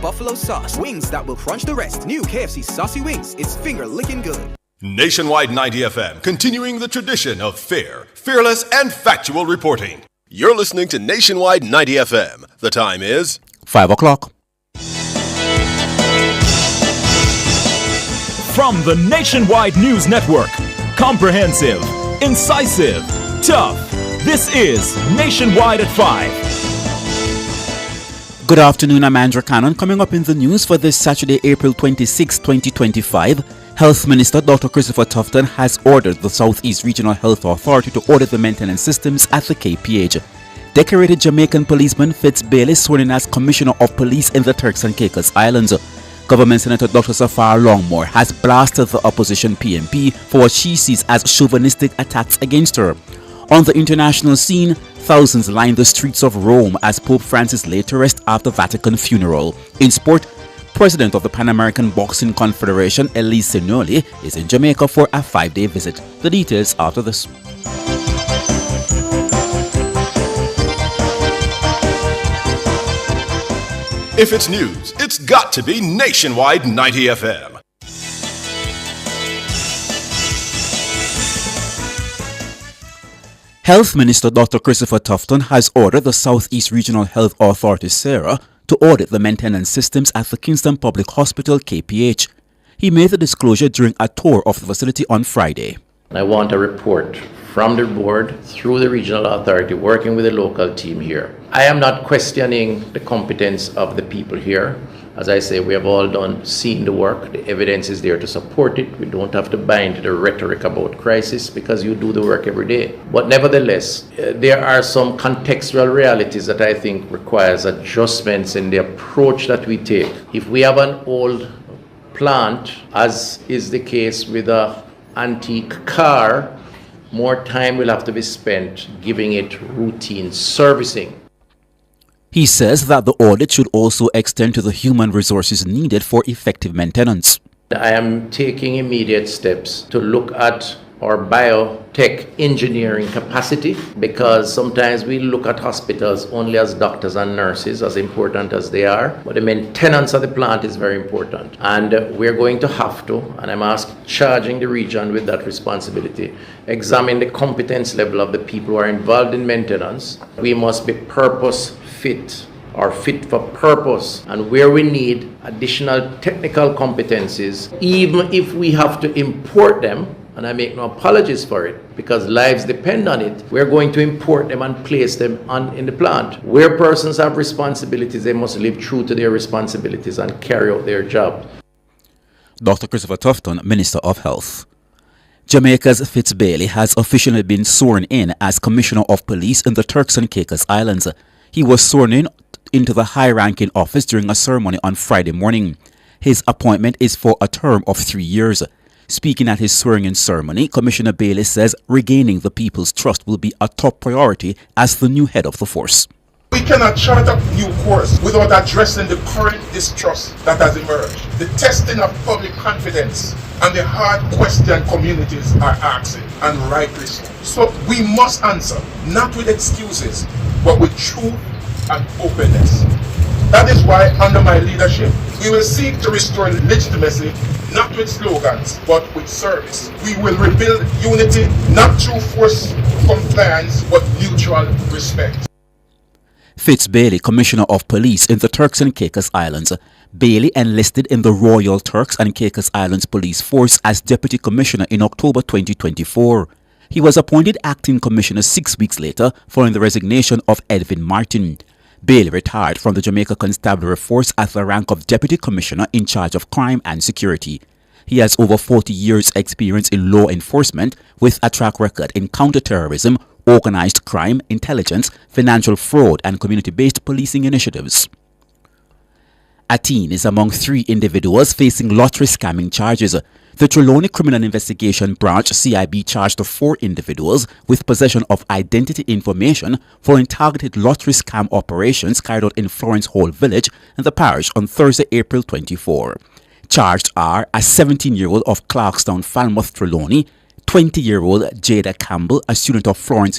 buffalo sauce. Wings that will crunch the rest. New KFC Saucy Wings. It's finger-licking good. Nationwide 90 FM, continuing the tradition of fair, fearless, and factual reporting. You're listening to Nationwide 90 FM. The time is 5 o'clock. From the Nationwide News Network, comprehensive, incisive, tough. This is Nationwide at 5. Good afternoon, I'm Andrew Cannon. Coming up in the news for this Saturday, April 26, 2025, Health Minister Dr. Christopher Tufton has ordered the Southeast Regional Health Authority to audit the maintenance systems at the KPH. Decorated Jamaican policeman Fitz Bailey sworn in as Commissioner of Police in the Turks and Caicos Islands. Government Senator Dr. Safar Longmore has blasted the opposition PMP for what she sees as chauvinistic attacks against her. On the international scene, thousands line the streets of Rome as Pope Francis laid to rest after Vatican funeral. In sport, President of the Pan American Boxing Confederation, Elise Sinoli, is in Jamaica for a 5-day visit. The details after this. If it's news, it's got to be Nationwide 90 FM. Health Minister Dr. Christopher Tufton has ordered the Southeast Regional Health Authority, SARA, to audit the maintenance systems at the Kingston Public Hospital, KPH. He made the disclosure during a tour of the facility on Friday. I want a report from the board through the regional authority working with the local team here. I am not questioning the competence of the people here. As I say, we have all seen the work. The evidence is there to support it. We don't have to buy into the rhetoric about crisis because you do the work every day. But nevertheless, there are some contextual realities that I think requires adjustments in the approach that we take. If we have an old plant, as is the case with an antique car, more time will have to be spent giving it routine servicing. He says that the audit should also extend to the human resources needed for effective maintenance. I am taking immediate steps to look at our biotech engineering capacity, because sometimes we look at hospitals only as doctors and nurses, as important as they are, but the maintenance of the plant is very important. And we're going to have to, and I'm charging the region with that responsibility, examine the competence level of the people who are involved in maintenance. We must be purpose fit or fit for purpose, and where we need additional technical competencies, even if we have to import them, and I make no apologies for it because lives depend on it, we're going to import them and place them in the plant. Where persons have responsibilities, they must live true to their responsibilities and carry out their job. Dr. Christopher Tufton, Minister of Health. Jamaica's Fitz Bailey has officially been sworn in as Commissioner of Police in the Turks and Caicos Islands. He was sworn into the high-ranking office during a ceremony on Friday morning. His appointment is for a term of 3 years. Speaking at his swearing-in ceremony, Commissioner Bailey says regaining the people's trust will be a top priority as the new head of the force. We cannot chart a new course without addressing the current distrust that has emerged, the testing of public confidence, and the hard question communities are asking, and rightly so. So we must answer, not with excuses, but with truth and openness. That is why, under my leadership, we will seek to restore legitimacy, not with slogans, but with service. We will rebuild unity, not through forced compliance, but mutual respect. Fitz Bailey, Commissioner of Police in the Turks and Caicos Islands. Bailey enlisted in the Royal Turks and Caicos Islands Police Force as Deputy Commissioner in October 2024. He was appointed Acting Commissioner 6 weeks later following the resignation of Edwin Martin. Bailey retired from the Jamaica Constabulary Force at the rank of Deputy Commissioner in charge of crime and security. He has over 40 years' experience in law enforcement with a track record in counter-terrorism, organized crime, intelligence, financial fraud, and community-based policing initiatives. A teen is among 3 individuals facing lottery scamming charges. The Trelawney Criminal Investigation Branch CIB charged the 4 individuals with possession of identity information following targeted lottery scam operations carried out in Florence Hall Village in the parish on Thursday, April 24. Charged are a 17-year-old of Clarkstown, Falmouth, Trelawney, 20-year-old Jada Campbell, a student of Florence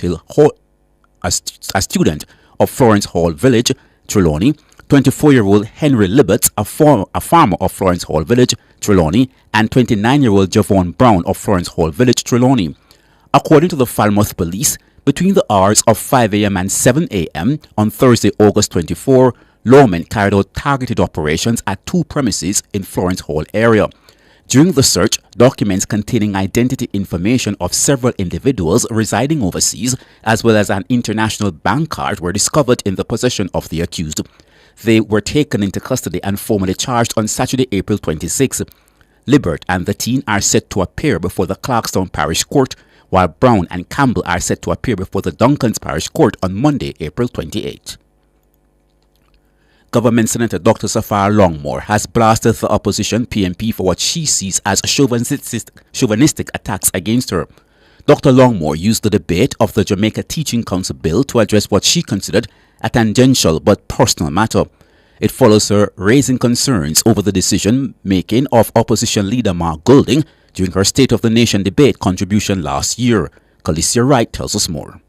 Hall Village, Trelawney, 24-year-old Henry Libets, a farmer of Florence Hall Village, Trelawney, and 29-year-old Javon Brown of Florence Hall Village, Trelawney. According to the Falmouth Police, between the hours of 5 a.m. and 7 a.m. on Thursday, August 24, lawmen carried out targeted operations at 2 premises in Florence Hall area. During the search, documents containing identity information of several individuals residing overseas, as well as an international bank card, were discovered in the possession of the accused. They were taken into custody and formally charged on Saturday, April 26. Libert and the teen are set to appear before the Clarkstown Parish Court, while Brown and Campbell are set to appear before the Duncans Parish Court on Monday, April 28. Government Senator Dr. Sophia Longmore has blasted the opposition PMP for what she sees as chauvinistic attacks against her. Dr. Longmore used the debate of the Jamaica Teaching Council bill to address what she considered a tangential but personal matter. It follows her raising concerns over the decision-making of opposition leader Mark Golding during her State of the Nation debate contribution last year. Calicia Wright tells us more.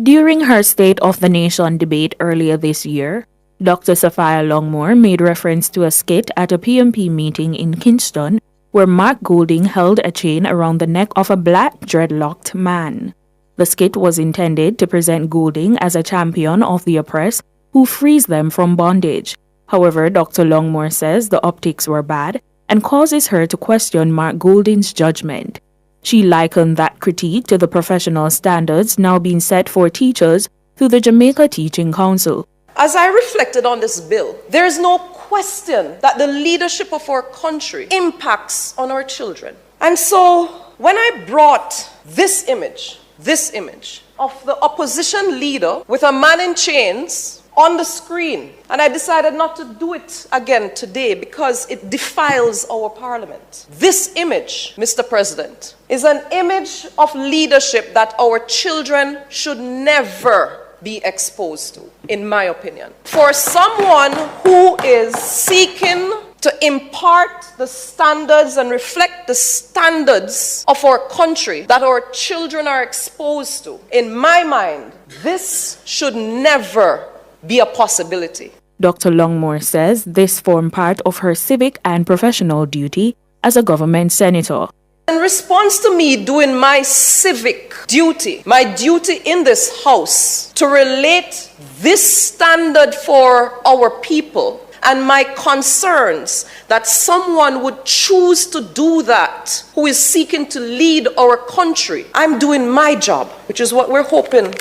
During her State of the Nation debate earlier this year, Dr. Sophia Longmore made reference to a skit at a PMP meeting in Kingston where Mark Golding held a chain around the neck of a black dreadlocked man. The skit was intended to present Golding as a champion of the oppressed who frees them from bondage. However, Dr. Longmore says the optics were bad and causes her to question Mark Golding's judgment. She likened that critique to the professional standards now being set for teachers through the Jamaica Teaching Council. As I reflected on this bill, there is no question that the leadership of our country impacts on our children. And so when I brought this image of the opposition leader with a man in chains on the screen, and I decided not to do it again today because it defiles our parliament. This image, Mr. President, is an image of leadership that our children should never be exposed to, in my opinion. For someone who is seeking to impart the standards and reflect the standards of our country that our children are exposed to, in my mind, this should never be a possibility. Dr. Longmore says this formed part of her civic and professional duty as a government senator. In response to me doing my civic duty, my duty in this house to relate this standard for our people and my concerns that someone would choose to do that who is seeking to lead our country, I'm doing my job, which is what we're hoping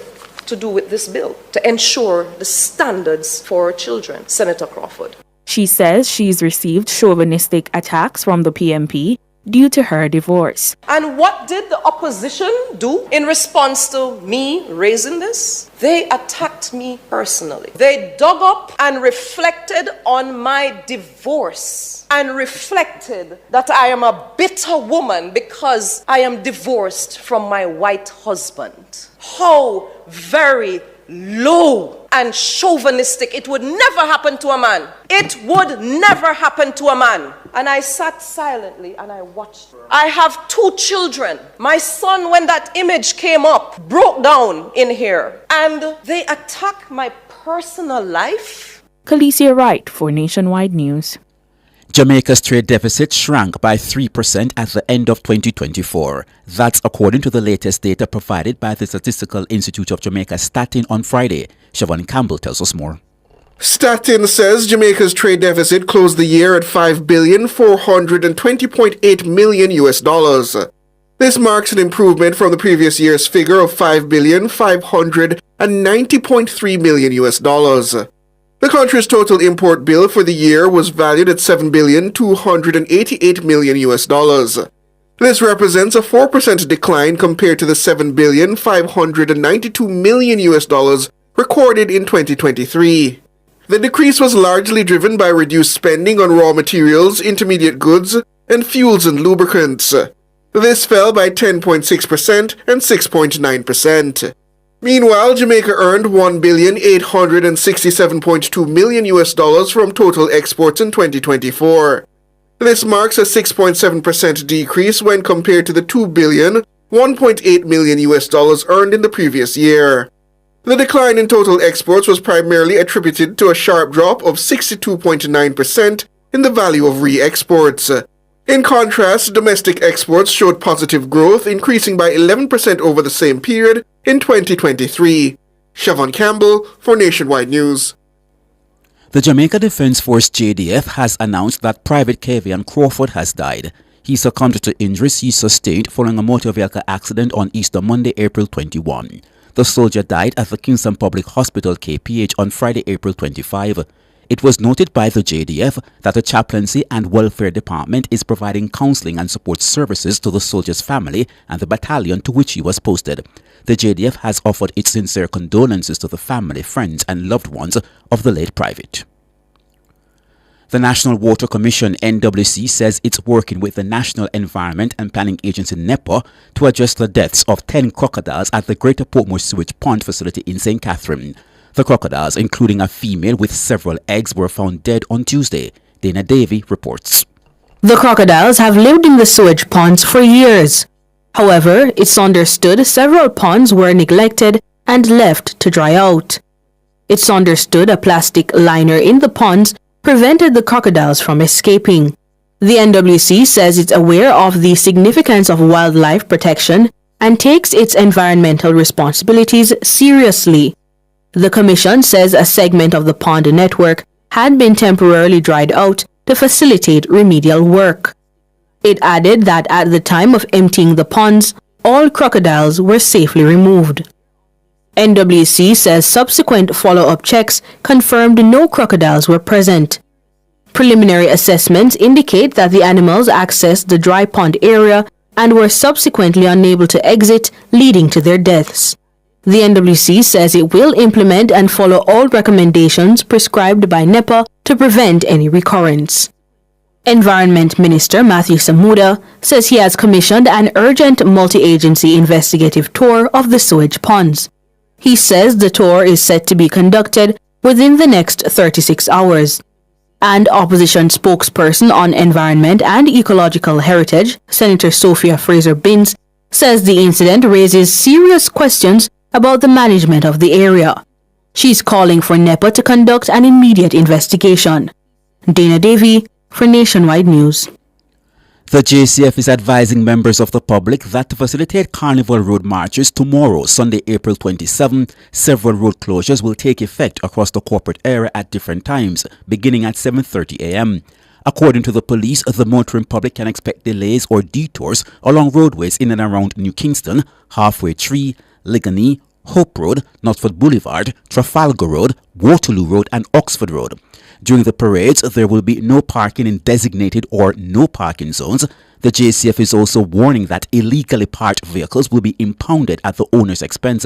to do with this bill, to ensure the standards for our children. Senator Crawford. She says she's received chauvinistic attacks from the PMP due to her divorce. And what did the opposition do in response to me raising this? They attacked me personally. They dug up and reflected on my divorce and reflected that I am a bitter woman because I am divorced from my white husband. How very low and chauvinistic. It would never happen to a man. It would never happen to a man. And I sat silently and I watched. I have 2 children. My son, when that image came up, broke down in here. And they attack my personal life. Calicia Wright for Nationwide News. Jamaica's trade deficit shrank by 3% at the end of 2024. That's according to the latest data provided by the Statistical Institute of Jamaica, Statin, on Friday. Siobhan Campbell tells us more. Statin says Jamaica's trade deficit closed the year at $5,420.8 million US. This marks an improvement from the previous year's figure of $5,590.3 million US. The country's total import bill for the year was valued at $7,288 million US. This represents a 4% decline compared to the $7,592 million US recorded in 2023. The decrease was largely driven by reduced spending on raw materials, intermediate goods, and fuels and lubricants. This fell by 10.6% and 6.9%. Meanwhile, Jamaica earned $1,867.2 million US from total exports in 2024. This marks a 6.7% decrease when compared to the $2,001.8 million US earned in the previous year. The decline in total exports was primarily attributed to a sharp drop of 62.9% in the value of re-exports. In contrast, domestic exports showed positive growth, increasing by 11% over the same period in 2023. Siobhan Campbell for Nationwide News. The Jamaica Defence Force JDF has announced that Private Kevian Crawford has died. He succumbed to injuries he sustained following a motor vehicle accident on Easter Monday, April 21. The soldier died at the Kingston Public Hospital, KPH, on Friday, April 25. It was noted by the JDF that the Chaplaincy and Welfare Department is providing counselling and support services to the soldier's family and the battalion to which he was posted. The JDF has offered its sincere condolences to the family, friends and loved ones of the late private. The National Water Commission, NWC, says it's working with the National Environment and Planning Agency, NEPA, to address the deaths of 10 crocodiles at the Greater Portmore Sewage Pond facility in St. Catherine. The crocodiles, including a female with several eggs, were found dead on Tuesday. Dana Davey reports. The crocodiles have lived in the sewage ponds for years. However, it's understood several ponds were neglected and left to dry out. It's understood a plastic liner in the ponds prevented the crocodiles from escaping. The NWC says it's aware of the significance of wildlife protection and takes its environmental responsibilities seriously. The Commission says a segment of the pond network had been temporarily dried out to facilitate remedial work. It added that at the time of emptying the ponds, all crocodiles were safely removed. NWC says subsequent follow-up checks confirmed no crocodiles were present. Preliminary assessments indicate that the animals accessed the dry pond area and were subsequently unable to exit, leading to their deaths. The NWC says it will implement and follow all recommendations prescribed by NEPA to prevent any recurrence. Environment Minister Matthew Samuda says he has commissioned an urgent multi-agency investigative tour of the sewage ponds. He says the tour is set to be conducted within the next 36 hours. And opposition spokesperson on environment and ecological heritage, Senator Sophia Fraser-Binns, says the incident raises serious questions about the management of the area. She's calling for NEPA to conduct an immediate investigation. Dana Davey for Nationwide News. The JCF is advising members of the public that to facilitate Carnival Road marches tomorrow, Sunday, April 27, several road closures will take effect across the corporate area at different times, beginning at 7:30 a.m. According to the police, the motoring public can expect delays or detours along roadways in and around New Kingston, Halfway Tree, Ligony, Hope Road, Northford Boulevard, Trafalgar Road, Waterloo Road and Oxford Road. During the parades, there will be no parking in designated or no parking zones. The JCF is also warning that illegally parked vehicles will be impounded at the owner's expense.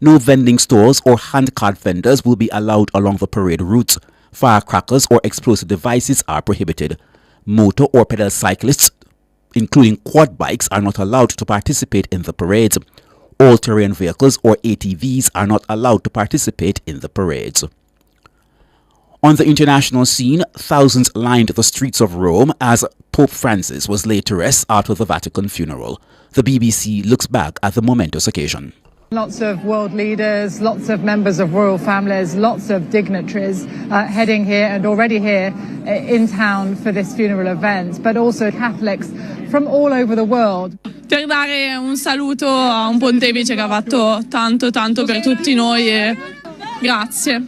No vending stores or handcart vendors will be allowed along the parade routes. Firecrackers or explosive devices are prohibited. Motor or pedal cyclists, including quad bikes, are not allowed to participate in the parades. All-terrain vehicles or ATVs are not allowed to participate in the parades. On the international scene, thousands lined the streets of Rome as Pope Francis was laid to rest after the Vatican funeral. The BBC looks back at the momentous occasion. Lots of world leaders, lots of members of royal families, lots of dignitaries heading here and already here in town for this funeral event, but also Catholics from all over the world. Per dare un saluto a un pontefice che ha fatto tanto per tutti noi e grazie.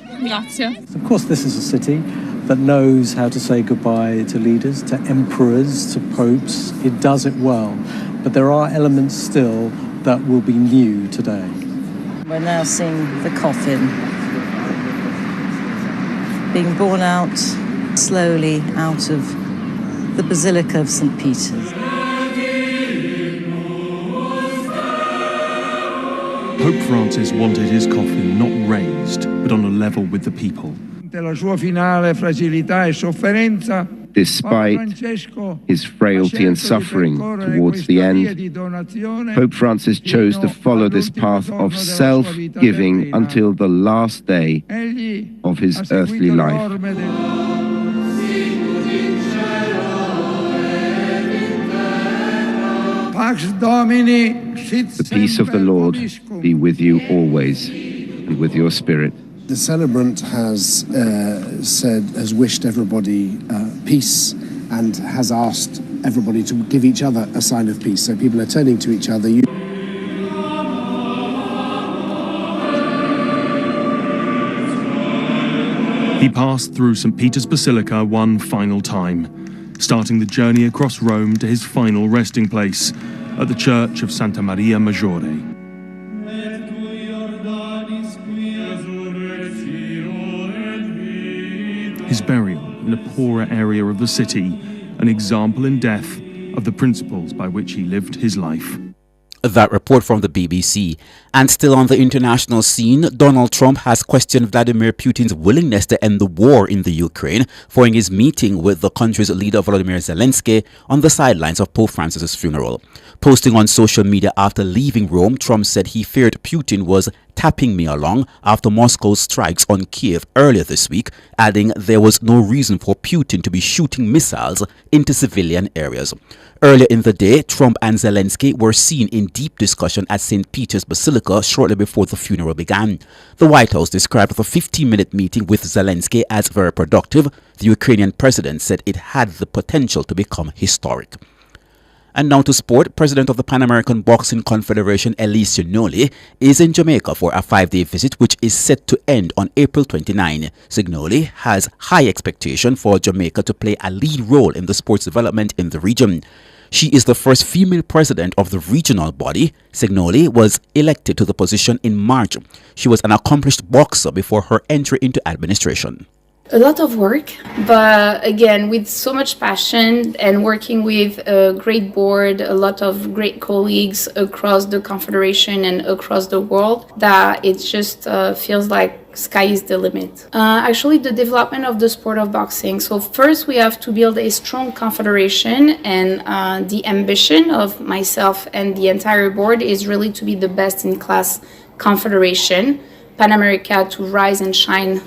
Of course, this is a city that knows how to say goodbye to leaders, to emperors, to popes. It does it well, but there are elements still that will be new today. We're now seeing the coffin being borne out slowly out of the Basilica of St. Peter's. Pope Francis wanted his coffin not raised, but on a level with the people. Despite his frailty and suffering towards the end, Pope Francis chose to follow this path of self-giving until the last day of his earthly life. The peace of the Lord be with you always. and with your spirit. The celebrant has wished everybody peace and has asked everybody to give each other a sign of peace. So people are turning to each other. He passed through St. Peter's Basilica one final time, starting the journey across Rome to his final resting place at the Church of Santa Maria Maggiore. His burial in a poorer area of the city, an example in death of the principles by which he lived his life. That report from the BBC. And still on the international scene, Donald Trump has questioned Vladimir Putin's willingness to end the war in the Ukraine following his meeting with the country's leader Volodymyr Zelensky on the sidelines of Pope Francis's funeral. Posting on social media after leaving Rome, Trump said he feared Putin was tapping me along after Moscow's strikes on Kiev earlier this week, adding there was no reason for Putin to be shooting missiles into civilian areas. Earlier in the day, Trump and Zelensky were seen in deep discussion at St. Peter's Basilica shortly before the funeral began. The White House described the 15-minute meeting with Zelensky as very productive. The Ukrainian president said it had the potential to become historic. And now to sport. President of the Pan American Boxing Confederation, Elise Signoli, is in Jamaica for a 5-day visit which is set to end on April 29. Signoli has high expectation for Jamaica to play a lead role in the sports development in the region. She is the first female president of the regional body. Signoli was elected to the position in March. She was an accomplished boxer before her entry into administration. A lot of work, but again, with so much passion and working with a great board, a lot of great colleagues across the Confederation and across the world, that it just feels like sky is the limit. Actually, the development of the sport of boxing. So first, we have to build a strong confederation, and the ambition of myself and the entire board is really to be the best in class confederation. Pan America to rise and shine,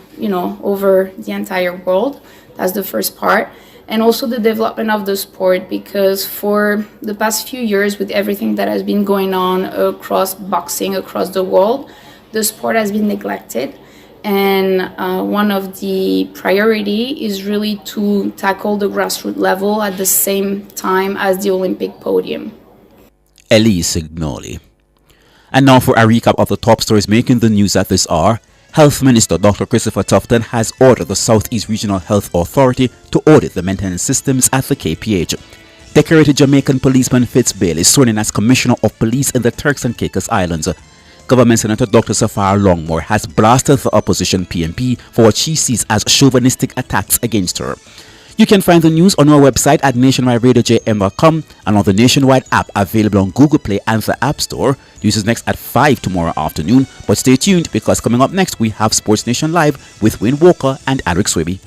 over the entire world. That's the first part. And also the development of the sport, because for the past few years, with everything that has been going on across boxing, across the world, the sport has been neglected. And one of the priority is really to tackle the grassroots level at the same time as the Olympic podium. Elise Signoli. And now for a recap of the top stories making the news at this hour. Health Minister Dr. Christopher Tufton has ordered the Southeast Regional Health Authority to audit the maintenance systems at the KPH. Decorated Jamaican policeman Fitz Bailey sworn in as Commissioner of Police in the Turks and Caicos Islands. Government Senator Dr. Sapphire Longmore has blasted the opposition PNP for what she sees as chauvinistic attacks against her. You can find the news on our website at nationwideradiojm.com and on the Nationwide app available on Google Play and the App Store. News is next at 5 tomorrow afternoon, but stay tuned because coming up next we have Sports Nation Live with Wayne Walker and Eric Swaby.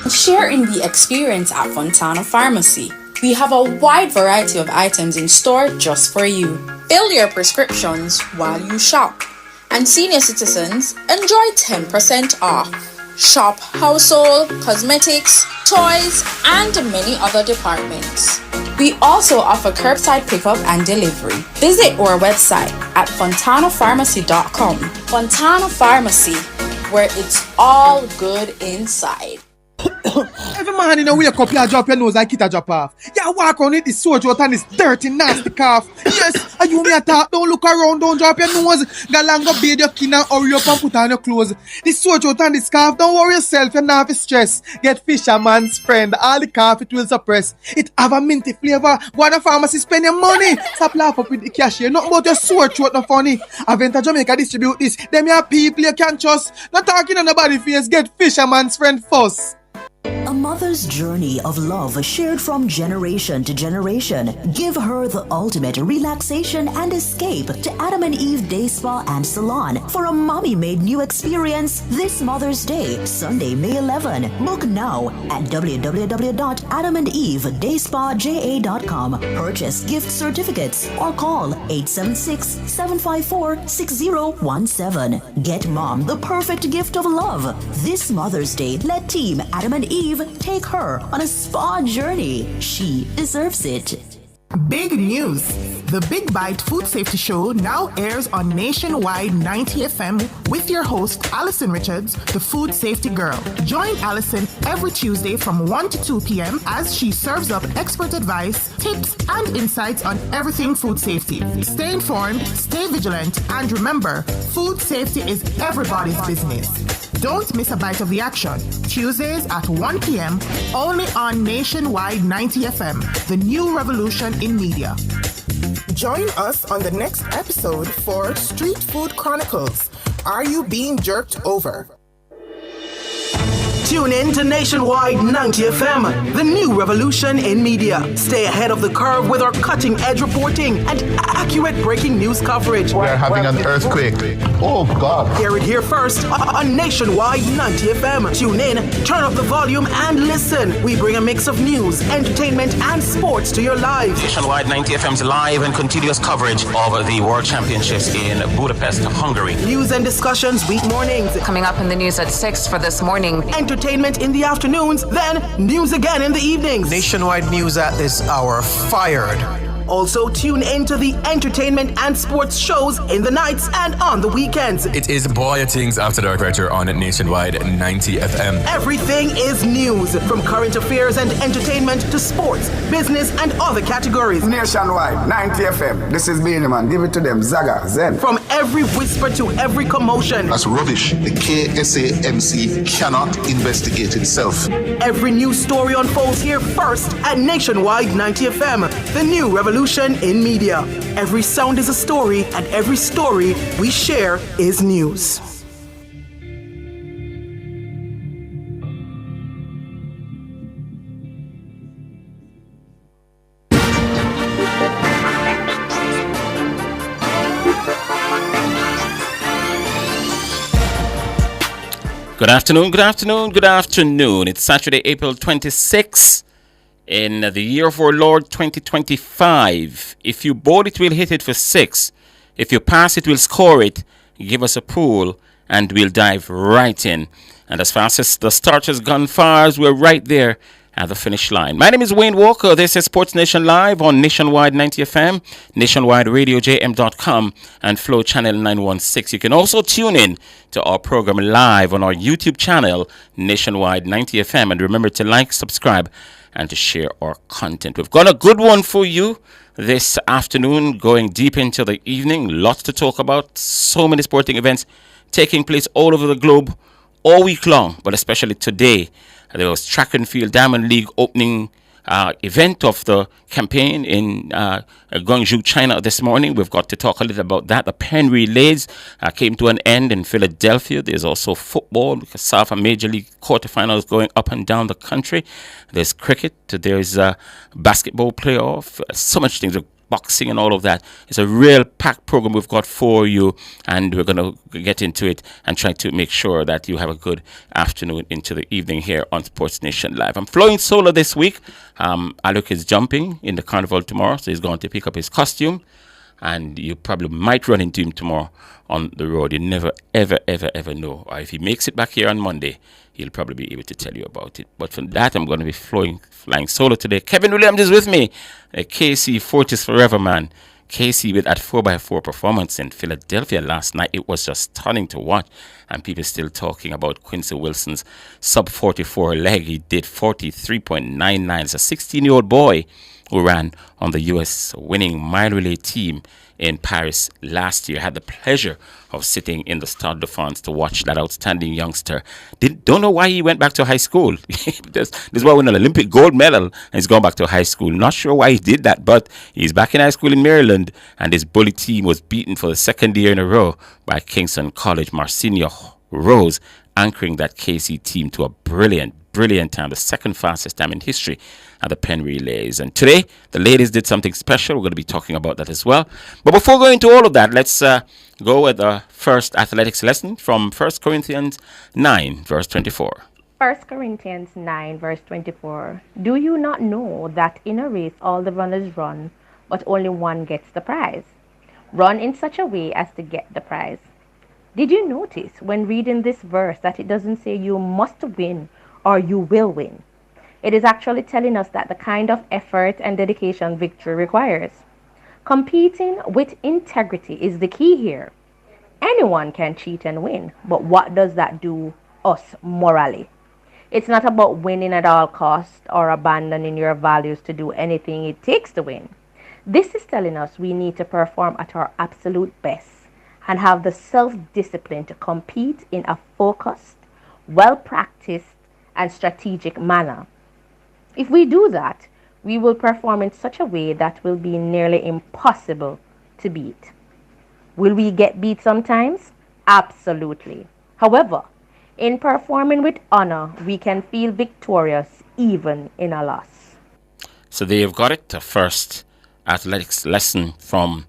Share in the experience at Fontana Pharmacy. We have a wide variety of items in store just for you. Fill your prescriptions while you shop. And senior citizens enjoy 10% off. Shop household, cosmetics, toys, and many other departments. We also offer curbside pickup and delivery. Visit our website at fontanapharmacy.com. Fontana Pharmacy, where it's all good inside. Every man in a wake up, you drop your nose like it a drop off. You walk on it, the soju out and this dirty, nasty cough. Yes, and you may attack, don't look around, don't drop your nose. Galang go bathe your kin and hurry up and put on your clothes. The soju out and this cough, don't worry yourself, you're not have stress. Get Fisherman's Friend, all the cough it will suppress. It have a minty flavor. Go to the pharmacy, spend your money. Stop laugh up with the cashier, nothing about your sore throat, not funny. Aventa Jamaica distribute this. Them your people you can trust. Not talking on nobody's face, get Fisherman's Friend first. mother's journey of love shared from generation to generation. Give her the ultimate relaxation and escape to Adam and Eve Day Spa and Salon for a mommy-made new experience this Mother's Day, Sunday, May 11. Book now at www.adamandeve.dayspaja.com. Purchase gift certificates or call 876-754-6017. Get mom the perfect gift of love. This Mother's Day, let Team Adam and Eve take her on a spa journey. She deserves it. Big news! The Big Bite Food Safety Show now airs on Nationwide 90 FM with your host, Alison Richards, the food safety girl. Join Alison every Tuesday from 1 to 2 p.m. as she serves up expert advice, tips, and insights on everything food safety. Stay informed, stay vigilant, and remember, food safety is everybody's business. Don't miss a bite of the action. Tuesdays at 1 p.m. only on Nationwide 90 FM, the new revolution in media. Join us on the next episode for Street Food Chronicles. Are you being jerked over? Tune in to Nationwide 90 FM, the new revolution in media. Stay ahead of the curve with our cutting-edge reporting and accurate breaking news coverage. We're having an earthquake. Oh, God. Hear it here first on Nationwide 90 FM. Tune in, turn up the volume, and listen. We bring a mix of news, entertainment, and sports to your lives. Nationwide 90 FM's live and continuous coverage of the World Championships in Budapest, Hungary. News and discussions week mornings. Coming up in the news at 6 for this morning. Entertainment in the afternoons, then news again in the evenings. Nationwide news at this hour, fired. Also, tune into the entertainment and sports shows in the nights and on the weekends. It is Boy Things After Dark right here on Nationwide 90 FM. Everything is news, from current affairs and entertainment to sports, business, and other categories. Nationwide 90 FM. This is Beanie Man. Give it to them. Zaga, Zen. From every whisper to every commotion. That's rubbish. The KSAMC cannot investigate itself. Every news story unfolds here first at Nationwide 90 FM, the new revolution in media. Every sound is a story, and every story we share is news. Good afternoon, good afternoon, good afternoon. It's Saturday, April 26th. In the year of our Lord 2025, if you bowl it, we'll hit it for 6. If you pass it, we'll score it. Give us a pool, and we'll dive right in. And as fast as the start has gone far, we're right there at the finish line. My name is Wayne Walker. This is Sports Nation Live on Nationwide 90 FM, nationwideradiojm.com, and Flow Channel 916. You can also tune in to our program live on our YouTube channel, Nationwide 90 FM. And remember to like, subscribe, and to share our content. We've got a good one for you this afternoon, going deep into the evening. Lots to talk about. So many sporting events taking place all over the globe all week long, but especially today. There was track and field Diamond League opening event of the campaign in Guangzhou, China this morning. We've got to talk a little about that. The pen relays came to an end in Philadelphia. There's also football, because South Major League quarterfinals going up and down the country. There's cricket. There's basketball playoff. So much things. Boxing and all of that. It's a real packed program we've got for you, and we're going to get into it and try to make sure that you have a good afternoon into the evening here on Sports Nation Live. I'm flowing solo this week. Alec is jumping in the carnival tomorrow, so he's going to pick up his costume, and you probably might run into him tomorrow on the road. You never, ever, ever, ever know. Or if he makes it back here on Monday, he'll probably be able to tell you about it. But from that, I'm going to be flying solo today. Kevin Williams is with me. KC Fortis Forever, man. KC with that 4x4 performance in Philadelphia last night. It was just stunning to watch. And people still talking about Quincy Wilson's sub-44 leg. He did 43.99. It's a 16-year-old boy who ran on the U.S. winning mile relay team in Paris last year. Had the pleasure of sitting in the Stade de France to watch that outstanding youngster. Don't know why he went back to high school. This is why he won an Olympic gold medal and he's gone back to high school. Not sure why he did that, but he's back in high school in Maryland, and his bully team was beaten for the second year in a row by Kingston College. Marcinho Rose anchoring that KC team to a brilliant brilliant time, the second fastest time in history at the Penn Relays. And today, the ladies did something special. We're going to be talking about that as well. But before going into all of that, let's go with the first athletics lesson from 1 Corinthians 9, verse 24. 1 Corinthians 9, verse 24. Do you not know that in a race all the runners run, but only one gets the prize? Run in such a way as to get the prize. Did you notice when reading this verse that it doesn't say you must win or you will win? It is actually telling us that the kind of effort and dedication victory requires. Competing with integrity is the key here. Anyone can cheat and win, but what does that do us morally? It's not about winning at all costs or abandoning your values to do anything it takes to win. This is telling us we need to perform at our absolute best and have the self-discipline to compete in a focused, well-practiced, and strategic manner. If we do that, we will perform in such a way that will be nearly impossible to beat. Will we get beat sometimes? Absolutely. However, in performing with honor, we can feel victorious even in a loss. So there you've got it, the first athletics lesson from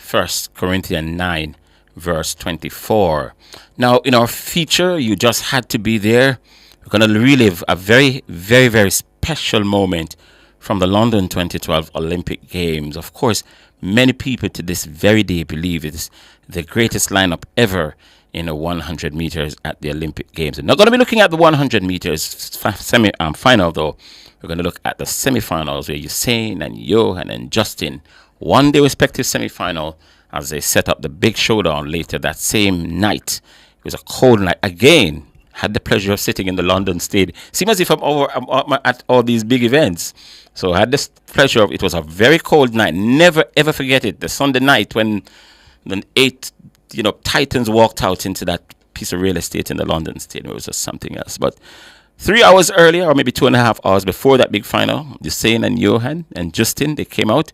1 Corinthians 9, verse 24. Now, in our feature, you just had to be there. We're going to relive a very, very, very special moment from the London 2012 Olympic Games. Of course, many people to this very day believe it is the greatest lineup ever in a 100 meters at the Olympic Games. We're not going to be looking at the 100 meters semi-final, though. We're going to look at the semi-finals where Usain and Johan and Justin won their respective semi-final as they set up the big showdown later that same night. It was a cold night. Again, had the pleasure of sitting in the London Stadium. Seems as if I'm at all these big events. So I had this pleasure of, it was a very cold night. Never, ever forget it. The Sunday night when the 8, Titans walked out into that piece of real estate in the London Stadium. It was just something else. But 3 hours earlier, or maybe 2.5 hours before that big final, Usain and Johan and Justin, they came out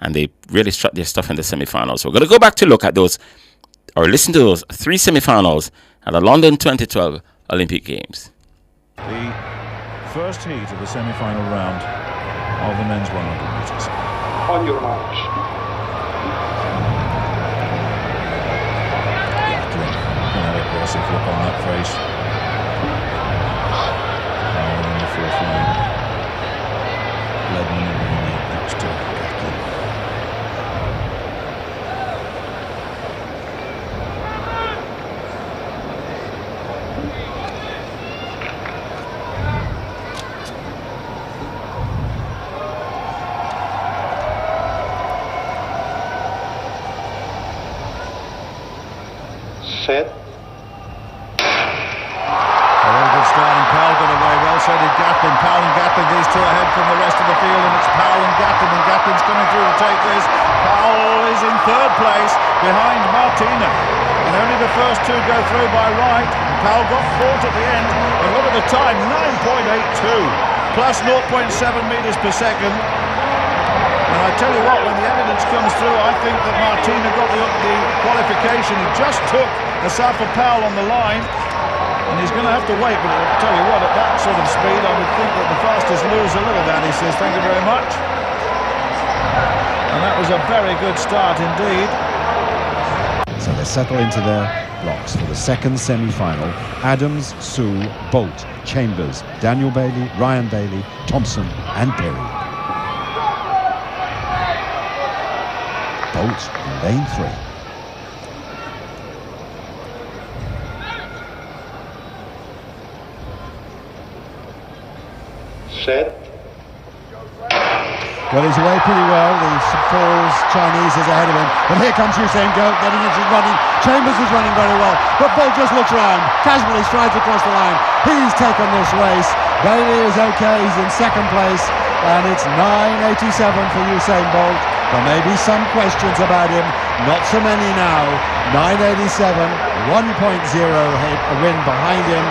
and they really struck their stuff in the semi-finals. So we're going to go back to look at those, or listen to those 3 semi-finals at the London 2012 Olympic Games. The first heat of the semi-final round of the men's 100 meters. On your march. Aggressive look on that face. And in the fourth line, Ledman and next to Gatlin. Set. So did Gatlin. Powell and Gatlin, these two ahead from the rest of the field, and it's Powell and Gatlin's coming through to take this. Powell is in third place behind Martina, and only the first two go through by right. Powell got fourth at the end, and look at the time, 9.82 plus 0.7 meters per second. And I tell you what, when the evidence comes through, I think that Martina got the qualification. He just took Asafa Powell on the line. And he's going to have to wait, but I'll tell you what, at that sort of speed, I would think that the fastest loser, look at that, he says, thank you very much. And that was a very good start indeed. So they settle into their blocks for the second semi-final. Adams, Sue, Bolt, Chambers, Daniel Bailey, Ryan Bailey, Thompson and Perry. Bolt in lane 3. Set. Well, he's away pretty well. The Falls Chinese is ahead of him. But here comes Usain Bolt getting into running. Chambers is running very well. But Bolt just looks round, casually strides across the line. He's taken this race. Bailey is okay. He's in second place. And it's 9.87 for Usain Bolt. There may be some questions about him. Not so many now. 9.87, 1.0 win behind him.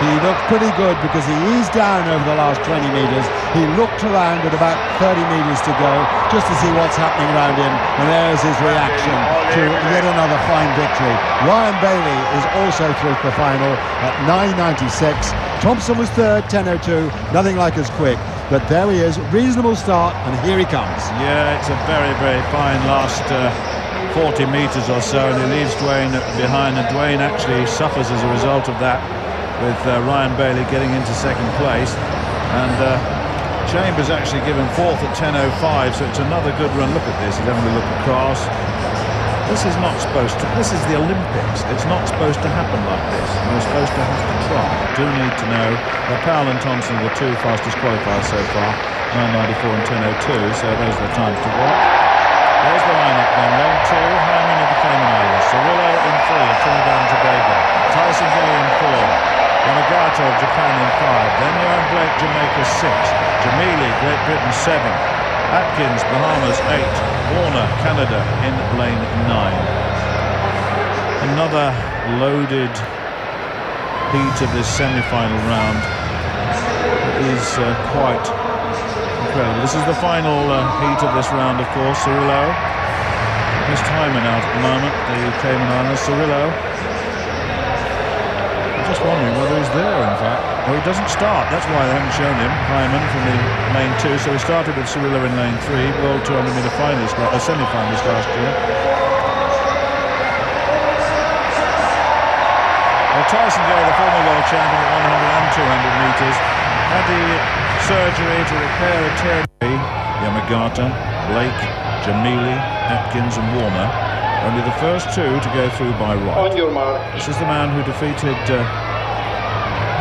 He looked pretty good because he eased down over the last 20 metres. He looked around with about 30 metres to go just to see what's happening around him, and there's his reaction to yet another fine victory. Ryan Bailey is also through the final at 9.96. Thompson was third, 10.02, nothing like as quick. But there he is, reasonable start, and here he comes. Yeah, it's a very, very fine last 40 metres or so, and he leaves Dwayne behind, and Dwayne actually suffers as a result of that, with Ryan Bailey getting into second place, and Chambers actually given fourth at 10.05, so it's another good run. Look at this, he's having a look across. This is not supposed to, this is the Olympics, it's not supposed to happen like this. You're supposed to have to try. Do need to know that Powell and Thompson are the two fastest qualifiers so far, 9.94 and 10.02, so those are the times to watch. There's the lineup then, lane 2, Hyman of the Cayman Islands, Cirillo in 3, Trinidad and Tobago, Tyson Gay in 4, Yamagata of Japan in 5, then Johan Blake, Jamaica 6, Jamili, Great Britain 7, Atkins, Bahamas 8, Warner, Canada in lane 9. Another loaded heat of this semi-final round is quite incredible. This is the final heat of this round, of course. Cirillo, missed Hyman out at the moment, the Cayman Islands. Cirillo, I'm just wondering whether he's there, in fact. No, he doesn't start, that's why they haven't shown him. Hyman from the lane 2, so he started with Cirillo in lane 3, World 200 metre finalist, semi-finalist last year. Well, Tyson Gay, the former world champion at 100 and 200 metres, had the surgery to repair a tear. Yamagata, Blake, Jamili, Atkins and Warner, only the first two to go through by right. On your mark. This is the man who defeated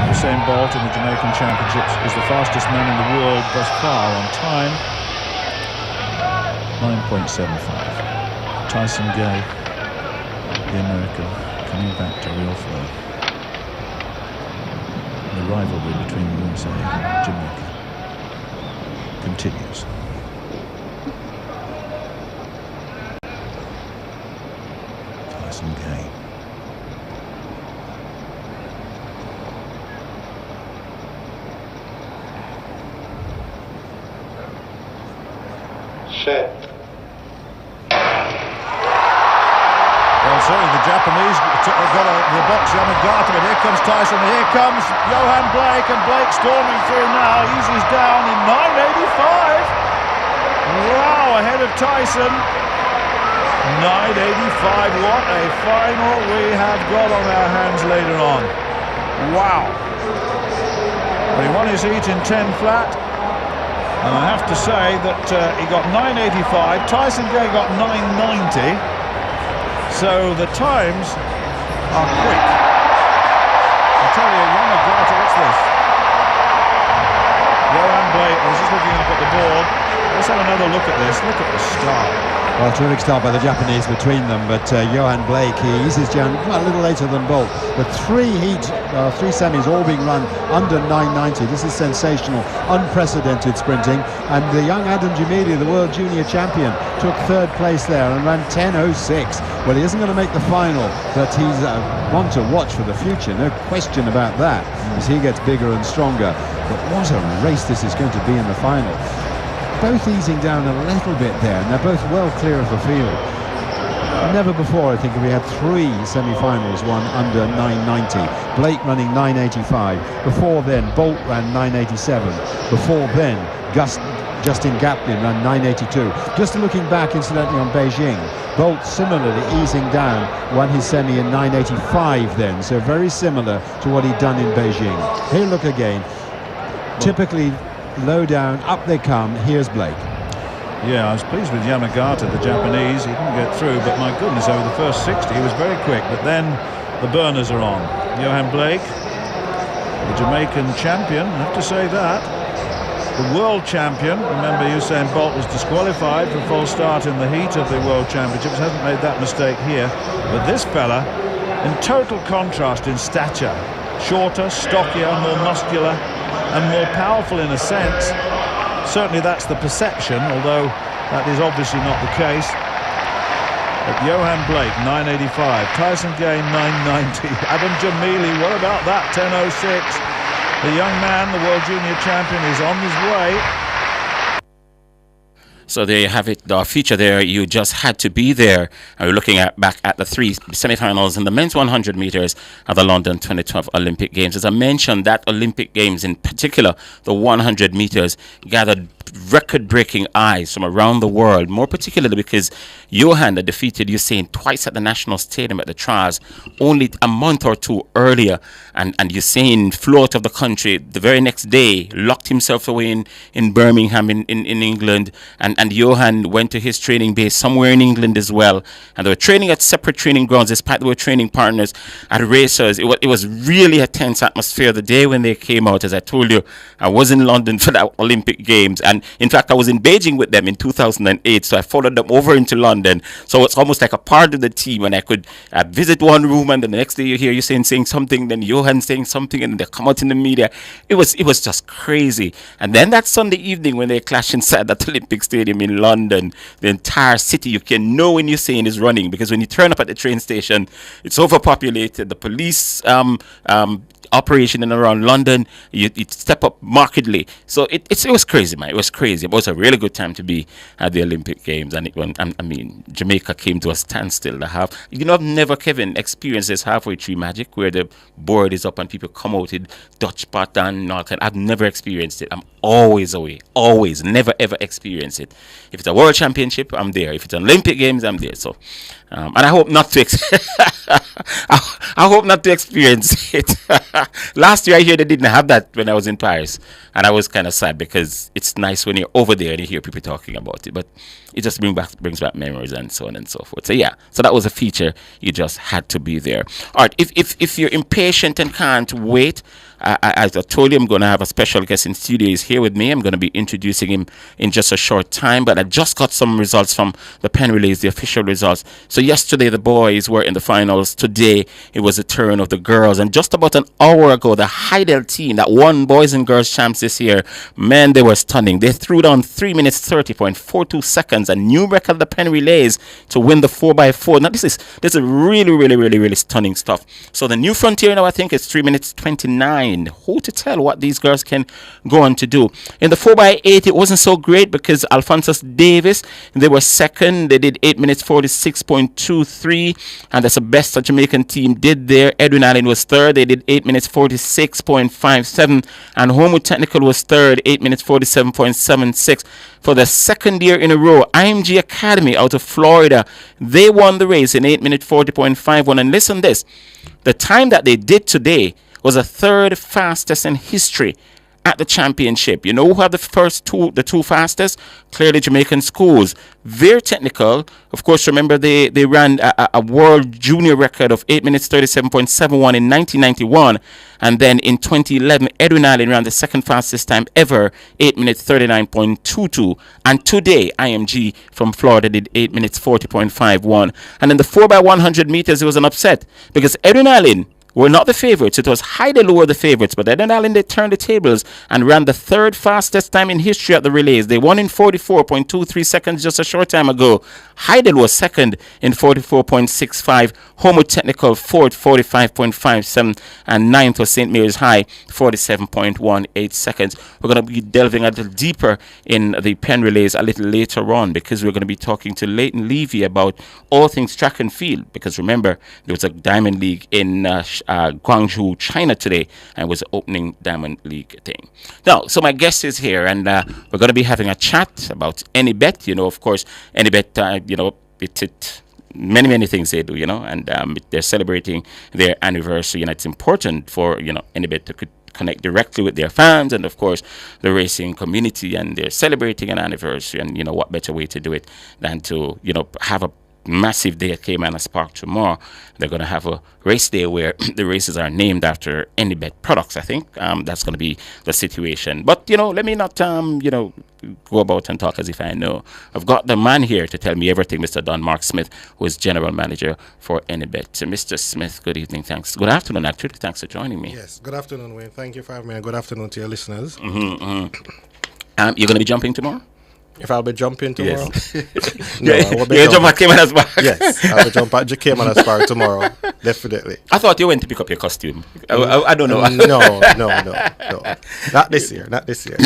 Usain Bolt in the Jamaican Championships, is the fastest man in the world thus far on time, 9.75. Tyson Gay, the American, coming back to real form. The rivalry between the USA and Jamaica continues. Tyson Gay. Set. Well, certainly the Japanese got the box Yamagata, but here comes Tyson, and here comes Johan Blake, and Blake storming through now, eases down in 9.85. Wow, ahead of Tyson. 9.85, what a final we have got on our hands later on. Wow. Well, he won his heat in 10 flat. And I have to say that he got 9.85, Tyson Gay got 9.90, so the times are quick. I tell you, Yamagata, what's this? Johan Blake, I was just looking up at the board. Let's have another look at this. Look at the start. Well, terrific start by the Japanese between them, but Johan Blake, he eases down a little later than Bolt. But three semis all being run under 9.90. This is sensational, unprecedented sprinting. And the young Adam Jamili, the world junior champion, took third place there and ran 10.06. Well, he isn't going to make the final, but he's one to watch for the future, no question about that, as he gets bigger and stronger. But what a race this is going to be in the final. Both easing down a little bit there, and they're both well clear of the field. Never before, I think, have we had three semi-finals won under 9.90. Blake running 9.85. Before then, Bolt ran 9.87. Before then, Justin Gatlin ran 9.82. Just looking back, incidentally, on Beijing, Bolt similarly easing down, won his semi in 9.85 then, so very similar to what he'd done in Beijing. Here, look again. Typically low down, up they come. Here's Blake. Yeah, I was pleased with Yamagata, the Japanese. He didn't get through, but my goodness, over the first 60 he was very quick. But then the burners are on. Johan Blake, the Jamaican champion, I have to say that. The world champion, remember Usain Bolt was disqualified for a false start in the heat of the World Championships, hasn't made that mistake here. But this fella, in total contrast in stature, shorter, stockier, more muscular and more powerful in a sense. Certainly that's the perception, although that is obviously not the case. But Johan Blake, 985. Tyson Game, 990. Adam Jamili, what about that? 1006. The young man, the World Junior Champion, is on his way. So there you have it, the feature there. You just had to be there. And we're looking back at the three semi-finals in the men's 100 meters at the London 2012 Olympic Games. As I mentioned, that Olympic Games in particular, the 100 meters, gathered record-breaking eyes from around the world, more particularly because Johan had defeated Usain twice at the National Stadium at the trials only a month or two earlier, and Usain flew out of the country the very next day, locked himself away in Birmingham in England, and Johan went to his training base somewhere in England as well, and they were training at separate training grounds despite they were training partners at racers. It was really a tense atmosphere the day when they came out. As I told you, I was in London for the Olympic Games, and in fact I was in Beijing with them in 2008, so I followed them over into London, so it's almost like a part of the team, and I could visit one room and then the next day you hear Usain saying something, then Johan saying something, and they come out in the media. It was just crazy. And then that Sunday evening when they clash inside that Olympic Stadium in London, the entire city, you can know when Usain is running, because when you turn up at the train station, it's overpopulated. The police operation in and around London, you step up markedly. So it was crazy, man. It was crazy. It was a really good time to be at the Olympic Games, and Jamaica came to a standstill. I've never, Kevin, experienced this halfway tree magic where the board is up and people come out in Dutch pot and all that. I've never experienced it. I'm always away. Always. Never ever experience it. If it's a world championship, I'm there. If it's an Olympic Games, I'm there. So and I hope not to I hope not to experience it. Last year I hear they didn't have that when I was in Paris, and I was kind of sad because it's nice when you're over there and you hear people talking about it, but it just brings back memories and so on and so forth. So yeah, so that was a feature. You just had to be there. All right, if you're impatient and can't wait, as I told you, I'm going to have a special guest in studio. He's here with me. I'm going to be introducing him in just a short time, but I just got some results from the pen relays, the official results. So yesterday the boys were in the finals. Today it was the turn of the girls, and just about an hour ago the Heidel team that won boys and girls champs this year, man, they were stunning. They threw down 3 minutes 30.42 seconds, a new record of the pen relays, to win the 4x4. Now this is really stunning stuff. So the new frontier now I think is 3 minutes 29. Who to tell what these girls can go on to do. In the 4x8 it wasn't so great because Alphonsus Davis, they were second. They did 8 minutes 46.23, and that's the best the Jamaican team did there. Edwin Allen was third. They did 8 minutes 46.57, and Homewood Technical was third, 8 minutes 47.76. For the second year in a row, IMG Academy out of Florida, they won the race in 8 minutes 40.51. And listen this, the time that they did today was the third fastest in history at the championship. You know who had the two fastest? Clearly Jamaican schools. Veer Technical, of course, remember they ran a world junior record of 8 minutes 37.71 in 1991. And then in 2011, Edwin Allen ran the second fastest time ever, 8 minutes 39.22. And today, IMG from Florida did 8 minutes 40.51. And in the 4x100 meters, it was an upset because Edwin Allen were not the favorites. It was Heidel who were the favorites, but Edwin Allen, they turned the tables and ran the third fastest time in history at the relays. They won in 44.23 seconds just a short time ago. Heidel was second in 44.65. Homewood Technical fourth, 45.57, and ninth was St. Mary's High, 47.18 seconds. We're going to be delving a little deeper in the pen relays a little later on because we're going to be talking to Leighton Levy about all things track and field, because remember, there was a Diamond League in Guangzhou, China today, and was the opening Diamond League thing. Now, so my guest is here, and we're going to be having a chat about Anybet. You know, of course, Anybet, it many things they do, and they're celebrating their anniversary, and it's important for, Anybet to connect directly with their fans and, of course, the racing community, and they're celebrating an anniversary, and, what better way to do it than to, have a massive day at Caymanas Park tomorrow. They're going to have a race day where the races are named after Anybet products. I think that's going to be the situation. But, let me not, go about and talk as if I know. I've got the man here to tell me everything, Mr. Don Mark Smith, who is General Manager for Anybet. So, Mr. Smith, good evening. Thanks. Good afternoon, actually. Thanks for joining me. Yes, good afternoon, Wayne. Thank you for having me, and good afternoon to your listeners. You're going to be jumping tomorrow? If I'll be jumping tomorrow? Yes. No, I won't be You'll jump at Caymanas Park? Yes, I'll be jumping at Caymanas Park tomorrow. Definitely. I thought you went to pick up your costume. I don't know. No. Not this year. Not this year.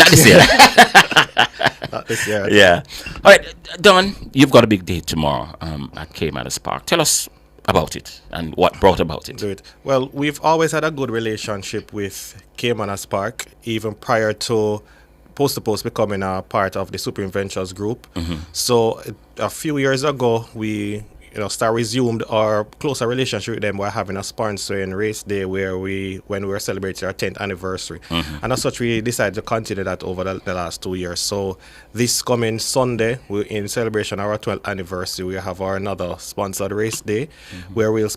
Not this year. Yeah. All right, Don, you've got a big day tomorrow at Caymanas Park. Tell us about it and what brought about it. Good. Well, we've always had a good relationship with Caymanas Park, even prior to Post to Post becoming a part of the Supreme Ventures group. So a few years ago, we resumed our closer relationship with them by having a sponsoring race day when we were celebrating our 10th anniversary. And as such, we decided to continue that over the last 2 years. So this coming Sunday, in celebration of our 12th anniversary, we have our another sponsored race day where we'll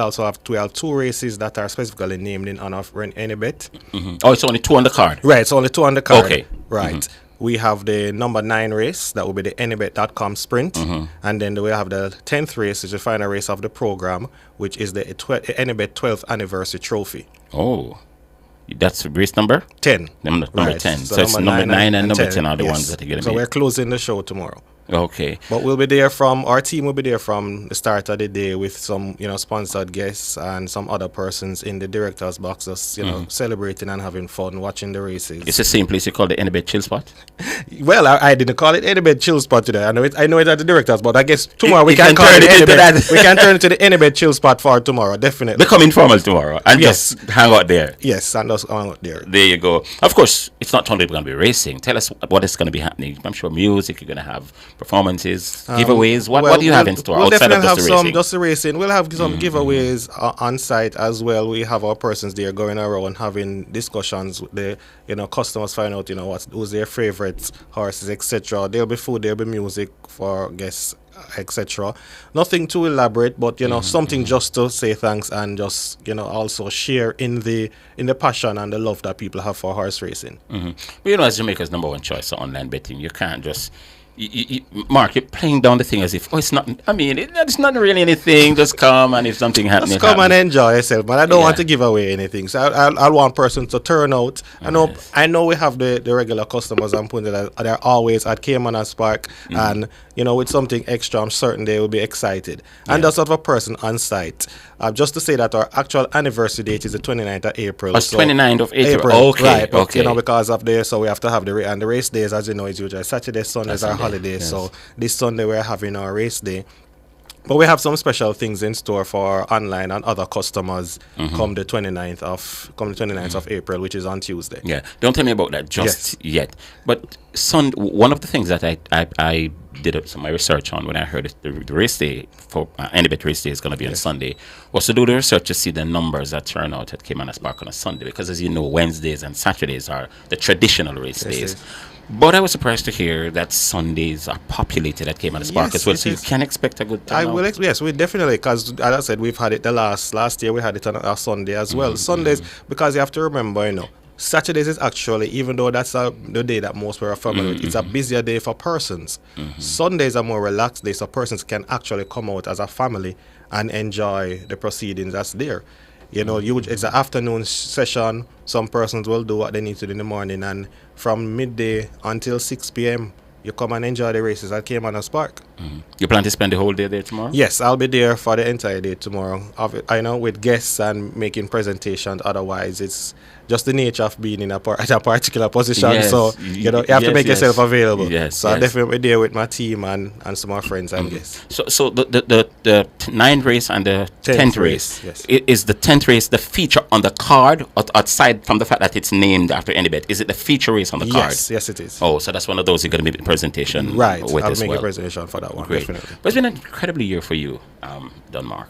also have 2 races that are specifically named in honor of Enibet. Oh, it's only 2 on the card? Right, it's only 2 on the card. Okay. Right. We have the number 9 race, that will be the Enibet.com sprint. And then we have the 10th race, which is the final race of the program, which is the Enibet 12th anniversary trophy. Oh, that's race number? 10. Number Right. 10. So it's number 9 and number 10 are the ones that are going to be. So we're closing the show tomorrow. Okay. But our team will be there from the start of the day with some, sponsored guests and some other persons in the director's boxes, celebrating and having fun, watching the races. It's the same place you call the Enibet Chill Spot? Well, I didn't call it Enibet Chill Spot today. I know it at the director's, but I guess tomorrow we can call turn it it into Enibet. that. We can turn it to the Enibet Chill Spot for tomorrow, definitely. Become informal tomorrow and just hang out there. Yes, and just hang out there. There you go. Of course, it's not only going to be racing. Tell us what is going to be happening. I'm sure music, you're going to have performances, giveaways. What do you have in store outside of just the racing? Just the racing. We'll have some giveaways on site as well. We have our persons there going around having discussions with the customers, find out who's their favorites horses, etc. There'll be food, there'll be music for guests, etc. Nothing too elaborate, but something just to say thanks and just also share in the passion and the love that people have for horse racing. Well, as Jamaica's number 1 choice for online betting, you can't just Mark, you're playing down the thing as if, it's not, it's not really anything. Just come, and if something happens, just come and enjoy yourself. But I don't want to give away anything. So I want person to turn out. I know we have the regular customers and putting that they're always at Caymanas Park, and with something extra, I'm certain they will be excited. And just have a person on site. Just to say that our actual anniversary date is the 29th of April. It's 29th of April. Okay, right? But, okay. Because of so we have to have the race days, as you know, is usually Saturday, Sundays are holidays. Yes. So this Sunday we're having our race day. But we have some special things in store for our online and other customers come the 29th of April, which is on Tuesday. Yeah, don't tell me about that just yet. But one of the things that I did some of my research on when I heard the race day for Enibet race day is going to be on Sunday was to do the research to see the numbers that turn out at Caymanas Park on a Sunday, because as you know, Wednesdays and Saturdays are the traditional race days. But I was surprised to hear that Sundays are populated at Caymanas Park as well, so you can expect a good turnout. Yes, we definitely, because as I said, we've had it last year, we had it on a Sunday as well. Sundays, because you have to remember, Saturdays is actually, even though that's the day that most were familiar with, it's a busier day for persons. Sundays are more relaxed days, so persons can actually come out as a family and enjoy the proceedings that's there. It's an afternoon session. Some persons will do what they need to do in the morning, and from midday until 6 p.m., you come and enjoy the races at Caymanas Park. You plan to spend the whole day there tomorrow? Yes, I'll be there for the entire day tomorrow. I know, with guests and making presentations. Otherwise, it's just the nature of being at a particular position. Yes, so you have to make yourself available. I'll definitely be there with my team and some of my friends and guests. So the 9th race and the 10th race, is the 10th race the feature on the card, aside from the fact that it's named after Enibet? Is it the feature race on the card? Yes, it is. Oh, so that's one of those you're going to make a presentation with I'll as make well. a presentation for that one. Great. Definitely. But it's been an incredible year for you, Don Mark.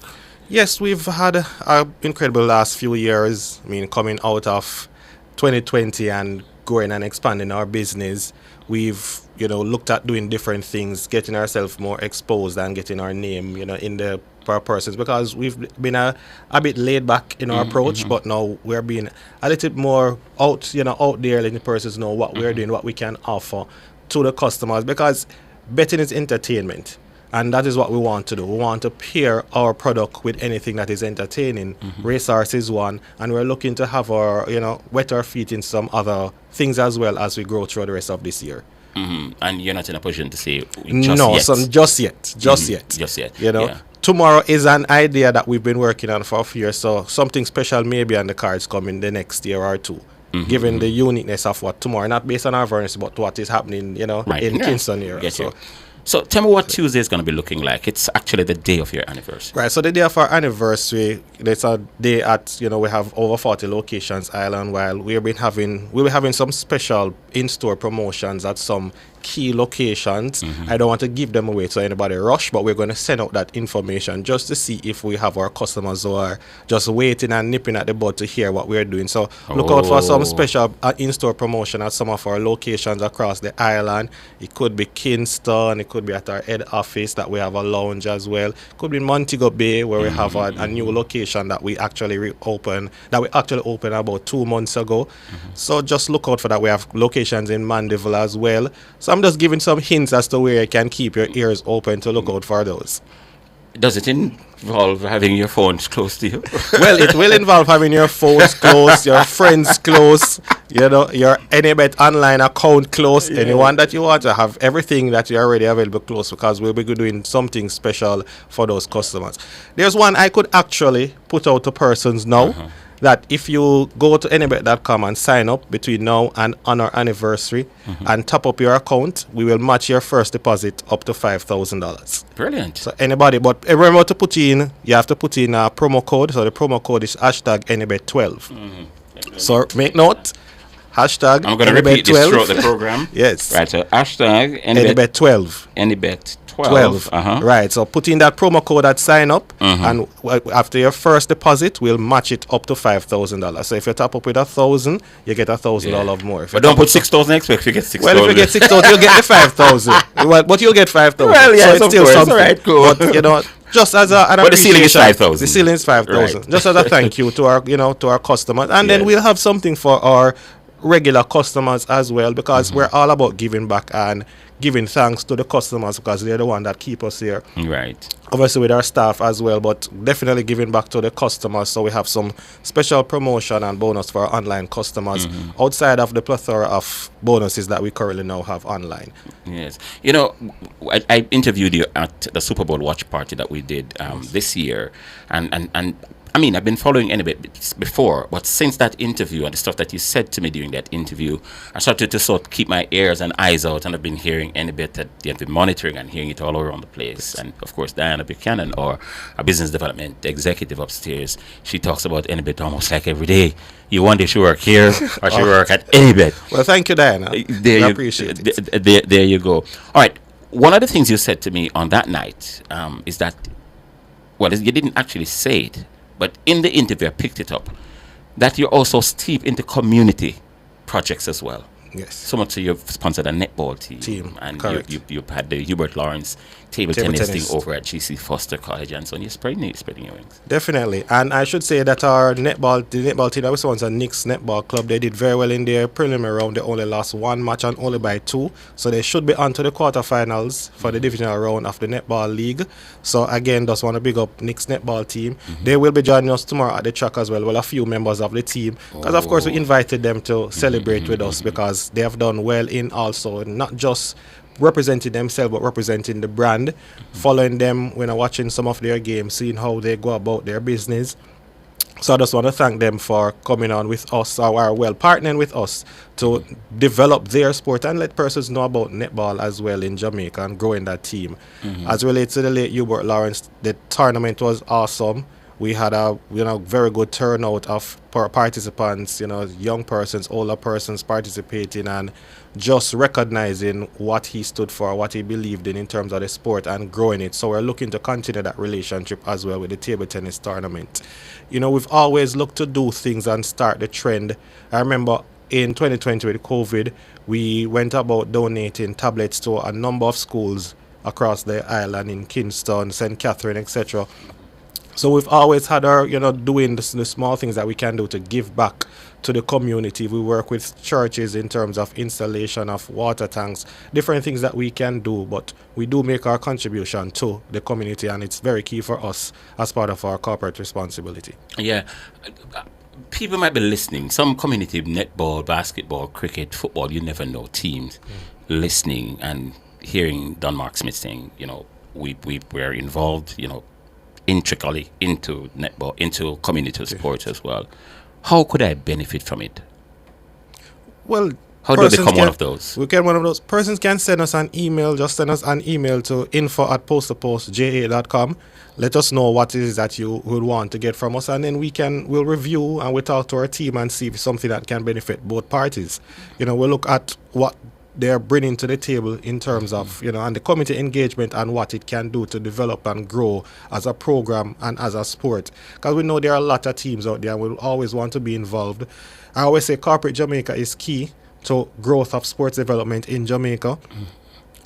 Yes, we've had an incredible last few years. Coming out of 2020 and growing and expanding our business, we've looked at doing different things, getting ourselves more exposed and getting our name in the persons, because we've been a bit laid back in our approach, but now we're being a little more out there, letting persons know what we're doing, what we can offer to the customers, because betting is entertainment. And that is what we want to do. We want to pair our product with anything that is entertaining. Racehorse is one, and we're looking to have our, wet our feet in some other things as well as we grow through the rest of this year. And you're not in a position to say just yet. You know, tomorrow is an idea that we've been working on for a few years, so something special may be on the cards coming the next year or two. Given the uniqueness of what tomorrow, not based on our awareness, but what is happening, in Kingston area. So tell me what Tuesday is going to be looking like. It's actually the day of your anniversary. Right, so the day of our anniversary, it's a day at, we have over 40 locations island-wide. We'll be having some special in-store promotions at some key locations. I don't want to give them away so anybody rush, but we're going to send out that information just to see if we have our customers who are just waiting and nipping at the bud to hear what we're doing. So look out for some special in-store promotion at some of our locations across the island. It could be Kingston, it could be at our head office that we have a lounge as well. It could be in Montego Bay where we have a new location that we actually opened about 2 months ago. So just look out for that. We have locations in Mandeville as well. So I'm just giving some hints as to where you can keep your ears open to look out for those. Does it involve having your phones close to you? Well, it will involve having your phones close, your friends close, your AnyBet online account close, anyone that you want to have everything that you already available close, because we'll be doing something special for those customers. There's one I could actually put out to persons now. That if you go to anybet.com and sign up between now and on our anniversary and top up your account, we will match your first deposit up to $5,000. Brilliant. So anybody, but remember to put in, you have to put in a promo code. So the promo code is #AnyBet12. So make note, #AnyBet12. I'm going to repeat this throughout the program. Yes. Right, so #AnyBet12. AnyBet12. Right, so put in that promo code at sign up, and after your first deposit, we'll match it up to $5,000. So if you top up with 1,000, you get $1,000 more. But don't put 6,000 expect you get 6,000. Well, if you get 6,000, you'll get the 5,000. But you'll get 5,000. Well, yes, so it's still something. All right, cool. But just as an but the ceiling is 5,000. The ceiling is 5,000. Right. Just as a thank you to our customers, and then we'll have something for our regular customers as well, because we're all about giving back and giving thanks to the customers, because they're the one that keep us here. Right. Obviously with our staff as well, but definitely giving back to the customers. So we have some special promotion and bonus for our online customers outside of the plethora of bonuses that we currently now have online. Yes. I interviewed you at the Super Bowl watch party that we did this year, and I mean, I've been following AnyBet before, but since that interview and the stuff that you said to me during that interview, I started to sort of keep my ears and eyes out, and I've been hearing AnyBet that you've been monitoring and hearing it all around the place. And of course, Diana Buchanan, or a business development executive upstairs, she talks about AnyBet almost like every day. You wonder she work here or she work at AnyBet. Well, thank you, Diana. I appreciate it. There you go. All right. One of the things you said to me on that night is that, well, you didn't actually say it, but in the interview, I picked it up, that you're also steep into community projects as well. Yes. So much so you've sponsored a netball team. And you've had the Hubert Lawrence table tennis thing over at GC Foster College, and so on. You're spreading your wings. Definitely. And I should say that the netball team that was sponsor, Knicks Netball Club, they did very well in their preliminary round. They only lost one match and only by 2. So they should be on to the quarterfinals for the divisional round of the Netball League. So again, just want to big up Knicks Netball team. They will be joining us tomorrow at the track as well. Well, a few members of the team. Because of course we invited them to celebrate with us, because they have done well in also not just representing themselves but representing the brand, following them when I'm watching some of their games, seeing how they go about their business. So I just want to thank them for coming on with us, or partnering with us to develop their sport and let persons know about netball as well in Jamaica and growing that team. As relates to the late Hubert Lawrence, the tournament was awesome. We had a very good turnout of participants, young persons, older persons participating and just recognizing what he stood for, what he believed in terms of the sport and growing it. So we're looking to continue that relationship as well with the table tennis tournament. We've always looked to do things and start the trend. I remember in 2020 with COVID, we went about donating tablets to a number of schools across the island in Kingston, St. Catherine, etc. So we've always had our, doing the small things that we can do to give back to the community. We work with churches in terms of installation of water tanks, different things that we can do, but we do make our contribution to the community, and it's very key for us as part of our corporate responsibility. Yeah. people might be listening. Some community netball, basketball, cricket, football, you never know, teams listening and hearing Don Mark Smith saying, you know, we're involved, you know, intricately into netball, into community sports as well. How could I benefit from it? Well, how do I become one of those? We get one of those. Persons can send us an email. Just send us an email to info@postthepostja.com. Let us know what it is that you would want to get from us, and then we'll review and we'll talk to our team and see if it's something that can benefit both parties. You know, we'll look at what they're bringing to the table in terms of, you know, and the community engagement and what it can do to develop and grow as a program and as a sport. Because we know there are a lot of teams out there and we'll always want to be involved. I always say corporate Jamaica is key to growth of sports development in Jamaica.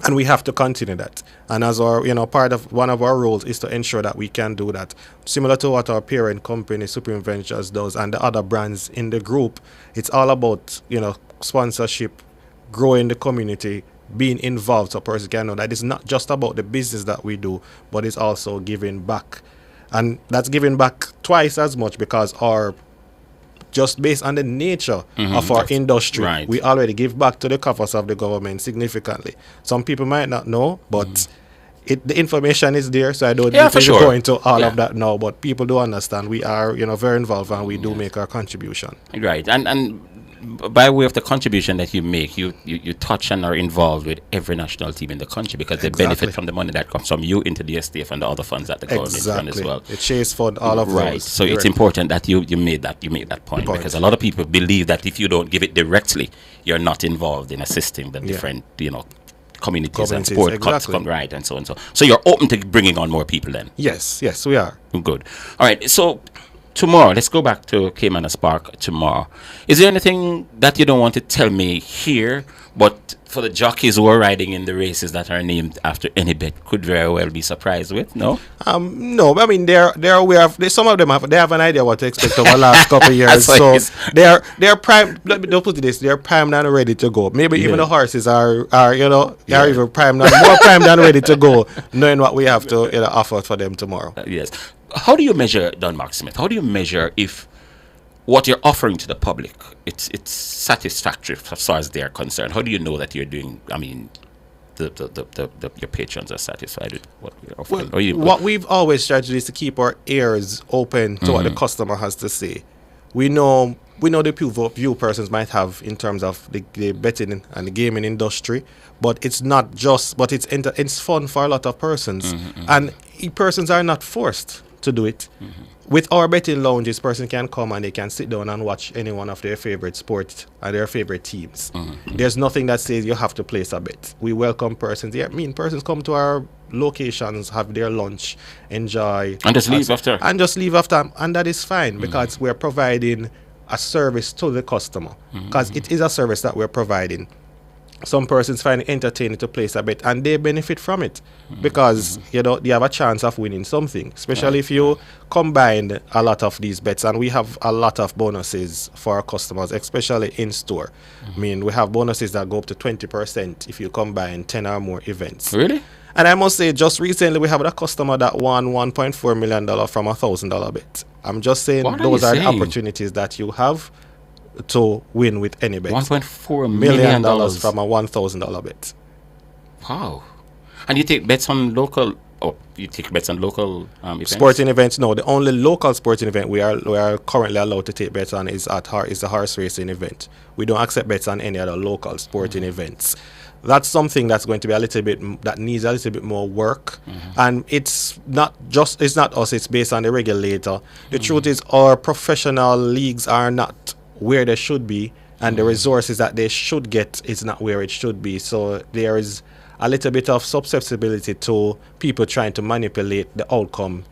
And we have to continue that. And as our, you know, part of one of our roles is to ensure that we can do that. Similar to what our parent company, Supreme Ventures, does and the other brands in the group, it's all about, you know, sponsorship, growing the community, being involved so person can know that it's not just about the business that we do, but it's also giving back. And that's giving back twice as much because just based on the nature of our industry, we already give back to the coffers of the government significantly. Some people might not know, but the information is there, so I don't need to go into all of that now. But people do understand we are, you know, very involved and we do make our contribution. Right, and by way of the contribution that you make, you touch and are involved with every national team in the country because they benefit from the money that comes from you into the STF and the other funds that the government fund as well. The Chase Fund, all of those. So it's important that you made that point because a lot of people believe that if you don't give it directly, you're not involved in assisting the different, you know, communities and sport cuts come right and so on. So you're open to bringing on more people then? Yes, we are. Good. All right, so tomorrow, let's go back to Caymanas Park tomorrow. Is there anything that you don't want to tell me here, but for the jockeys who are riding in the races that are named after any bet could very well be surprised with? No? No, I mean they're aware of. Some of them have an idea what to expect over the last couple of years. So they're prime. Let me don't put it this. They're primed and ready to go. Maybe even the horses are even primed and more primed and ready to go, knowing what we have to offer for them tomorrow. Yes. How do you measure, Don Mark Smith? How do you measure if what you're offering to the public it's satisfactory as far as they're concerned? How do you know that you're doing? I mean, your patrons are satisfied with what you're offering. Well, what we've always tried to do is to keep our ears open to what the customer has to say. We know the view persons might have in terms of the betting and the gaming industry, but it's not just. But it's fun for a lot of persons, and persons are not forced to do it. With our betting lounges, person can come and they can sit down and watch any one of their favorite sports and their favorite teams. There's nothing that says you have to place a bet. We welcome persons. Persons come to our locations, have their lunch, enjoy, and just leave after. And that is fine because we're providing a service to the customer because it is a service that we're providing. Some persons find it entertaining to place a bet and they benefit from it because you know they have a chance of winning something, especially if you combine a lot of these bets. And we have a lot of bonuses for our customers, especially in store. I mean, we have bonuses that go up to 20% if you combine 10 or more events. Really? And I must say, just recently we have a customer that won $1.4 million from a $1,000 bet. I'm just saying those are the opportunities that you have to win with any bet. $1.4 million from a $1,000 bet. Wow. And you take bets on local events? Sporting events, no. The only local sporting event we are currently allowed to take bets on is the horse racing event. We don't accept bets on any other local sporting events. That's something that's going to be that needs a little bit more work. And it's not us, it's based on the regulator. The truth is our professional leagues are not where they should be, and the resources that they should get is not where it should be. So there is a little bit of susceptibility to people trying to manipulate the outcome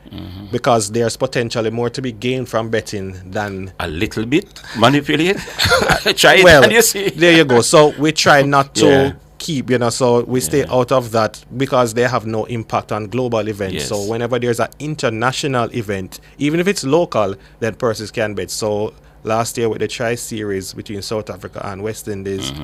because there's potentially more to be gained from betting than a little bit manipulate. Try it. Well, and you see. There you go. So we try not to keep, so we stay out of that because they have no impact on global events. Yes. So whenever there's an international event, even if it's local, then persons can bet. So last year with the Tri-Series between South Africa and West Indies,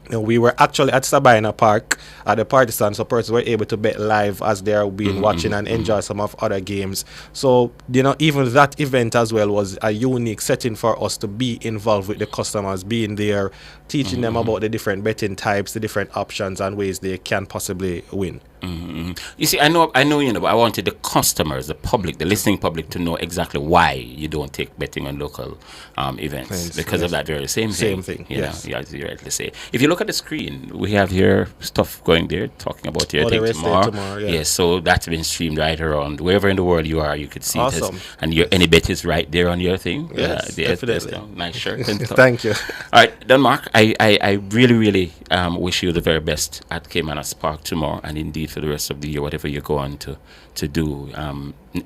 We were actually at Sabina Park at the Partisan, so persons were able to bet live as they are being watching and enjoy some of other games. So, even that event as well was a unique setting for us to be involved with the customers, being there, teaching them about the different betting types, the different options and ways they can possibly win. You see, I know, but I wanted the customers, the public, the listening public to know exactly why you don't take betting on local events because of that very same thing. As you rightly say. If you look at the screen, we have here stuff going there, talking about your thing tomorrow. Yes, so that's been streamed right around. Wherever in the world you are, you could see it. And your any bet is right there on your thing. Yes, definitely. Nice shirt and stuff. Thank you. All right, Denmark, I really wish you the very best at Caymanas Park tomorrow, and indeed for the rest of the year, whatever you go on to do.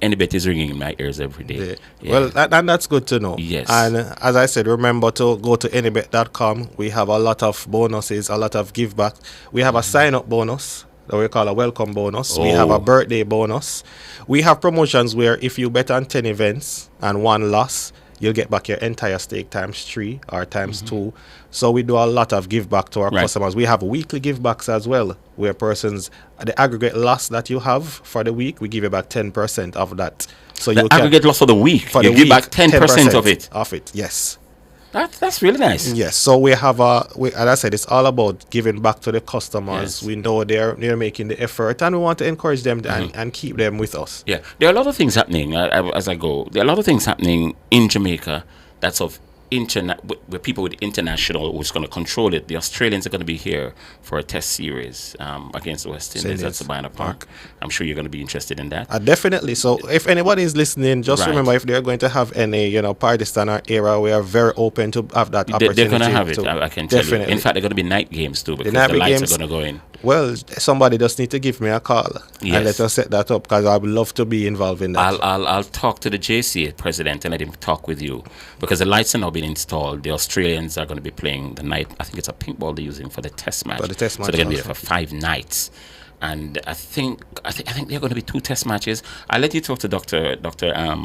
Any bet is ringing in my ears every day. Well, that's good to know. Yes. And as I said, remember to go to anybet.com. We have a lot of bonuses, a lot of give back. We have a sign-up bonus that we call a welcome bonus. We have a birthday bonus. We have promotions where if you bet on 10 events and 1 loss, you'll get back your entire stake times 3 or times 2. So we do a lot of give back to our customers. We have weekly give backs as well, where persons, the aggregate loss that you have for the week, we give you back 10% of that. So the aggregate loss for the week, you give back 10% of it. Of it, yes. That's really nice. Yes, so we have as I said, it's all about giving back to the customers. Yes. We know they're making the effort, and we want to encourage them and keep them with us. Yeah, there are a lot of things happening as I go. There are a lot of things happening in Jamaica that's of with people with international who's going to control it. The Australians are going to be here for a test series against the West Indies at Sabina Park. I'm sure you're going to be interested in that. Definitely. So if anybody is listening, just remember, if they're going to have any partisan or era, we are very open to have that opportunity. They're going to have it, I can tell you. In fact, they're going to be night games too, because the lights are going to go in. Well, somebody just need to give me a call and let us set that up, because I would love to be involved in that. I'll talk to the JCA president and let him talk with you, because the lights are now being installed. The Australians are going to be playing the night. I think it's a pink ball they're using for the test match. So they're going to be there for 5 nights. And I think there are going to be 2 test matches. I'll let you talk to Dr.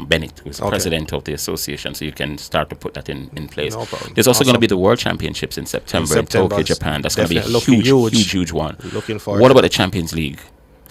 Bennett, who's the president of the association, so you can start to put that in place. No problem. There's also going to be the World Championships in September in Tokyo, Japan. That's going to be a huge one. Looking forward. What about the Champions League?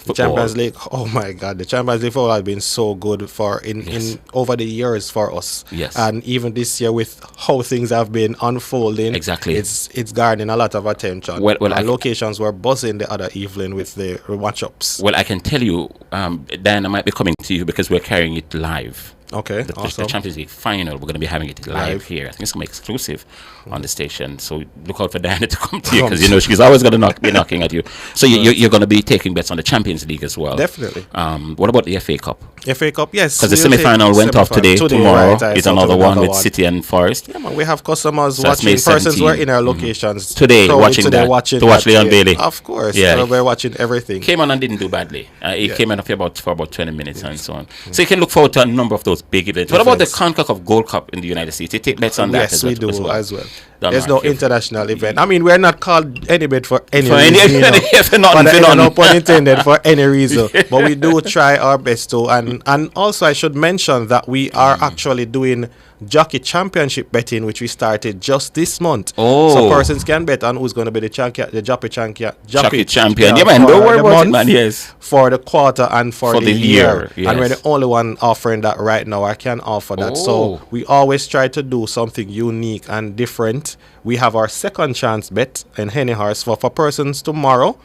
The Champions League, oh my God, the Champions League football has been so good in over the years for us. Yes. And even this year, with how things have been unfolding, it's garnering a lot of attention. Well, locations were buzzing the other evening with the matchups. Well, I can tell you, Diana might be coming to you because we're carrying it live. Okay, awesome. The Champions League final, we're going to be having it live here. I think it's going to be exclusive on the station. So look out for Diana to come to you, because she's always going to be knocking at you. So you're going to be taking bets on the Champions League as well. Definitely. What about the FA Cup? FA Cup, yes. Because the semi-final went off today. Tomorrow is another one with City and Forest. Yeah, man, we have customers watching. Persons were in our locations today watching Leon Bailey. Of course, so we're watching everything. Came on and didn't do badly. He came on for about 20 minutes and so on. So you can look forward to a number of those big events. What about the CONCACAF Gold Cup in the United States? You take bets on that? Yes, we do as well. There's no international event. I mean, we're not called any bet for any reason. No pun intended, for any reason. But we do try our best to. And also, I should mention that we are actually doing Jockey Championship betting, which we started just this month. So persons can bet on who's going to be the Jockey champion. Yeah, man, don't worry about it, man. Yes. For the quarter and for the year. Yes. And we're the only one offering that right now. I can offer that. So we always try to do something unique and different. We have our second chance bet in Henny Horse for persons tomorrow.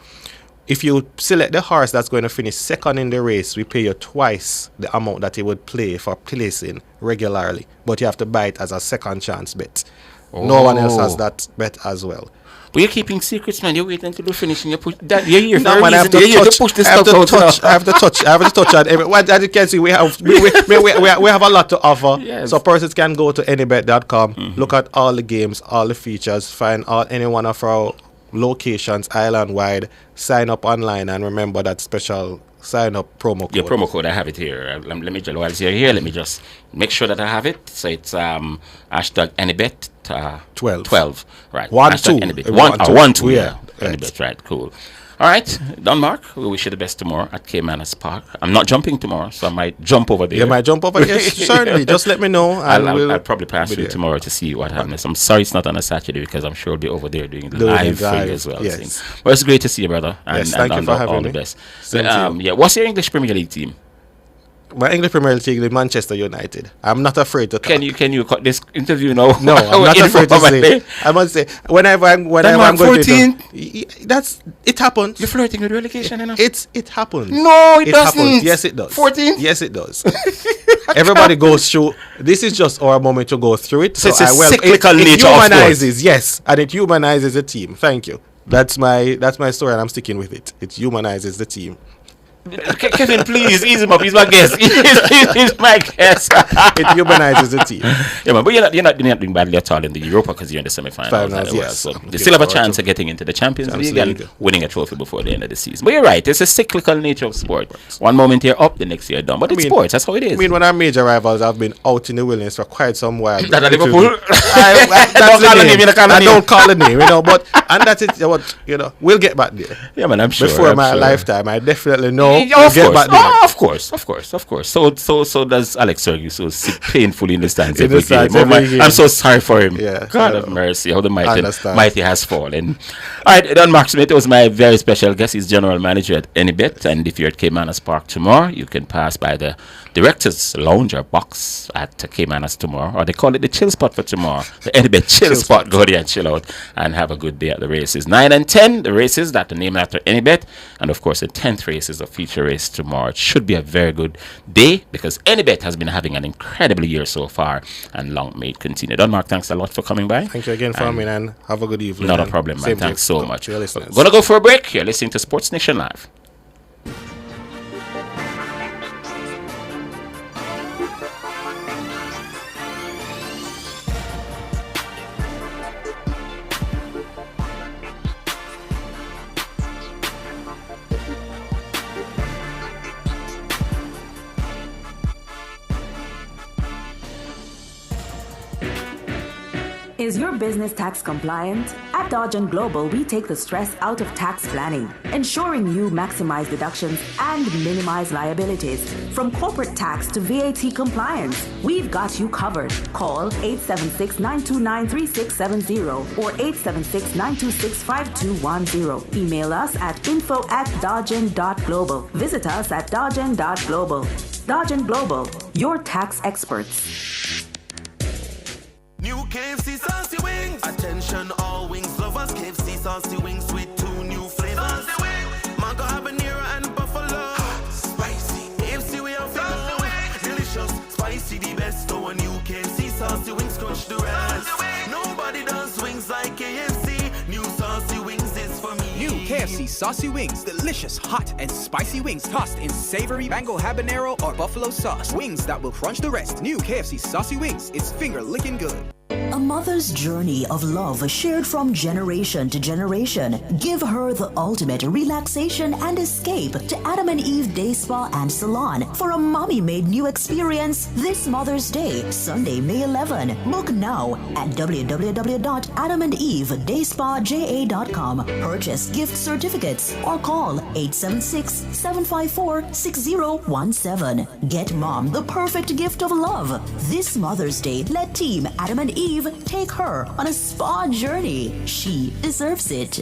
If you select the horse that's going to finish second in the race, we pay you twice the amount that he would play for placing regularly. But you have to buy it as a second chance bet. No one else has that bet as well. But you're keeping secrets, man. You're waiting to do finishing. You put that. You're here for a reason. You're to push this stuff out. I have to touch. As you can see, we have a lot to offer. Yes. So persons can go to anybet.com, look at all the games, all the features, find any one of our locations island-wide, sign up online, and remember that special sign-up promo code. Your promo code, I have it here. Let me just, while you're here, let me just make sure that I have it. So it's hashtag AnyBet 12. Right. 1-2. AnyBet. 1-2. Yeah. AnyBet, right. Cool. All right, Don Mark, we wish you the best tomorrow at Caymanas Park. I'm not jumping tomorrow, so I might jump over there. You might jump over. Yes, certainly. Just let me know. I'll probably pass through tomorrow to see what happens. I'm sorry it's not on a Saturday because I'm sure I'll be over there doing the live thing as well. Yes. But it's great to see you, brother. And, yes, thank you for having all me. the best. What's your English Premier League team? My English Premier League is Manchester United. I'm not afraid to talk. Can you cut this interview now? No, I'm not afraid to say. I must say whenever I'm going 14. It happens. You're flirting with relegation, you know? It happens. No, it doesn't. Happens. Yes, it does. 14. Yes, it does. Everybody goes through. This is just our moment to go through it. So it's a cyclical nature of humanizes, yes, and it humanizes the team. Thank you. That's my story, and I'm sticking with it. It humanizes the team. Kevin, please ease him up. He's my guest. He's my guest. It humanizes the team. Yeah, man, but you're not doing badly at all in the Europa because you're in the semi-finals as well. So you still have a chance of getting into the Champions League and winning a trophy before the end of the season. But you're right. It's a cyclical nature of sport. One moment you're up, the next year down. But it's sports. That's how it is. I mean, when our major rivals have been out in the wilderness for quite some while. That Liverpool? I don't call the name, But and that's it. We'll get back there. Yeah, man. I'm sure. Before my lifetime, I definitely know. Of course. So does Alex Sergio. So sit painfully in the stands every game. I'm so sorry for him. Yeah, God have mercy. How the mighty has fallen. All right, Don Mark Smith was my very special guest. He's general manager at Anybet. And if you're at Caymanas Park tomorrow, you can pass by the Directors Lounge or Box at Caymanas tomorrow. Or they call it the chill spot for tomorrow. The Anybet chill spot. Go there and chill out and have a good day at the races. 9 and 10, the races that are named after Anybet. And of course, the 10th race is a feature race tomorrow. It should be a very good day because Anybet has been having an incredible year so far, and long may it continue. Don Mark, thanks a lot for coming by. Thank you again for coming, and have a good evening. Not a problem, man. Thanks so much. We're gonna go for a break. You're listening to Sports Nation Live. Is your business tax compliant? At Dodge & Global, we take the stress out of tax planning, ensuring you maximize deductions and minimize liabilities. From corporate tax to VAT compliance, we've got you covered. Call 876-929-3670 or 876-926-5210. Email us at info@dodgen.global. Visit us at dodgen.global. Dodge & Global, your tax experts. New KFC saucy wings. Attention all wings lovers. KFC saucy wings with 2 new flavors. Mango habanero and buffalo. Spicy. KFC we have saucy wings. Delicious. Spicy the best. So a new KFC saucy wings crush the rest. Nobody does wings like KFC. New saucy wings is for me. New KFC saucy wings. Delicious, hot, and spicy wings tossed in savory mango habanero or buffalo sauce. Wings that will crunch the rest. New KFC saucy wings. It's finger licking good. A mother's journey of love shared from generation to generation. Give her the ultimate relaxation and escape to Adam and Eve Day Spa and Salon for a mommy-made new experience this Mother's Day, Sunday, May 11. Book now at www.adamandeve.dayspaja.com. Purchase gift certificates or call 876-754-6017. Get mom the perfect gift of love. This Mother's Day, let Team Adam and Eve take her on a spa journey. She deserves it.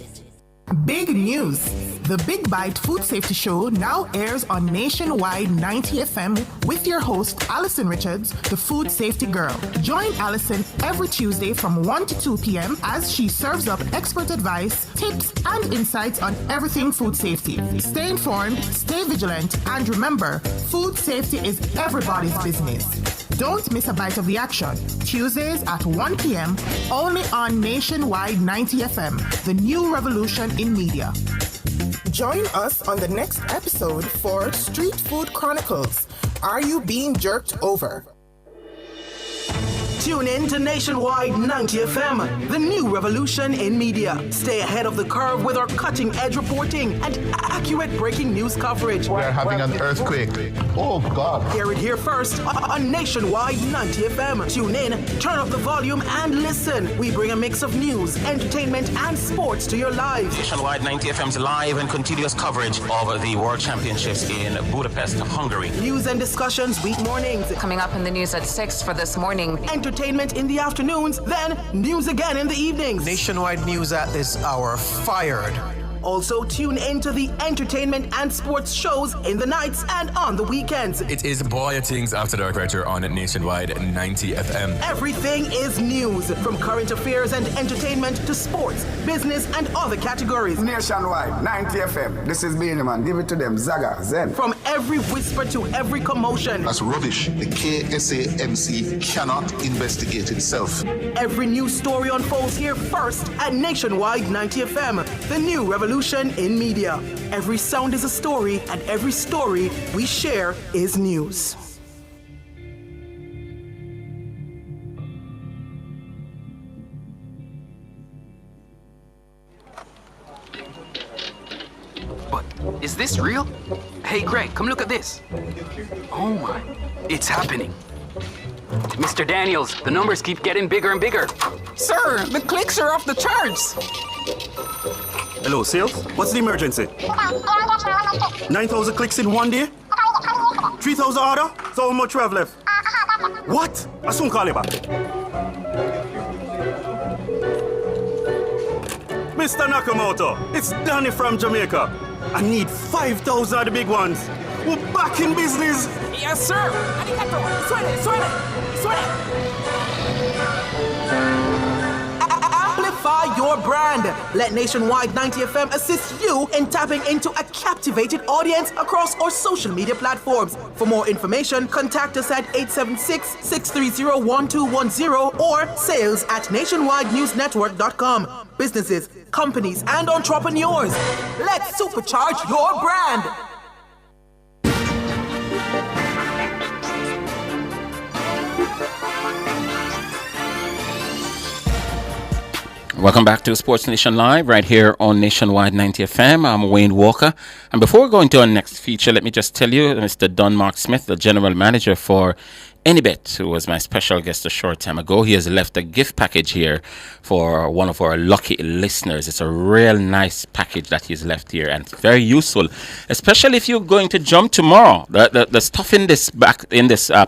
Big news! The Big Bite Food Safety Show now airs on Nationwide 90 FM with your host, Alison Richards, the Food Safety Girl. Join Alison every Tuesday from 1 to 2 p.m. as she serves up expert advice, tips, and insights on everything food safety. Stay informed, stay vigilant, and remember, food safety is everybody's business. Don't miss a bite of the action. Tuesdays at 1 p.m. only on Nationwide 90 FM, the new revolution in media. Join us on the next episode for Street Food Chronicles. Are you being jerked over? Tune in to Nationwide 90 FM, the new revolution in media. Stay ahead of the curve with our cutting-edge reporting and accurate breaking news coverage. We're having an earthquake. Oh, God. Hear it here first on Nationwide 90 FM. Tune in, turn up the volume, and listen. We bring a mix of news, entertainment, and sports to your lives. Nationwide 90 FM's live and continuous coverage of the World Championships in Budapest, Hungary. News and discussions week mornings. Coming up in the news at 6 for this morning. Entertainment in the afternoons, then news again in the evenings. Nationwide news at this hour. Fired. Also, tune into the entertainment and sports shows in the nights and on the weekends. It is Boy Things After Dark right here on Nationwide 90 FM. Everything is news, from current affairs and entertainment to sports, business, and other categories. Nationwide 90 FM. This is Beanie Man. Give it to them. Zaga, Zen. From every whisper to every commotion. That's rubbish. The KSAMC cannot investigate itself. Every news story unfolds here first at Nationwide 90 FM, the new revolution in media. Every sound is a story, and every story we share is news. But is this real? Hey Greg, come look at this. Oh my, it's happening. Mr. Daniels, the numbers keep getting bigger and bigger. Sir, the clicks are off the charts. Hello, sales? What's the emergency? 9,000 clicks in one day? 3,000 order? So how much we have left? What? I'll soon call you back. Mr. Nakamoto, it's Danny from Jamaica. I need 5,000 of the big ones. We're back in business. Yes, sir. Arigato. Suene. Amplify your brand. Let Nationwide 90 FM assist you in tapping into a captivated audience across our social media platforms. For more information, contact us at 876-630-1210 or sales@nationwidenewsnetwork.com. Businesses, companies, and entrepreneurs, let's supercharge your brand. Welcome back to Sports Nation Live right here on Nationwide 90 FM. I'm Wayne Walker. And before we go into our next feature, let me just tell you, Mr. Don Mark Smith, the general manager for Anybet, who was my special guest a short time ago, he has left a gift package here for one of our lucky listeners. It's a real nice package that he's left here, and it's very useful, especially if you're going to jump tomorrow. The stuff in this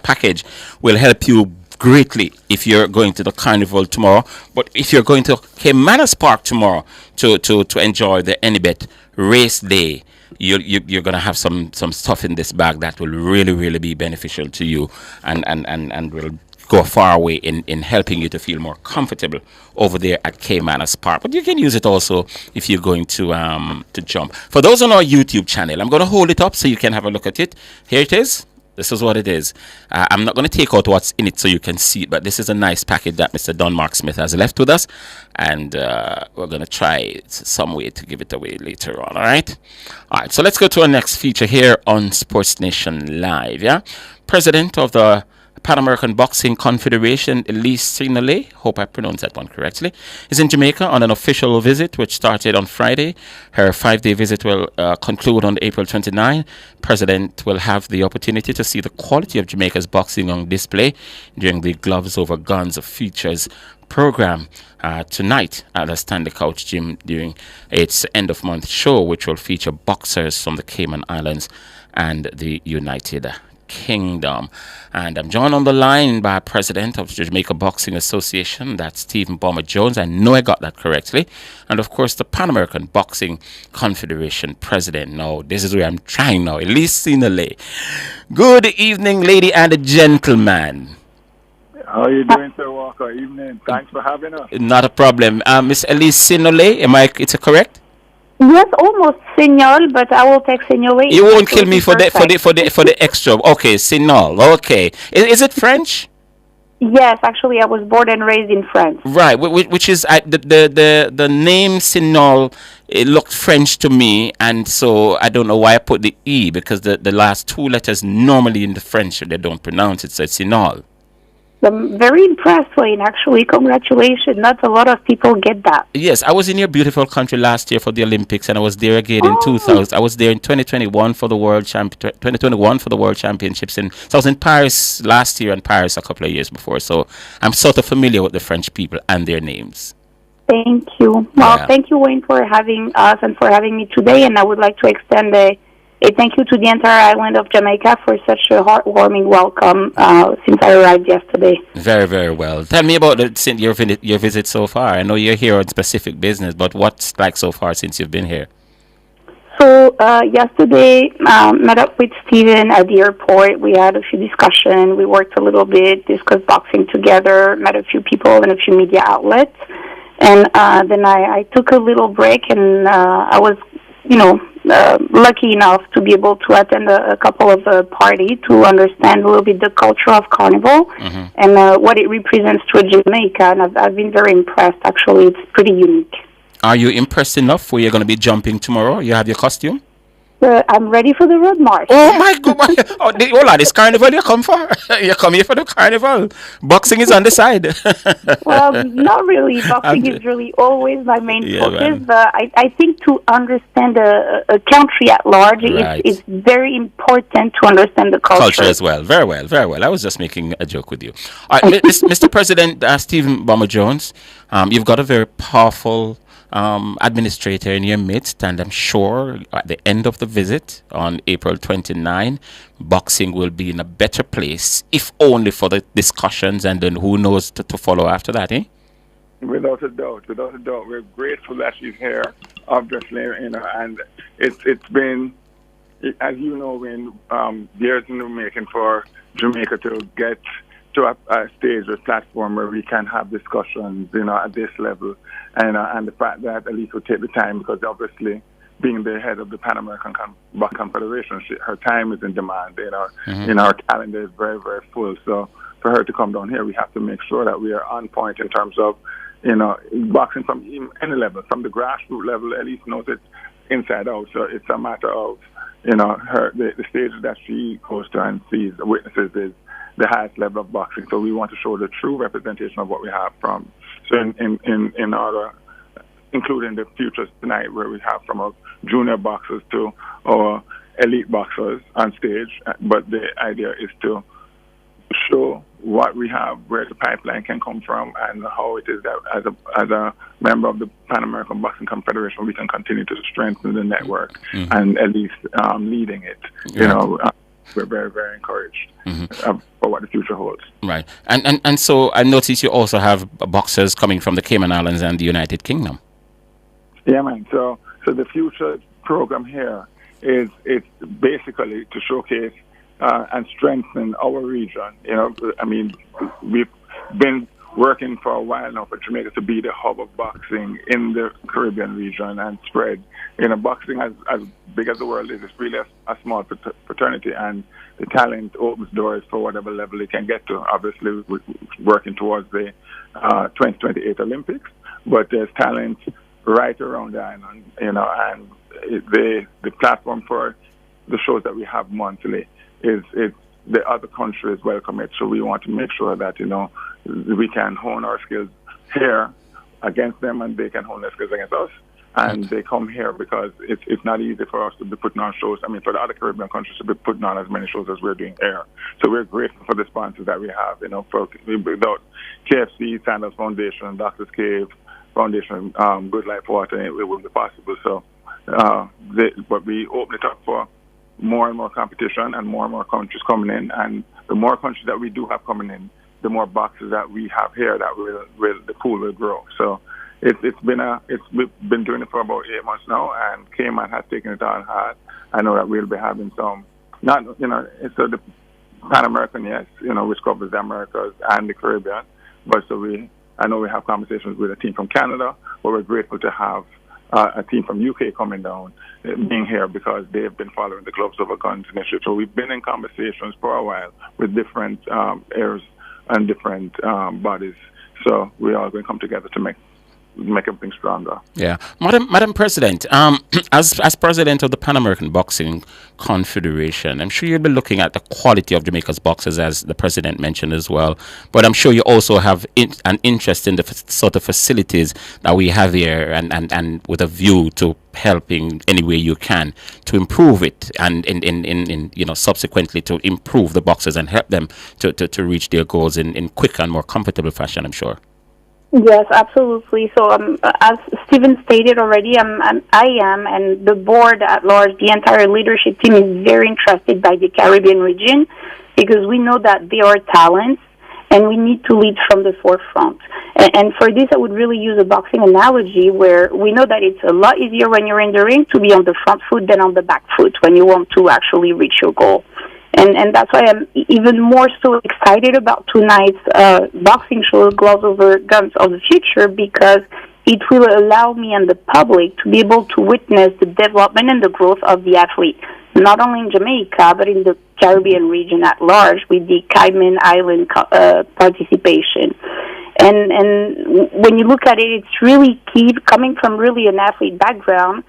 package will help you greatly if you're going to the carnival tomorrow. But if you're going to Caymanas Park tomorrow to enjoy the Anybet race day, you're going to have some stuff in this bag that will really be beneficial to you and will go a far way in helping you to feel more comfortable over there at Caymanas Park. But you can use it also if you're going to jump. For those on our YouTube channel, I'm going to hold it up so you can have a look at it. Here it is. This is what it is. I'm not going to take out what's in it so you can see it, but this is a nice package that Mr. Don Mark Smith has left with us, and we're going to try some way to give it away later on, all right? All right, so let's go to our next feature here on Sports Nation Live, yeah? President of the Pan American Boxing Confederation, Elise Sinole, hope I pronounced that one correctly, is in Jamaica on an official visit which started on Friday. Her 5-day visit will conclude on April 29. President will have the opportunity to see the quality of Jamaica's boxing on display during the Gloves Over Guns features program tonight at the Stanley Couch Gym during its end-of-month show, which will feature boxers from the Cayman Islands and the United Kingdom. And I'm joined on the line by President of the Jamaica Boxing Association, that's Stephen Bomber Jones. I know I got that correctly. And of course, the Pan American Boxing Confederation President. No, this is where I'm trying now. Elise Sinole. Good evening, lady and gentlemen. How are you doing, Sir Walker? Evening. Thanks for having us. Not a problem. Miss Elise Sinole, is it correct? Yes, almost Signal, but I will take Signal. You won't kill me for the extra. Okay, Signal. Okay, is it French? Yes, actually, I was born and raised in France. Right, which is the name Signal. It looked French to me, and so I don't know why I put the E, because the last two letters normally in the French they don't pronounce it, so it's Signal. I'm very impressed, Wayne. Actually, congratulations. Not a lot of people get that. Yes, I was in your beautiful country last year for the Olympics, and I was there again in 2000. I was there in 2021 for the 2021 for the World Championships, and so I was in Paris last year and Paris a couple of years before. So I'm sort of familiar with the French people and their names. Thank you. Well, thank you, Wayne, for having us and for having me today. And I would like to extend a thank you to the entire island of Jamaica for such a heartwarming welcome since I arrived yesterday. Very, very well. Tell me about your visit so far. I know you're here on specific business, but what's like so far since you've been here? So yesterday, met up with Steven at the airport. We had a few discussions. We worked a little bit, discussed boxing together, met a few people and a few media outlets. And then I took a little break, and I was, lucky enough to be able to attend a couple of parties to understand a little bit the culture of Carnival and what it represents to Jamaica. And I've been very impressed, actually. It's pretty unique. Are you impressed enough where you're going to be jumping tomorrow? You have your costume? I'm ready for the road march. Oh my God! Hold on, this carnival you come for? You come here for the carnival? Boxing is on the side. Well, not really. Boxing is really always my main focus. But I think to understand a country at large, it's very important to understand the culture. As well. Very well, very well. I was just making a joke with you. All right, Mr. President Stephen Bomber Jones, you've got a very powerful administrator in your midst, and I'm sure at the end of the visit on April 29, boxing will be in a better place, if only for the discussions, and then who knows to follow after that, eh? Without a doubt. We're grateful that she's here, obviously, and it's been, as you know, when years in the making for Jamaica to get to a stage or platform where we can have discussions, at this level. And the fact that Elise would take the time, because obviously being the head of the Pan American Boxing Confederation, her time is in demand. Our calendar is very, very full. So for her to come down here, we have to make sure that we are on point in terms of, boxing from any level, from the grassroots level. Elise knows it inside out. So it's a matter of, the stages that she goes to and sees, witnesses is the highest level of boxing. So we want to show the true representation of what we have from. So in order, including the futures tonight, where we have from our junior boxers to our elite boxers on stage. But the idea is to show what we have, where the pipeline can come from, and how it is that as a member of the Pan American Boxing Confederation, we can continue to strengthen the network and at least leading it. We're very, very encouraged for what the future holds. Right. And so I notice you also have boxers coming from the Cayman Islands and the United Kingdom. Yeah, man. So the future program here is it's basically to showcase and strengthen our region. We've been working for a while now for Jamaica to be the hub of boxing in the Caribbean region and spread. Boxing as big as the world is, it's really a small fraternity, and the talent opens doors for whatever level it can get to. Obviously, we're working towards the 2028 Olympics, but there's talent right around the island, and the platform for the shows that we have monthly is the other countries welcome it. So we want to make sure that we can hone our skills here against them, and they can hone their skills against us. And they come here because it's not easy for us to be putting on shows. For the other Caribbean countries to be putting on as many shows as we're doing here. So we're grateful for the sponsors that we have. Without KFC, Sandals Foundation, Doctors Cave Foundation, Good Life Water, it wouldn't be possible. So, but we open it up for more and more competition and more countries coming in. And the more countries that we do have coming in, the more boxes that we have here, that the pool will grow. So. We've been doing it for about 8 months now, and Cayman has taken it on hard. I know that we'll be having some, the Pan American, yes, which covers the Americas and the Caribbean. But I know we have conversations with a team from Canada, but we're grateful to have a team from UK coming down, being here because they've been following the Gloves Over Guns initiative. So we've been in conversations for a while with different areas and different bodies. So we're all going to come together to make make everything stronger. Yeah, Madam President, as president of the Pan American Boxing Confederation, I'm sure you'll be looking at the quality of Jamaica's boxers, as the president mentioned as well. But I'm sure you also have an interest in the sort of facilities that we have here, and with a view to helping any way you can to improve it, and in subsequently to improve the boxers and help them to reach their goals in quick and more comfortable fashion, I'm sure. Yes, absolutely. So, as Stephen stated already, I am, and the board at large, the entire leadership team is very interested by the Caribbean region, because we know that there are talents, and we need to lead from the forefront. And for this, I would really use a boxing analogy, where we know that it's a lot easier when you're in the ring to be on the front foot than on the back foot when you want to actually reach your goal. And that's why I'm even more so excited about tonight's boxing show, Gloves Over Guns of the Future, because it will allow me and the public to be able to witness the development and the growth of the athlete, not only in Jamaica, but in the Caribbean region at large, with the Cayman Island participation. And when you look at it, it's really key, coming from really an athlete background,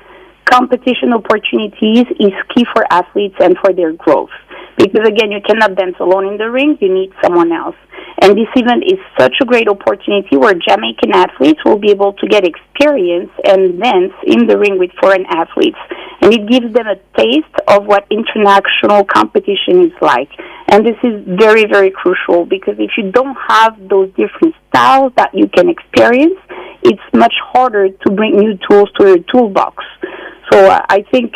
competition opportunities is key for athletes and for their growth. Because, again, you cannot dance alone in the ring. You need someone else. And this event is such a great opportunity where Jamaican athletes will be able to get experience and dance in the ring with foreign athletes. And it gives them a taste of what international competition is like. And this is very, very crucial, because if you don't have those different styles that you can experience, it's much harder to bring new tools to your toolbox. So I think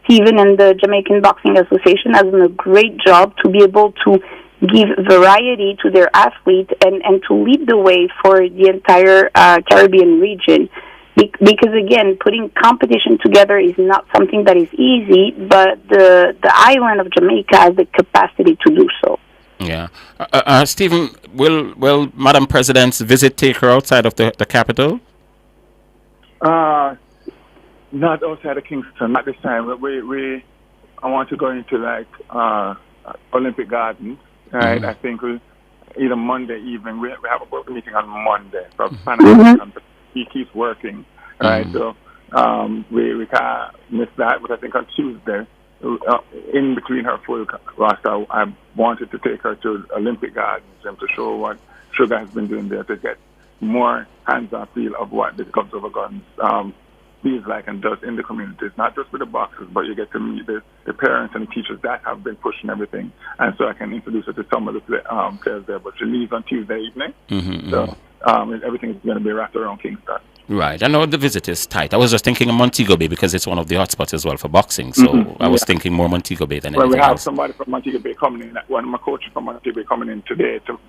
Stephen and the Jamaican Boxing Association has done a great job to be able to give variety to their athletes and to lead the way for the entire Caribbean region. Because, again, putting competition together is not something that is easy, but the island of Jamaica has the capacity to do so. Yeah. Stephen, will Madam President's visit take her outside of the capital? Not outside of Kingston at this time. I want to go into Olympic Gardens, right? Mm-hmm. I think either Monday evening. We have a board meeting on Monday from Panama. He keeps working, right? Mm-hmm. So we can't miss that. But I think on Tuesday, in between her full roster, I wanted to take her to Olympic Gardens and to show what Sugar has been doing there, to get more hands-on feel of what the Gloves Over Guns feels like and does in the communities, not just with the boxers, but you get to meet the parents and teachers that have been pushing everything. And so I can introduce her to some of the players there. But she leaves on Tuesday evening. Mm-hmm, so everything is going to be wrapped around Kingston. Right. I know the visit is tight. I was just thinking of Montego Bay because it's one of the hotspots as well for boxing. So I was thinking more Montego Bay than anything else. Well, we have somebody from Montego Bay coming in. One of my coaches from Montego Bay coming in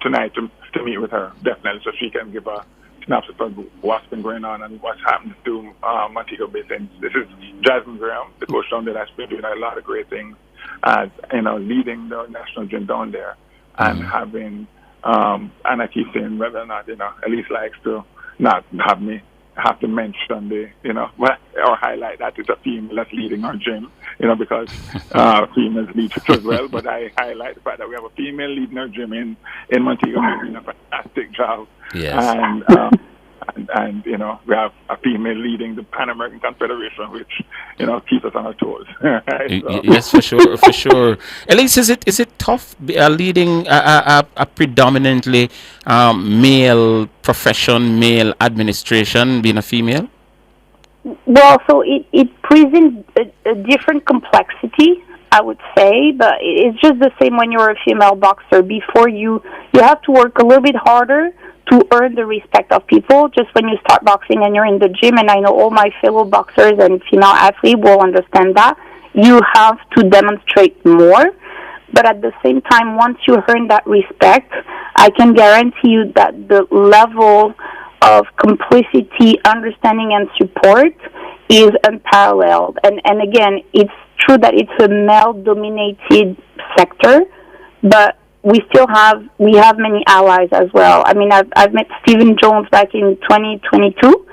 tonight to meet with her, definitely, so she can give a synopsis of what's been going on and what's happened to Montego Bay since. This is Jasmine Graham, the coach down there, that's been doing a lot of great things, leading the national gym down there and having, and I keep saying whether or not, Elise likes to not have to mention or highlight that it's a female that's leading our gym, because females lead it as well. But I highlight the fact that we have a female leading our gym in Montego Bay doing a fantastic job. Yes. And we have a female leading the Pan American Confederation, which keeps us on our toes. Right? So. Yes, for sure. Elise, is it tough leading a predominantly male profession, male administration, being a female? Well, so it presents a different complexity, I would say, but it's just the same when you're a female boxer. Before you have to work a little bit harder to earn the respect of people. Just when you start boxing and you're in the gym, and I know all my fellow boxers and female athletes will understand that, you have to demonstrate more. But at the same time, once you earn that respect, I can guarantee you that the level of complicity, understanding, and support is unparalleled. And again, it's true that it's a male-dominated sector, but we have many allies as well. I mean, I've met Stephen Jones back in 2022,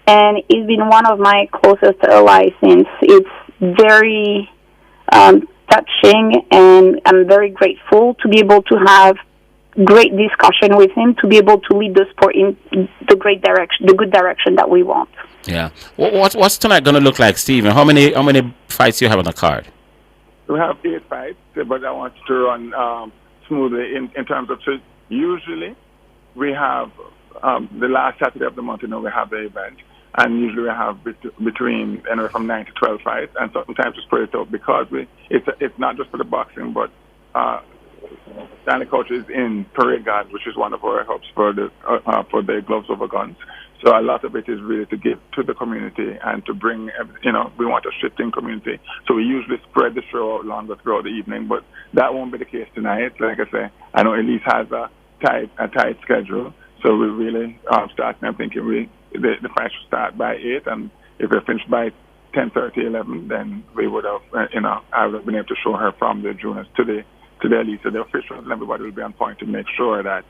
and he's been one of my closest allies since. It's very touching, and I'm very grateful to be able to have great discussion with him to be able to lead the sport in the good direction that we want. Yeah. What's tonight going to look like, Stephen? How many fights do you have on the card? We have 8 fights, but I want to run smoothly in terms of, so usually we have the last Saturday of the month, we have the event, and usually we have between anywhere from 9 to 12 fights, and sometimes we spread it out because it's not just for the boxing, but Stanley Couch is in Parade Guard, which is one of our hubs for the Gloves Over Guns. So a lot of it is really to give to the community and to bring, we want a shifting community. So we usually spread the show out longer throughout the evening, but that won't be the case tonight. Like I say, I know Elise has a tight schedule, so we really starting. I'm thinking the fight should start by 8, and if we finish by 10:30, 11, then we would have, I would have been able to show her from the juniors to the elite. So the officials and everybody will be on point to make sure that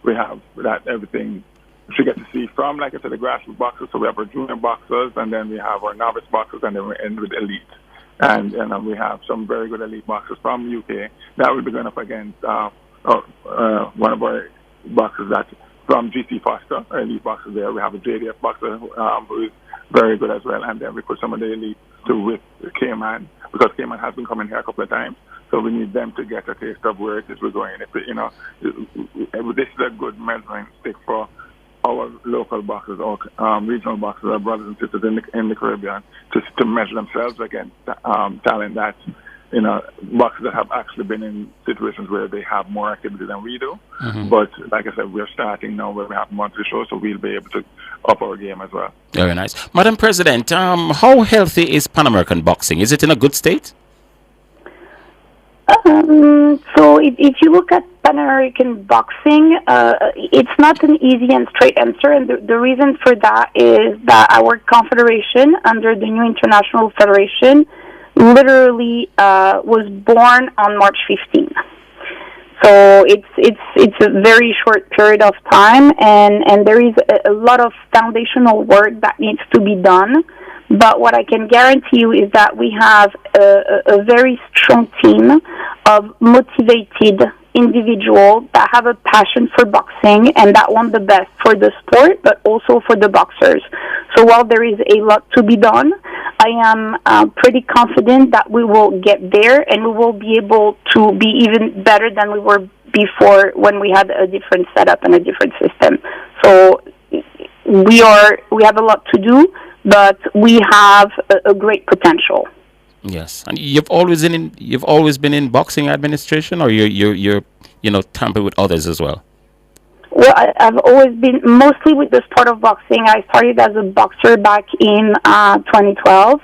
we have that everything. She gets to see from, like I said, the grassroots boxers. So we have our junior boxers, and then we have our novice boxers, and then we end with elite. And we have some very good elite boxers from UK that will be going up against one of our boxers that from GC Foster, our elite boxers there. We have a JDF boxer who is very good as well, and then we put some of the elite with K-Man, because K-Man has been coming here a couple of times. So we need them to get a taste of where it is we're going. If this is a good measuring stick for our local boxers or regional boxers, our brothers and sisters in the Caribbean, to measure themselves against talent that, boxers that have actually been in situations where they have more activity than we do. Mm-hmm. But like I said, we're starting now where we have monthly shows, so we'll be able to up our game as well. Very nice. Madam President, how healthy is Pan American boxing? Is it in a good state? So if you look at Pan American boxing, it's not an easy and straight answer, and the reason for that is that our confederation under the new International Federation literally was born on March 15. So it's a very short period of time, and there is a lot of foundational work that needs to be done. But what I can guarantee you is that we have a very strong team of motivated individuals that have a passion for boxing and that want the best for the sport, but also for the boxers. So while there is a lot to be done, I am pretty confident that we will get there and we will be able to be even better than we were before when we had a different setup and a different system. So we have a lot to do, but we have a great potential. Yes, and you've always been in boxing administration, or you're tampered with others as well. Well, I've always been mostly with the sport of boxing. I started as a boxer back in 2012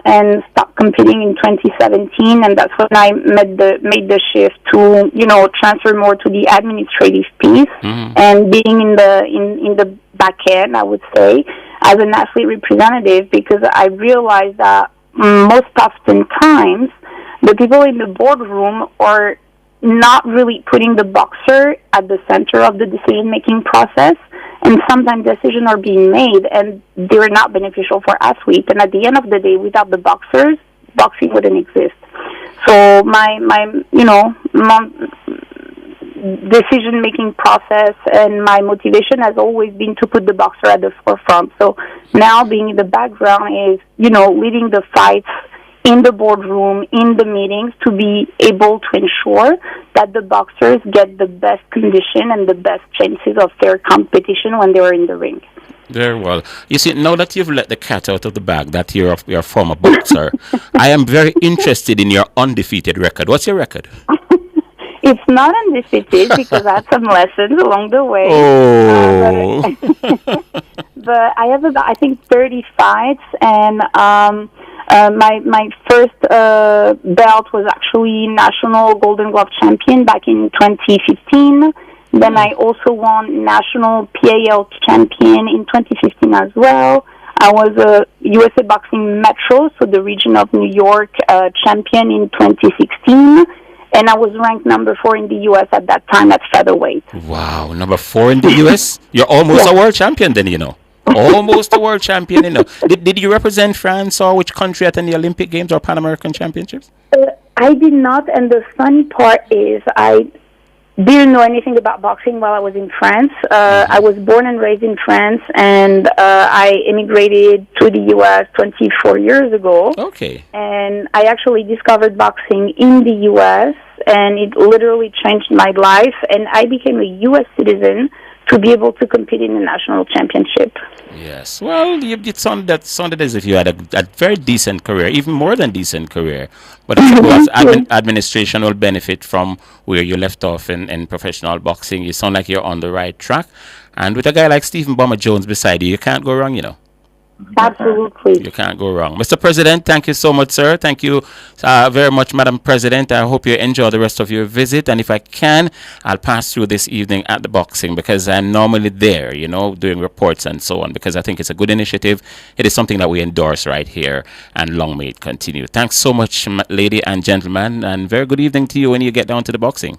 and stopped competing in 2017, and that's when I made the shift to transfer more to the administrative piece and being in the back end, I would say, as an athlete representative, because I realized that most often times the people in the boardroom are not really putting the boxer at the center of the decision-making process, and sometimes decisions are being made and they're not beneficial for athletes. And at the end of the day, without the boxers, boxing wouldn't exist. So my decision-making process and my motivation has always been to put the boxer at the forefront. So now being in the background is, leading the fights in the boardroom, in the meetings, to be able to ensure that the boxers get the best condition and the best chances of their competition when they are in the ring. Very well. You see, now that you've let the cat out of the bag, that you're a former boxer, I am very interested in your undefeated record. What's your record? It's not undefeated because I had some lessons along the way. Oh. But I have about, I think, 30 fights, and my first belt was actually National Golden Glove Champion back in 2015. Then I also won National PAL Champion in 2015 as well. I was a USA Boxing Metro, so the region of New York, champion in 2016. And I was ranked number 4 in the U.S. at that time at featherweight. Wow, number 4 in the U.S.? You're almost a world champion then, Almost a world champion, Did you represent France or which country at any Olympic Games or Pan American Championships? I did not, and the funny part is didn't know anything about boxing while I was in France. I was born and raised in France, and I immigrated to the U.S. 24 years ago. Okay. And I actually discovered boxing in the U.S., and it literally changed my life, and I became a U.S. citizen to be able to compete in the national championship. Yes. Well, it sounded as if you had a very decent career, even more than decent career. But of course, administration will benefit from where you left off in professional boxing. You sound like you're on the right track. And with a guy like Stephen Bomber Jones beside you, you can't go wrong, you know. Absolutely. You can't go wrong. Mr. President, thank you so much, sir. Thank you very much, Madam President. I hope you enjoy the rest of your visit. And if I can, I'll pass through this evening at the boxing because I'm normally there, you know, doing reports and so on, because I think it's a good initiative. It is something that we endorse right here, and long may it continue. Thanks so much, lady and gentlemen, and very good evening to you when you get down to the boxing.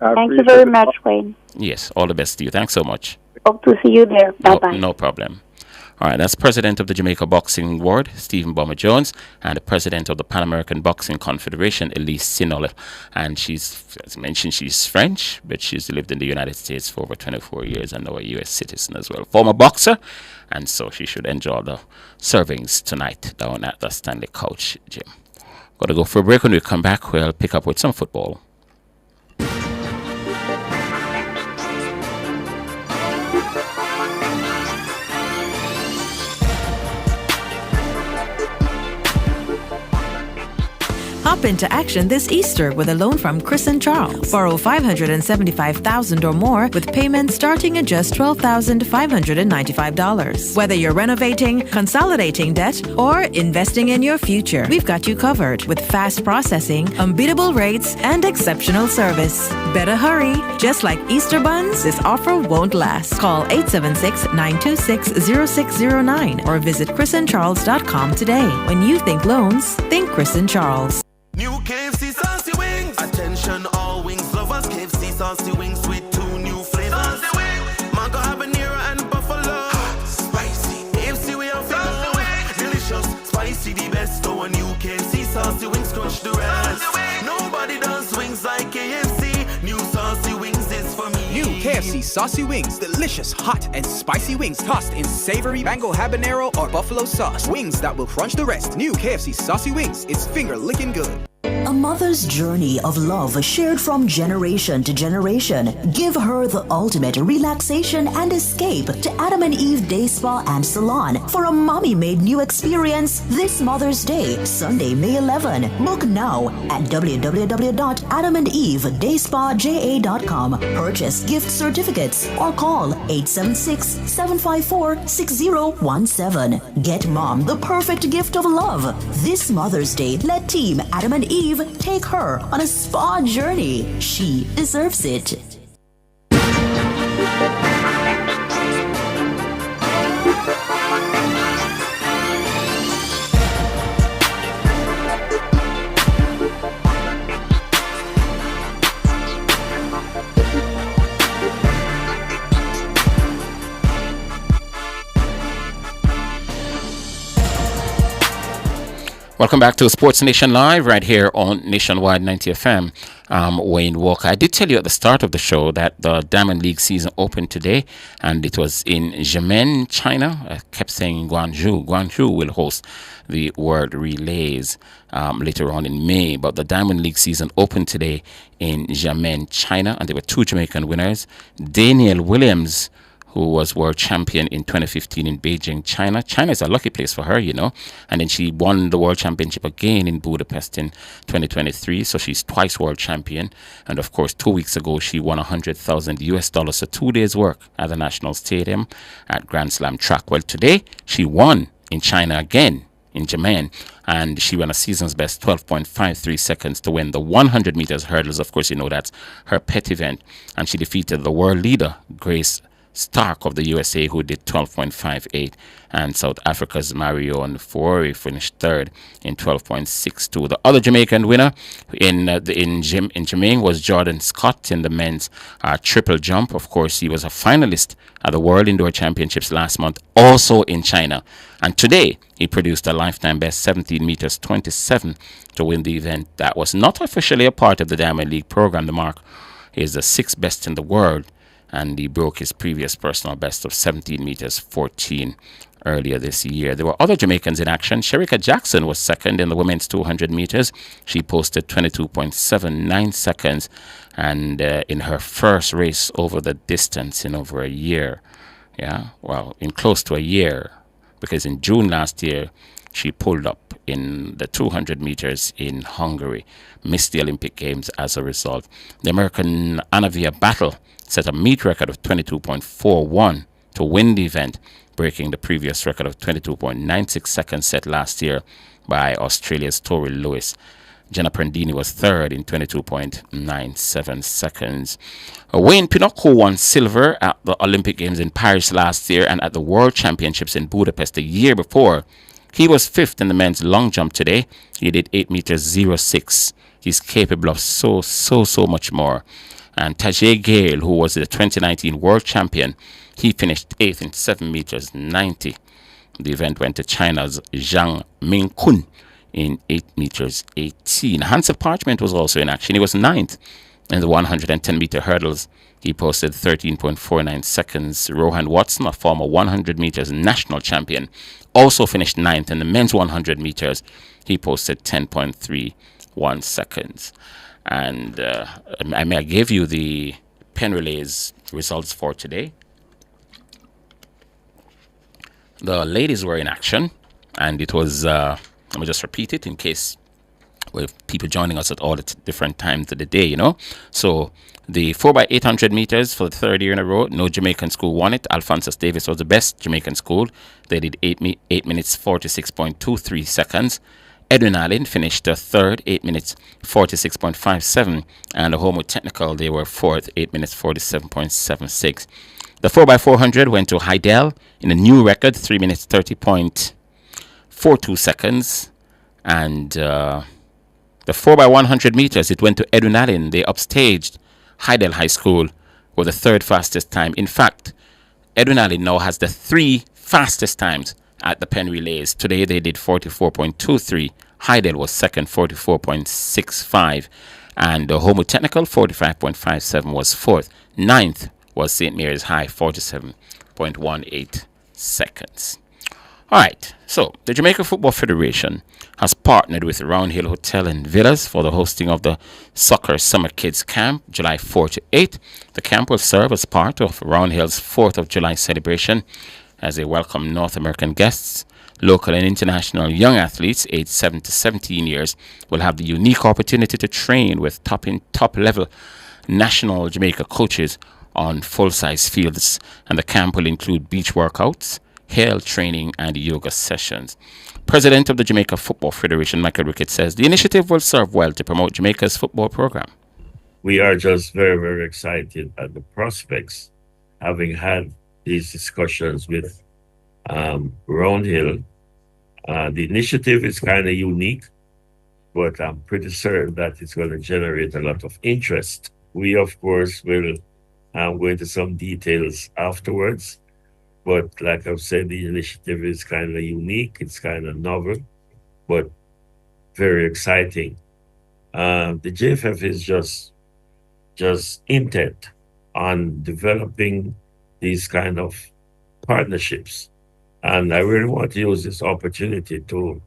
Thank you very much, Wayne. Yes, all the best to you. Thanks so much. Hope to see you there. Bye-bye. No problem. All right, that's President of the Jamaica Boxing Board, Stephen Bomber Jones, and the President of the Pan American Boxing Confederation, Elise Sinole. And she's, as mentioned, she's French, but she's lived in the United States for over 24 years and now a U.S. citizen as well. Former boxer, and so she should enjoy the servings tonight down at the Stanley Couch Gym. Got to go for a break. When we come back, we'll pick up with some football. Hop into action this Easter with a loan from Chris and Charles. Borrow $575,000 or more with payments starting at just $12,595. Whether you're renovating, consolidating debt, or investing in your future, we've got you covered with fast processing, unbeatable rates, and exceptional service. Better hurry. Just like Easter buns, this offer won't last. Call 876-926-0609 or visit chrisandcharles.com today. When you think loans, think Chris and Charles. New KFC Saucy Wings. Attention all wings lovers. KFC Saucy Wings with 2 new flavors. Mango habanero and buffalo. Hot, spicy. KFC we have Saucy Wings. Delicious, spicy, the best. So a new KFC Saucy Wings crush the rest. Nobody does wings like KFC. New Saucy Wings is for me. New KFC Saucy Wings. Delicious, hot, and spicy wings tossed in savory mango habanero or buffalo sauce. Wings that will crunch the rest. New KFC Saucy Wings. It's finger-licking good. A mother's journey of love shared from generation to generation. Give her the ultimate relaxation and escape to Adam and Eve Day Spa and Salon for a mommy-made new experience this Mother's Day, Sunday, May 11. Book now at www.adamandeve.dayspaja.com. Purchase gift certificates or call 876-754-6017. Get mom the perfect gift of love. This Mother's Day, let Team Adam and Eve take her on a spa journey. She deserves it. Welcome back to Sports Nation Live right here on Nationwide 90 FM. Wayne Walker. I did tell you at the start of the show that the Diamond League season opened today, and it was in Xiamen, China. I kept saying Guangzhou. Guangzhou will host the World Relays later on in May, but the Diamond League season opened today in Xiamen, China, and there were 2 Jamaican winners. Danielle Williams, who was world champion in 2015 in Beijing, China. China is a lucky place for her, you know. And then she won the world championship again in Budapest in 2023. So she's twice world champion. And of course, 2 weeks ago, she won $100,000, so 2 days work at the National Stadium at Grand Slam track. Well, today she won in China again, in Xiamen, and she ran a season's best 12.53 seconds to win the 100 meters hurdles. Of course, you know that's her pet event. And she defeated the world leader, Grace Stark of the USA, who did 12.58, and South Africa's Mario Nfori finished third in 12.62. The other Jamaican winner in Xiamen was Jordan Scott in the men's triple jump. Of course, he was a finalist at the World Indoor Championships last month, also in China. And today, he produced a lifetime best 17 meters 27 to win the event. That was not officially a part of the Diamond League program. The mark He is the 6th best in the world, and he broke his previous personal best of 17 meters 14 earlier this year. There were other Jamaicans in action. Shericka Jackson was second in the women's 200 meters. She posted 22.79 seconds, and in her first race over the distance in over a year. Yeah, well, in close to a year, because in June last year, she pulled up in the 200 meters in Hungary, missed the Olympic Games as a result. The American Anavia Battle set a meet record of 22.41 to win the event, breaking the previous record of 22.96 seconds set last year by Australia's Tori Lewis. Jenna Prendini was third in 22.97 seconds. Wayne Pinocchio won silver at the Olympic Games in Paris last year and at the World Championships in Budapest the year before. He was fifth in the men's long jump today. He did 8 meters 06. He's capable of so much more. And Tajay Gale, who was the 2019 world champion, he finished 8th in 7 meters 90. The event went to China's Zhang Mingkun in 8 meters 18. Hansa Parchment was also in action. He was 9th in the 110 meter hurdles. He posted 13.49 seconds. Rohan Watson, a former 100 meters national champion, also finished 9th in the men's 100 meters. He posted 10.31 seconds. And I gave you the pen relays results for today. The ladies were in action, and it was, let me just repeat it in case with people joining us at all the different times of the day, you know. So the 4x800 meters for the third year in a row, no Jamaican school won it. Alphonsus Davis was the best Jamaican school. They did 8 minutes 46.23 seconds. Edwin Allen finished third, 8 minutes 46.57, and the Homo Technical, they were fourth, 8 minutes 47.76. The 4x400 went to Heidel in a new record, 3 minutes 30.42 seconds, and the 4x100 meters, it went to Edwin Allen. They upstaged Heidel High School with the third fastest time. In fact, Edwin Allen now has the 3 fastest times at the pen relays. Today they did 44.23. Heidel was second, 44.65. And the Homo Technical, 45.57 was fourth. 9th was St. Mary's High, 47.18 seconds. All right, so the Jamaica Football Federation has partnered with Round Hill Hotel and Villas for the hosting of the Soccer Summer Kids Camp, July 4 to 8. The camp will serve as part of Round Hill's 4th of July celebration as they welcome North American guests. Local and international young athletes aged 7 to 17 years will have the unique opportunity to train with top-level national Jamaica coaches on full-size fields, and the camp will include beach workouts, hill training, and yoga sessions. President of the Jamaica Football Federation, Michael Ricketts, says the initiative will serve well to promote Jamaica's football program. We are just very, very excited at the prospects, having had these discussions with Round Hill. The initiative is kind of unique, but I'm pretty certain that it's going to generate a lot of interest. We, of course, will go into some details afterwards, but like I've said, the initiative is kind of unique. It's kind of novel, but very exciting. The JFF is just intent on developing these kind of partnerships. And I really want to use this opportunity to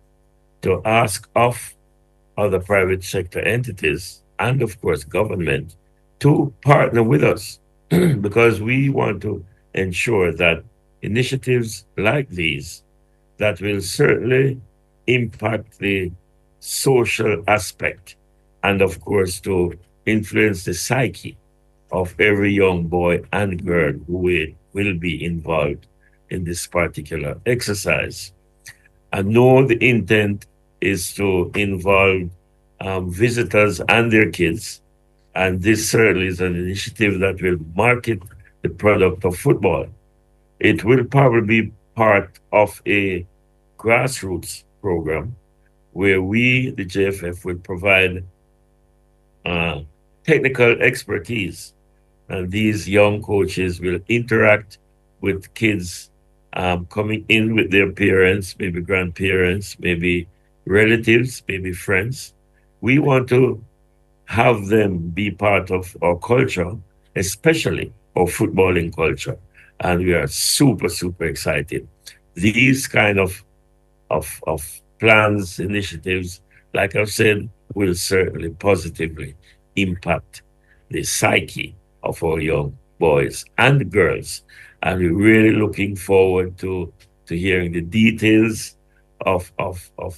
ask of other private sector entities and, of course, government to partner with us because we want to ensure that initiatives like these that will certainly impact the social aspect and, of course, to influence the psyche of every young boy and girl who will be involved in this particular exercise. I know the intent is to involve visitors and their kids, and this certainly is an initiative that will market the product of football. It will probably be part of a grassroots program where we, the JFF, will provide technical expertise, and these young coaches will interact with kids coming in with their parents, maybe grandparents, maybe relatives, maybe friends. We want to have them be part of our culture, especially our footballing culture. And we are super, super excited. These kind of plans, initiatives, like I've said, will certainly positively impact the psyche of our young boys and girls. And we're really looking forward to hearing the details of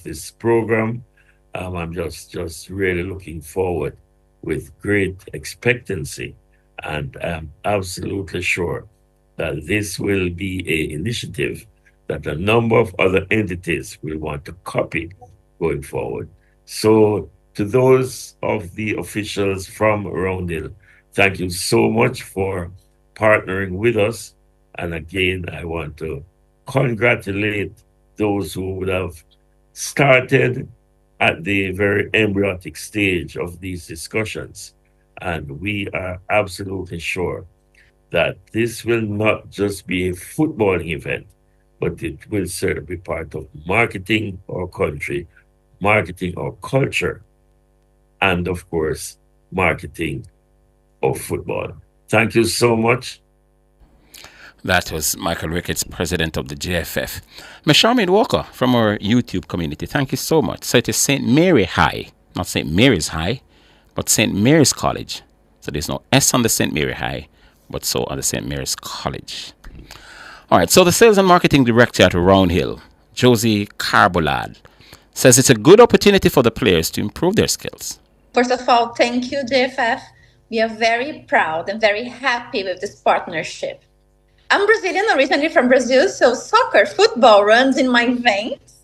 this program. I'm just really looking forward with great expectancy, and I'm absolutely sure that this will be an initiative that a number of other entities will want to copy going forward. So to those of the officials from Roundhill, thank you so much for partnering with us. And again, I want to congratulate those who would have started at the very embryonic stage of these discussions. And we are absolutely sure that this will not just be a footballing event, but it will certainly be part of marketing our country, marketing our culture, and of course, marketing of football. Thank you so much. That was Michael Ricketts, president of the JFF. Ms. Charmaine Walker from our YouTube community, thank you so much. So it is St. Mary High, not St. Mary's High, but St. Mary's College. So there's no S on the St. Mary High, but so on the St. Mary's College. All right, so the sales and marketing director at Roundhill, Josie Carbolade, says it's a good opportunity for the players to improve their skills. First of all, thank you, JFF. We are very proud and very happy with this partnership. I'm Brazilian, originally from Brazil, so soccer, football runs in my veins.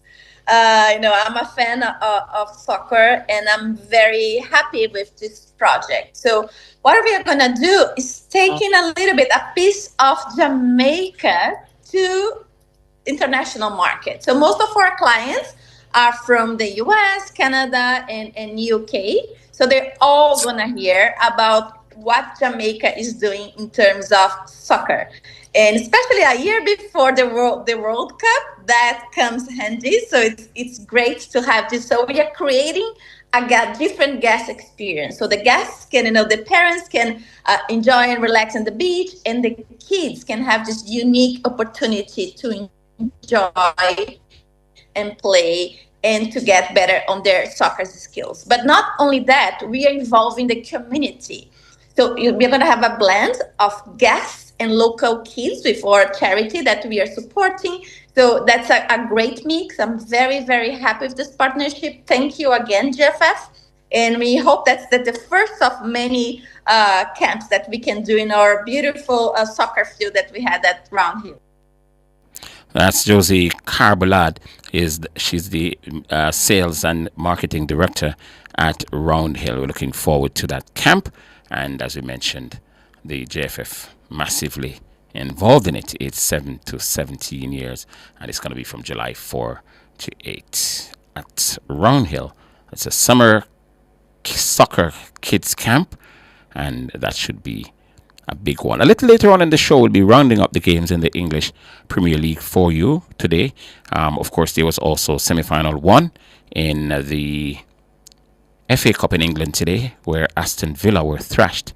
I'm a fan of soccer, and I'm very happy with this project. So what we are going to do is taking a little bit, a piece of Jamaica to international market. So most of our clients are from the US, Canada, and UK. So they're all going to hear about what Jamaica is doing in terms of soccer. And especially a year before the World Cup, that comes handy. So it's great to have this. So we are creating a different guest experience. So the guests can, the parents can enjoy and relax on the beach, and the kids can have this unique opportunity to enjoy and play and to get better on their soccer skills. But not only that, we are involving the community. So we're going to have a blend of guests and local kids with our charity that we are supporting. So that's a great mix. I'm very, very happy with this partnership. Thank you again, JFF. And we hope that's the first of many camps that we can do in our beautiful soccer field that we had at Roundhill. That's Josie Carbolade. She's the sales and marketing director at Roundhill. We're looking forward to that camp. And as we mentioned, the JFF massively involved in it. It's 7 to 17 years, and it's going to be from July 4 to 8 at Roundhill. It's a summer soccer kids camp, and that should be a big one. A little later on in the show, we'll be rounding up the games in the English Premier League for you today. Of course, there was also semi-final 1 in the FA Cup in England today, where Aston Villa were thrashed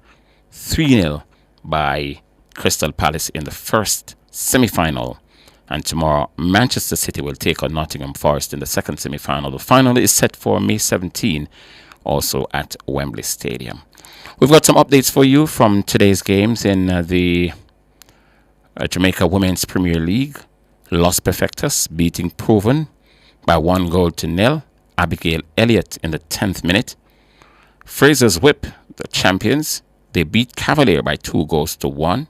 3-0 by Crystal Palace in the first semi-final. And tomorrow, Manchester City will take on Nottingham Forest in the second semi-final. The final is set for May 17, also at Wembley Stadium. We've got some updates for you from today's games in the Jamaica Women's Premier League. Los Perfectos beating Proven by 1-0. Abigail Elliott in the 10th minute. Fraser's Whip, the champions, they beat Cavalier by 2-1.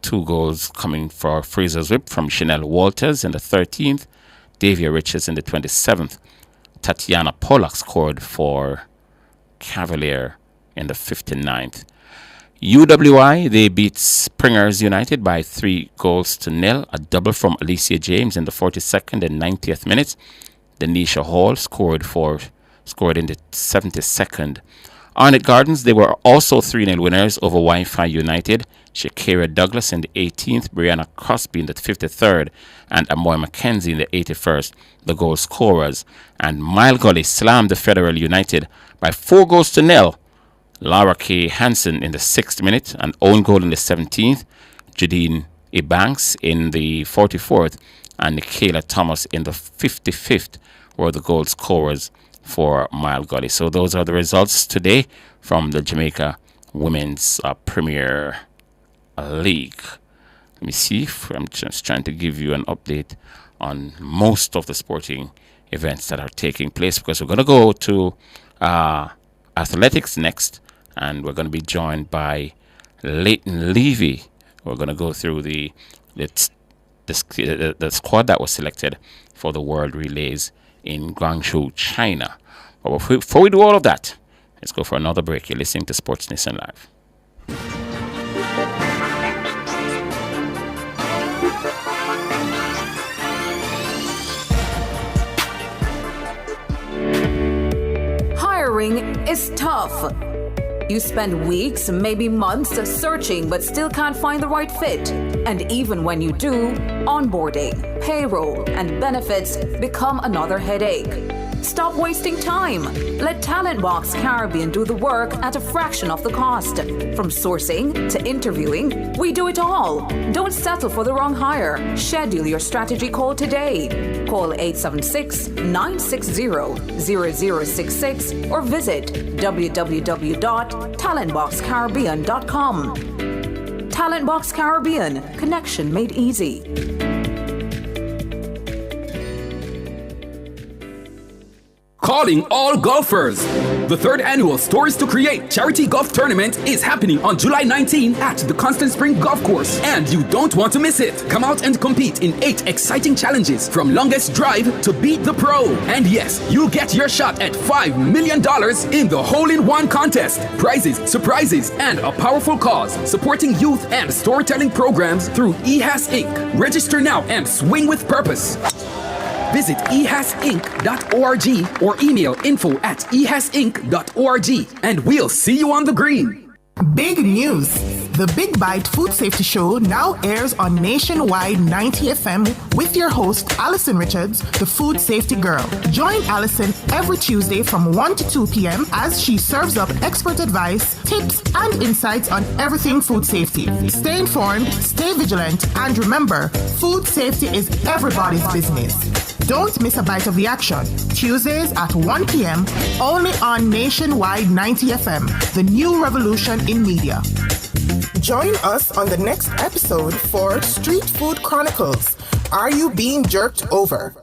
2 goals coming for Fraser's Whip from Chanel Walters in the 13th. Davia Richards in the 27th. Tatiana Pollack scored for Cavalier in the 59th. UWI, they beat Springers United by 3-0. A double from Alicia James in the 42nd and 90th minutes. Denisha Hall scored in the 72nd. Arnett Gardens, they were also 3-0 winners over Wi-Fi United. Shakira Douglas in the 18th, Brianna Crosby in the 53rd, and Amoy McKenzie in the 81st, the goal scorers. And Mile Gully slammed the Federal United by 4-0. Laura K. Hansen in the 6th minute, an own goal in the 17th, Jadine Ebanks in the 44th, and Nicaila Thomas in the 55th were the goal scorers for Mile Gully. So those are the results today from the Jamaica Women's Premier League. Let me see if I'm just trying to give you an update on most of the sporting events that are taking place, because we're going to go to athletics next, and we're going to be joined by Leighton Levy. We're going to go through the squad that was selected for the World Relays in Guangzhou, China. But before we do all of that, let's go for another break. You're listening to Sports Nation Live. Hiring is tough. You spend weeks, maybe months searching, but still can't find the right fit. And even when you do, onboarding, payroll, and benefits become another headache. Stop wasting time. Let Talentbox Caribbean do the work at a fraction of the cost. From sourcing to interviewing, we do it all. Don't settle for the wrong hire. Schedule your strategy call today. Call 876-960-0066 or visit www.talentboxcaribbean.com. Talentbox Caribbean, connection made easy. Calling all golfers! The 3rd annual Stories to Create charity golf tournament is happening on July 19 at the Constant Spring Golf Course, and you don't want to miss it. Come out and compete in 8 exciting challenges, from longest drive to beat the pro. And yes, you'll get your shot at $5 million in the hole-in-one contest. Prizes, surprises, and a powerful cause supporting youth and storytelling programs through EHAS Inc. Register now and swing with purpose. Visit ehasinc.org or email info@ehasinc.org, and we'll see you on the green. Big news! The Big Bite Food Safety Show now airs on Nationwide 90 FM with your host, Alison Richards, the Food Safety Girl. Join Alison every Tuesday from 1 to 2 p.m. as she serves up expert advice, tips, and insights on everything food safety. Stay informed, stay vigilant, and remember, food safety is everybody's business. Don't miss a bite of the action. Tuesdays at 1 p.m. only on Nationwide 90 FM, the new revolution in media. Join us on the next episode for Street Food Chronicles. Are you being jerked over?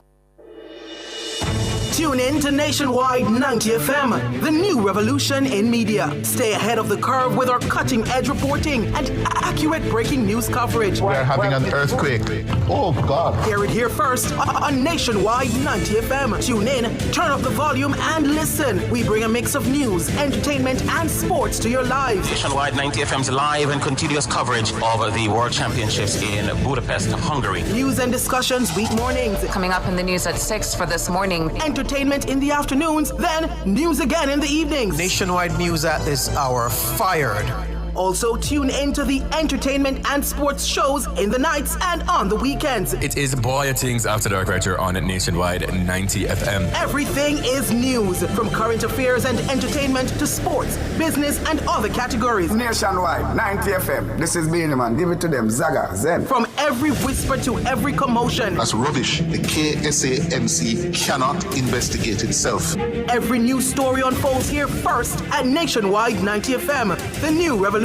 Tune in to Nationwide 90 FM, the new revolution in media. Stay ahead of the curve with our cutting-edge reporting and accurate breaking news coverage. We are having an earthquake. Oh, God. Hear it here first on Nationwide 90 FM. Tune in, turn up the volume, and listen. We bring a mix of news, entertainment, and sports to your lives. Nationwide 90 FM's live and continuous coverage of the World Championships in Budapest, Hungary. News and discussions week mornings. Coming up in the news at 6 for this morning. Entertainment in the afternoons, then news again in the evenings. Nationwide news at this hour, fired. Also, tune into the entertainment and sports shows in the nights and on the weekends. It is Boy Things After Dark right here on Nationwide 90 FM. Everything is news, from current affairs and entertainment to sports, business, and other categories. Nationwide 90 FM. This is Beanie Man. Give it to them. Zaga, Zen. From every whisper to every commotion. That's rubbish. The KSAMC cannot investigate itself. Every news story unfolds here first at Nationwide 90 FM, the new revolution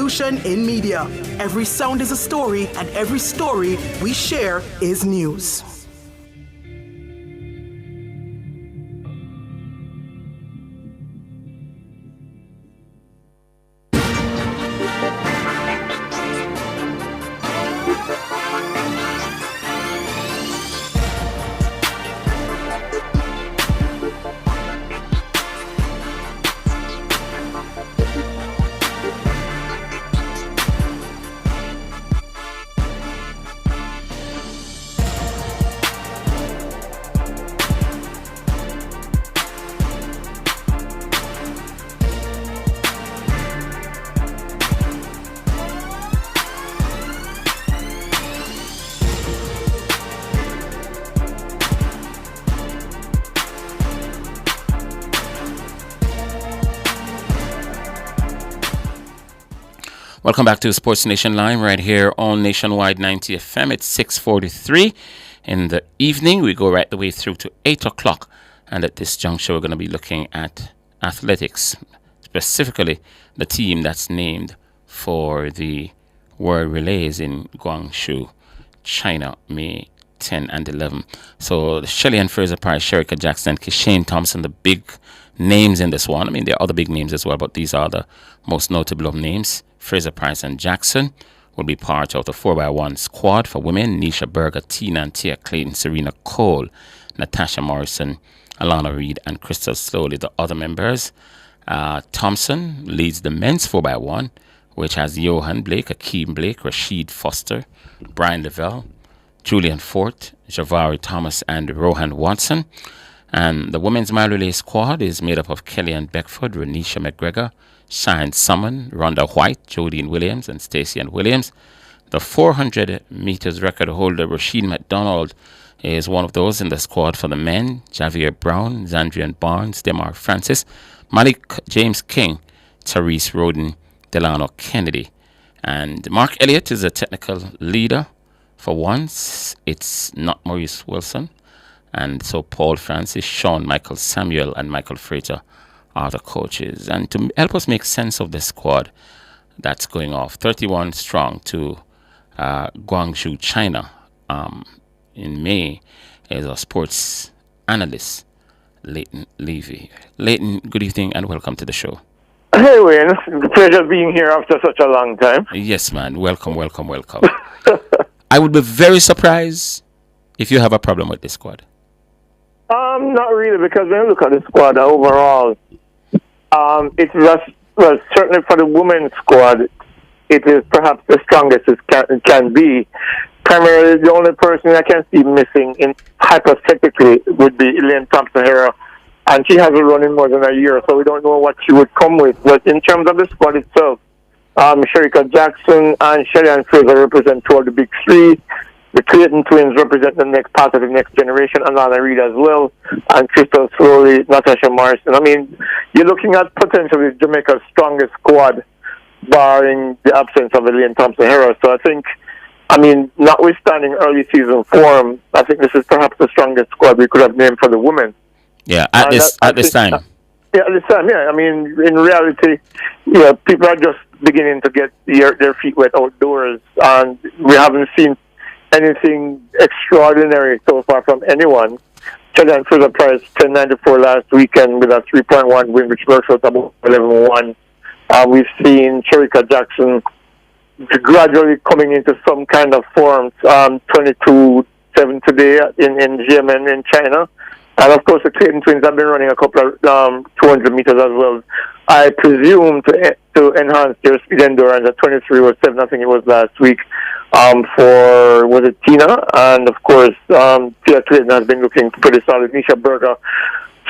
in media. Every sound is a story, and every story we share is news. Welcome back to Sports Nation Live right here on Nationwide 90 FM. It's 6:43 in the evening. We go right the way through to 8 o'clock. And at this juncture, we're going to be looking at athletics, specifically the team that's named for the World Relays in Guangzhou, China, May 10 and 11. So Shelly-Ann Fraser-Pryce, Shericka Jackson, Kishane Thompson, the big names in this one. I mean, there are other big names as well, but these are the most notable of names. Fraser-Pryce and Jackson will be part of the 4x1 squad for women. Nisha Berger, Tina and Tia Clayton, Serena Cole, Natasha Morrison, Alana Reed, and Crystal Slowly, the other members. Thompson leads the men's 4x1, which has Johan Blake, Akeem Blake, Rashid Foster, Brian Lavelle, Julian Fort, Javari Thomas, and Rohan Watson. And the women's mile relay squad is made up of Kellyanne Beckford, Renisha McGregor, Shine Summon, Rhonda White, Jodine Williams, and Stacey Ann Williams. The 400 meters record holder, Rashid McDonald, is one of those in the squad for the men. Javier Brown, Zandrian Barnes, Demar Francis, Malik James King, Therese Roden, Delano Kennedy. And Mark Elliott is a technical leader. For once, it's not Maurice Wilson. And so Paul Francis, Sean Michael Samuel, and Michael Frater are the coaches. And to help us make sense of the squad that's going off, 31 strong to Guangzhou, China, in May, is our sports analyst, Leighton Levy. Leighton, good evening and welcome to the show. Hey, Wayne. Pleasure being here after such a long time. Yes, man. Welcome. I would be very surprised if you have a problem with this squad. Not really, because when you look at the squad overall, it's just, well, certainly for the women's squad, it is perhaps the strongest it can be. Primarily, the only person I can see missing, in hypothetically, would be Elaine Thompson-Herah, and she hasn't run in more than a year, so we don't know what she would come with. But in terms of the squad itself, Shericka Jackson and Shelly-Ann Fraser represent two of the big three. The Clayton twins represent the next part of the next generation, Alana Reed as well, and Crystal Slowly, Natasha Morrison. I mean, you're looking at potentially Jamaica's strongest squad, barring the absence of Elaine Thompson-Herah. So I think, I mean, notwithstanding early season form, I think this is perhaps the strongest squad we could have named for the women. Yeah, at this time. Yeah, at this time, yeah. I mean, in reality, people are just beginning to get their feet wet outdoors, and we haven't seen anything extraordinary so far from anyone. Shelly-Ann Fraser-Pryce 10.94 last weekend with a 3.1 win, which works out about 11.1. We've seen Shericka Jackson gradually coming into some kind of form. 22-7 today in GMN in China. And of course, the Clayton twins have been running a couple of 200 meters as well. I presume to enhance their speed endurance at 23:07, I think it was last week, was it Tina? And of course, Tia Clayton has been looking pretty solid. Nisha Berger,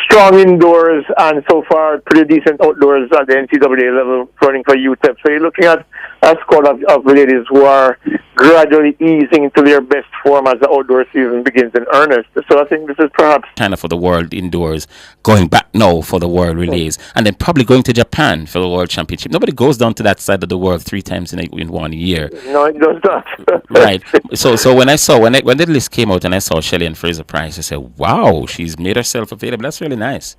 strong indoors and so far pretty decent outdoors at the NCAA level, running for UTEP. So you're looking at a squad of ladies who are gradually easing into their best form as the outdoor season begins in earnest. So I think this is perhaps China for the World Indoors, going back now for the World Relays, and then probably going to Japan for the World Championship. Nobody goes down to that side of the world 3 times in 1 year. No, it does not. Right. So when the list came out and I saw Shelly-Ann Fraser-Pryce, I said, wow, she's made herself available. That's really nice.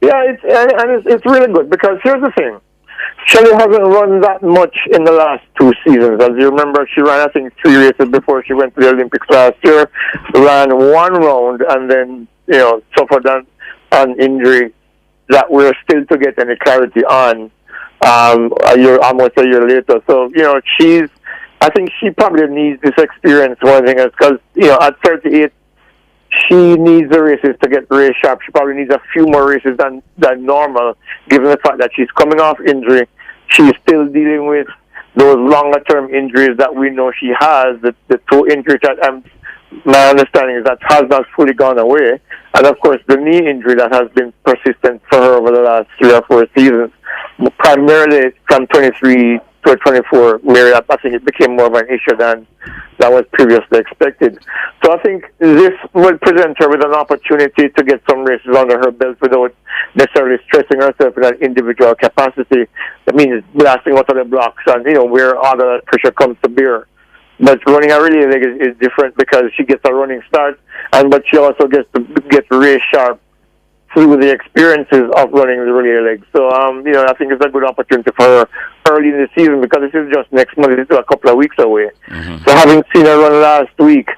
Yeah, it's really good, because here's the thing. Shelly hasn't run that much in the last 2 seasons. As you remember, she ran, I think, 3 races before she went to the Olympics last year, ran 1 round, and then, suffered an injury that we're still to get any clarity on almost a year later. So, I think she probably needs this experience more than anything else, because, at 38, she needs the races to get race sharp. She probably needs a few more races than normal, given the fact that she's coming off injury. She's still dealing with those longer-term injuries that we know she has, the toe injury that my understanding is that has not fully gone away. And, of course, the knee injury that has been persistent for her over the last 3 or 4 seasons, primarily from 23 to 24, where I think it became more of an issue than was previously expected. So I think this will present her with an opportunity to get some races under her belt without necessarily stressing herself in an individual capacity. That means blasting out of the blocks and, where all the pressure comes to bear. But running a relay leg is different because she gets a running start, but she also gets race sharp through the experiences of running the relay leg. So, I think it's a good opportunity for her early in the season because this is just next month. It's still a couple of weeks away. So having seen her run last week,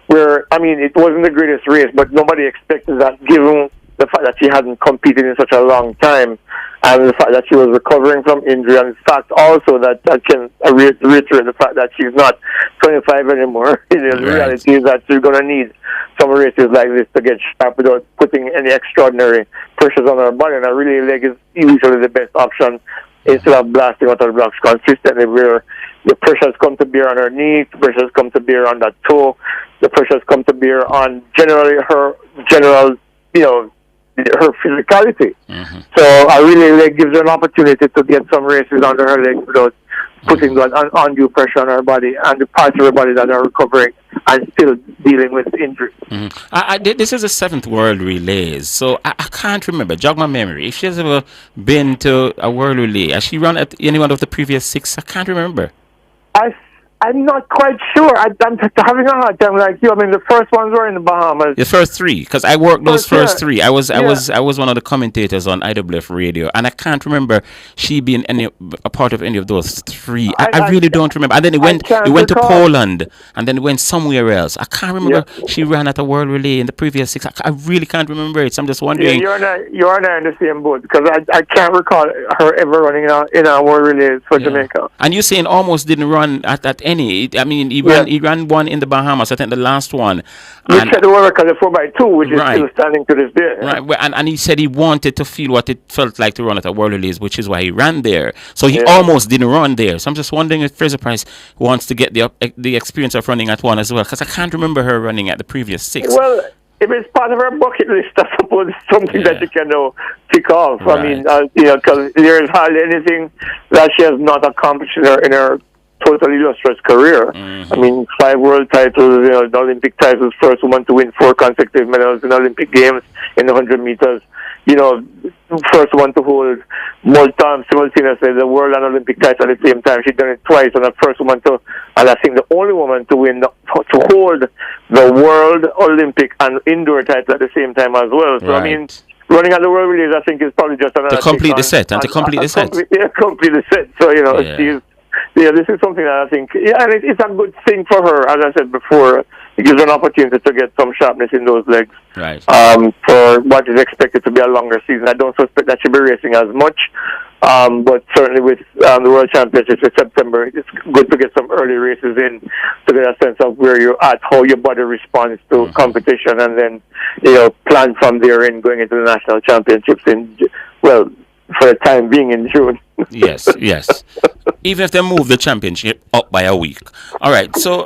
where, it wasn't the greatest race, but nobody expected that given the fact that she hadn't competed in such a long time and the fact that she was recovering from injury, and the fact also that I can reiterate the fact that she's not 25 anymore. The reality is that she's going to need some races like this to get sharp without putting any extraordinary pressures on her body, and a relay leg is usually the best option instead of blasting out of the blocks consistently, where the pressures come to bear on her knee, the pressures come to bear on that toe, the pressures come to bear on her physicality. So a relay leg gives her an opportunity to get some races under her legs without putting that undue pressure on her body and the parts of her body that are recovering and still dealing with injury. This is the 7th World Relays, so I can't remember, jog my memory, if she has ever been to a World Relay. Has she run at any one of the previous 6? I can't remember. I'm not quite sure. I'm having a hard time like you. The first ones were in the Bahamas. The first 3, because I worked those first 3. I was one of the commentators on IWF Radio, and I can't remember she being a part of any of those 3. I really don't remember. And then it went to Poland, and then it went somewhere else. I can't remember she ran at a World Relay in the previous 6. I really can't remember it. So I'm just wondering. You're not in the same boat because I can't recall her ever running in a World Relay for Jamaica. And you're saying almost didn't run at any. He ran one in the Bahamas. I think the last one. He said the world record 4x2, which is still standing to this day. Right, and he said he wanted to feel what it felt like to run at a World Relays, which is why he ran there. So he almost didn't run there. So I'm just wondering if Fraser Price wants to get the experience of running at one as well, because I can't remember her running at the previous 6. Well, if it's part of her bucket list, I suppose it's something that you can tick off. Because there is hardly anything that she has not accomplished in her totally illustrious career. 5 world titles, the Olympic titles, first woman to win 4 consecutive medals in Olympic Games in the 100 meters. First one to hold simultaneously the world and Olympic title at the same time. She's done it twice, and the first woman and I think the only woman to hold the world, Olympic, and indoor title at the same time as well. So running at the World Relays, I think, is probably just another to complete the set. Complete the set. Complete the set. So she's. This is something that I think, and it's a good thing for her. As I said before, it gives her an opportunity to get some sharpness in those legs. For what is expected to be a longer season. I don't suspect that she'll be racing as much, but certainly with the World Championships in September, it's good to get some early races in to get a sense of where you're at, how your body responds to competition, and then plan from there in going into the national championships for the time being in June. Yes. Even if they move the championship up by a week. All right. So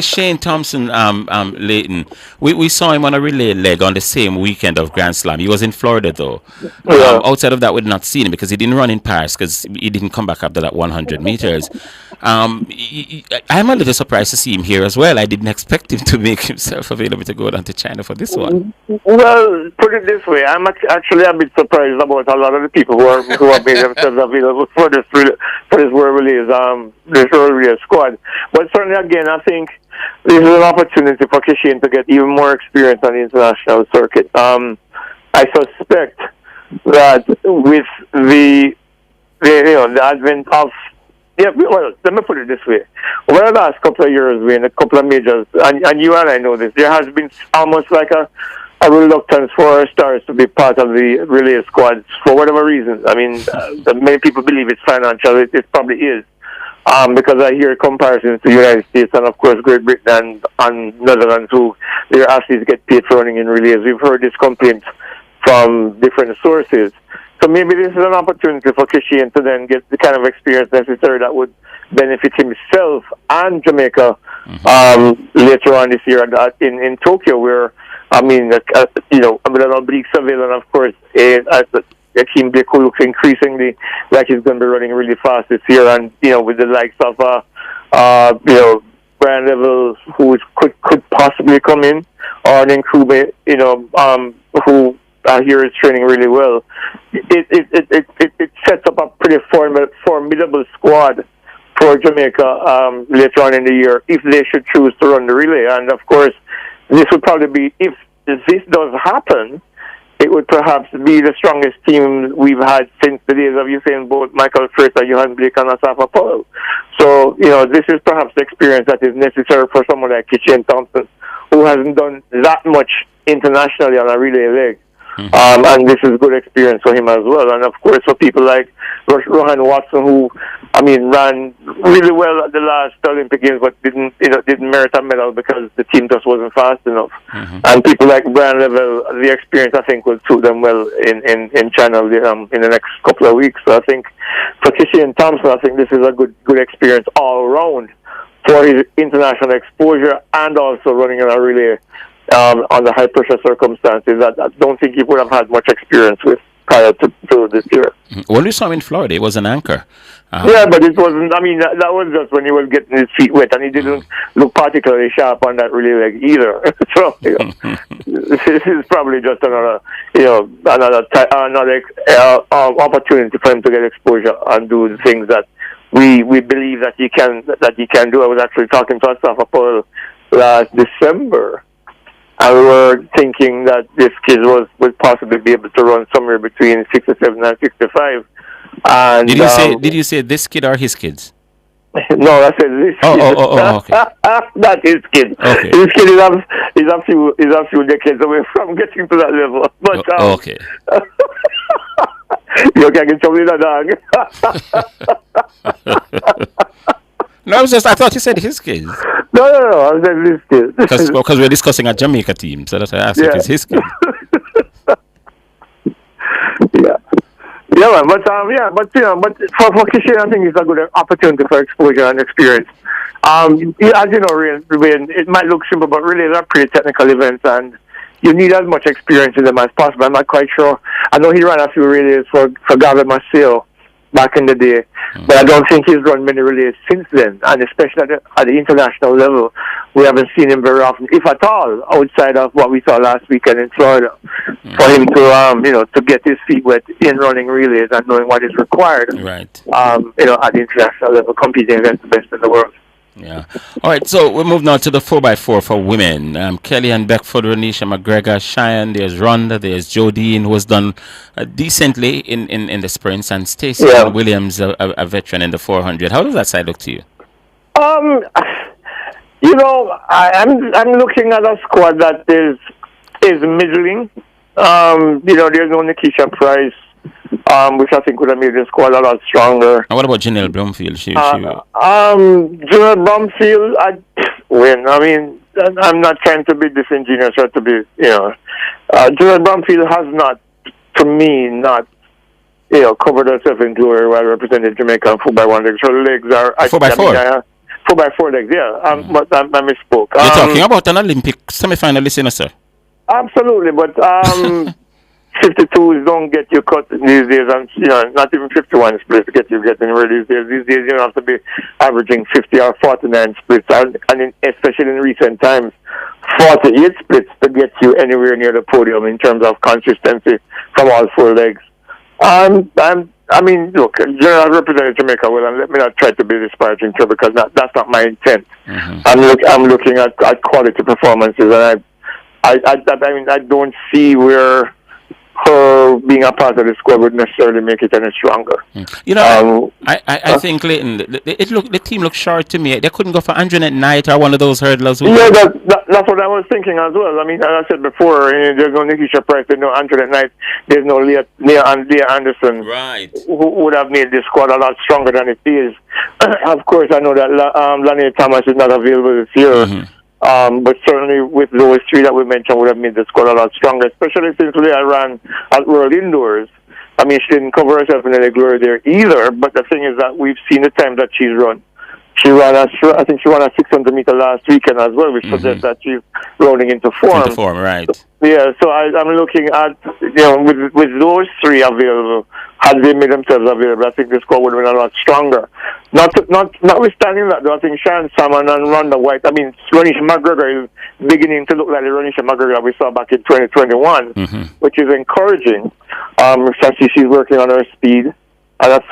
Shane Thompson, Leighton, we saw him on a relay leg on the same weekend of Grand Slam. He was in Florida, though. Outside of that, we'd not seen him because he didn't run in Paris because he didn't come back after that 100 meters. I'm a little surprised to see him here as well. I didn't expect him to make himself available to go down to China for this one. Well, put it this way, I'm actually a bit surprised about a lot of the people who have made themselves available for this World Relay squad. But certainly, again, I think this is an opportunity for Kishane to get even more experience on the international circuit. I suspect that with the advent of let me put it this way. Over the last couple of years, we in a couple of majors, and you and I know this, there has been almost like a reluctance for our stars to be part of the relay squads for whatever reason. Many people believe it's financial. It probably is. Because I hear comparisons to the United States and, of course, Great Britain and Netherlands, who their athletes get paid for running in relays. We've heard this complaint from different sources. So maybe this is an opportunity for Kishane to then get the kind of experience necessary that would benefit himself and Jamaica later on this year in Tokyo, where, with an oblique surveillance, of course, Akeem Blake, who looks increasingly like he's going to be running really fast this year, and with the likes of Brian Neville, who could possibly come in, or an crewmate, who here is training really well, it sets up a pretty formidable squad for Jamaica later on in the year if they should choose to run the relay. And of course, this would probably be, if this does happen, it would perhaps be the strongest team we've had since the days of Usain Bolt, Michael Fraser, Johan Blake, and Asafa Powell. So, this is perhaps the experience that is necessary for someone like Kishan Thompson, who hasn't done that much internationally on a relay leg. And this is good experience for him as well. And of course, for people like Rohan Watson, who, ran really well at the last Olympic Games, but didn't merit a medal because the team just wasn't fast enough. And people like Brian Level, the experience, I think, will suit them well in China in the next couple of weeks. So I think for Kishan Thompson, I think this is a good experience all around for his international exposure and also running in a relay under high pressure circumstances that I don't think he would have had much experience with prior to this year. When we saw him in Florida, he was an anchor. Yeah, but it wasn't, that was just when he was getting his feet wet, and he didn't look particularly sharp on that relay leg either. So, this is probably just another opportunity for him to get exposure and do the things that we believe that he can do. I was actually talking to Asafa Powell last December, and we were thinking that this kid would possibly be able to run somewhere between 67 and 65. And did you say this kid or his kids? No, I said this kid. Okay. Not his kid. Okay. His kid is a few decades away from getting to that level. But okay. You can get trouble with a dog. No, I thought you said his kids. No, I said this kid. Because we're discussing a Jamaica team, so that's why I asked if it's his kid. Yeah, man. But for Kishan, I think it's a good opportunity for exposure and experience. As you know, it might look simple, but really they're pretty technical events, and you need as much experience in them as possible. I'm not quite sure. I know he ran a few relays for Gavin Marcel back in the day, but I don't think he's run many relays since then, and especially at the international level, we haven't seen him very often, if at all, outside of what we saw last weekend in Florida. For him to get his feet wet in running relays and knowing what is required, right? At the international level, competing against the best in the world. Yeah. All right, so we're moving on to the 4x4 for women. Kelly and Beckford, Renisha McGregor, Cheyenne, there's Rhonda, there's Jodine, who has done decently in the sprints, and Stacey Williams, a veteran in the 400. How does that side look to you? I'm looking at a squad that is middling. There's no Nikisha Price, which I think would have made the squad a lot stronger. And what about Janelle Brumfield? Janelle Brumfield, I'm not trying to be disingenuous or to be, Janelle Brumfield has not covered herself into a well-represented Jamaican 4x1 legs. Her legs are... 4x4? 4x4 legs, yeah. But I misspoke. You're talking about an Olympic semi-finalist, sir? Absolutely, but 52s don't get you cut these days, and not even 51 splits get you anywhere these days. These days you have to be averaging 50 or 49 splits, and especially in recent times, 48 splits to get you anywhere near the podium in terms of consistency from all four legs. Look, General represented Jamaica well, and let me not try to be disparaging to her, because that's not my intent. I'm looking at quality performances, and I don't see where her being a part of the squad would necessarily make it any stronger. I think, Clayton, the team looked short to me. They couldn't go for 100 at night or one of those hurdlers. Yeah, that's what I was thinking as well. As I said before, there's no Nikisha Price, there's no 100 at night, there's no Leah Anderson, right, who would have made this squad a lot stronger than it is. Of course, I know that Lania Thomas is not available this year. But certainly with those three that we mentioned would have made the squad a lot stronger, especially since Leah ran at World Indoors. She didn't cover herself in any glory there either, but the thing is that we've seen the time that she's run. I think she ran a 600 meter last weekend as well, which suggests that she's rolling into form. Into form, right? Yeah, so I'm looking at, with those three available, had they made themselves available, I think the score would have been a lot stronger. Notwithstanding that, though, I think Shan Salmon and Rhonda White, I mean, Ronisha McGregor is beginning to look like the Ronisha McGregor we saw back in 2021, which is encouraging. She's working on her speed.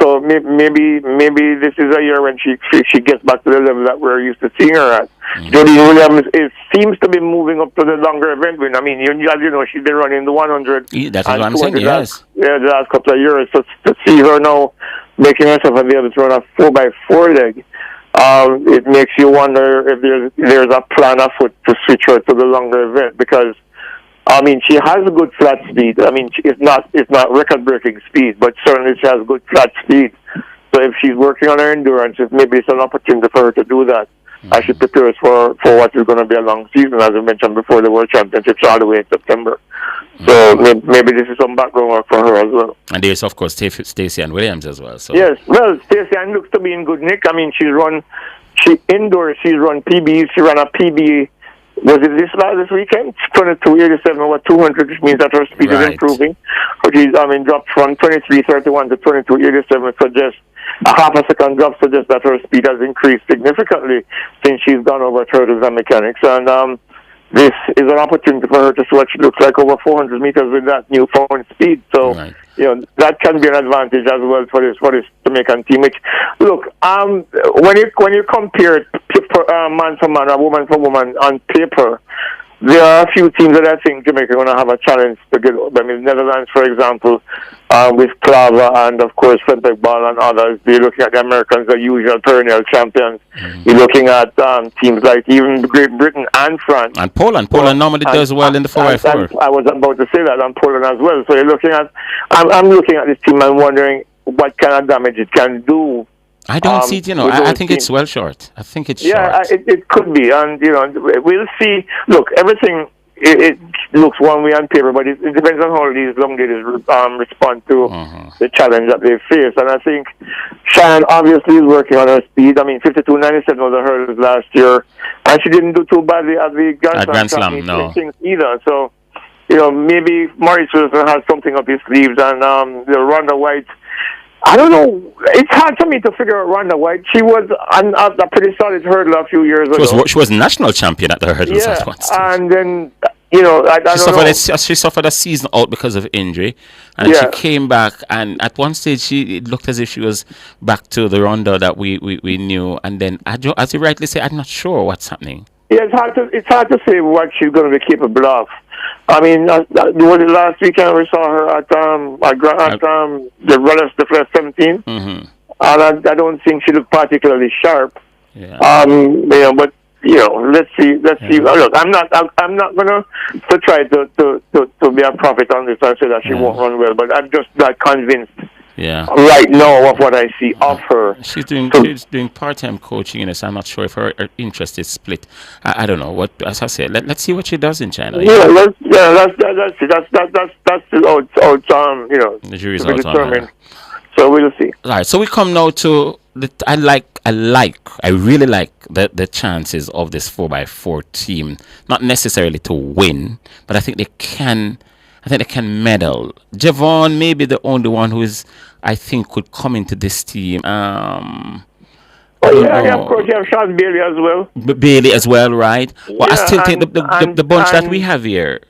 So maybe this is a year when she gets back to the level that we're used to seeing her at. Jodie Williams seems to be moving up to the longer event win. I mean, as you know, she's been running the 100. That's what I'm saying, yes. The last couple of years. So to see her now making herself available to run a 4x4 leg, it makes you wonder if there's a plan afoot to switch her to the longer event, because I mean, she has a good flat speed. I mean, it's not record-breaking speed, but certainly she has good flat speed. So if she's working on her endurance, maybe it's an opportunity for her to do that as she prepares for what is going to be a long season, as I mentioned before, the World Championships all the way in September. So maybe this is some background work for her as well. And there's, of course, Stacey Ann Williams as well. So. Yes, well, Stacey Ann looks to be in good nick. I mean, she's run PBs. She ran a PB. Was it this weekend? 22.87 or 200, which means that her speed is improving. Which is, dropped from 23.31 to 22.87, suggests a half a second drop suggests that her speed has increased significantly since she's gone over hurdles and mechanics. And this is an opportunity for her to see what she looks like over 400 meters with that newfound speed. So, that can be an advantage as well for this Jamaican team. Which, look, when you compare man for man or woman for woman on paper, there are a few teams that I think Jamaica are going to have a challenge to get over. I mean, Netherlands, for example, with Clava and, of course, Frederick Ball and others. You're looking at the Americans, the usual perennial champions. You're looking at teams like even Great Britain and France. And Poland. Poland normally does well in the 4x4. I was about to say that, and Poland as well. So you're looking at, I'm looking at this team and wondering what kind of damage it can do. I don't see it, I think it's well short. I think it's short. Yeah, it could be. And, we'll see. Look, everything, it looks one way on paper, but it depends on how these long ladies respond to the challenge that they face. And I think Shan obviously is working on her speed. I mean, 52.97 was a hurdle last year, and she didn't do too badly at the Grand Slam no. either. So, maybe Maurice Wilson has something up his sleeves, and the Rhonda White, I don't know. It's hard for me to figure out Rhonda White. She was a pretty solid hurdler a few years ago. She was national champion at the hurdles at once. And then, she suffered a season out because of injury. And she came back, and at one stage, it looked as if she was back to the Rhonda that we knew. And then, as you rightly say, I'm not sure what's happening. Yeah, it's hard to say what she's going to be capable of. I mean, was it last weekend we saw her at the Runners the First 17, and I don't think she looked particularly sharp. Yeah. But let's see. Look, I'm not gonna try to be a prophet on this and say that she won't run well, but I'm just not convinced. Yeah. Right now of what I see of her. She's doing part-time coaching, so I'm not sure if her interest is split. I don't know what. As I said, let's see what she does in China. That's the jury's out on her. So we'll see. All right. So we come now to I really like the chances of this 4x4 team. Not necessarily to win, but I think they can medal. Javon may be the only one who is, I think, could come into this team. Of course, you have Sean Bailey as well. Bailey as well, right? Well, I still think the bunch that we have here,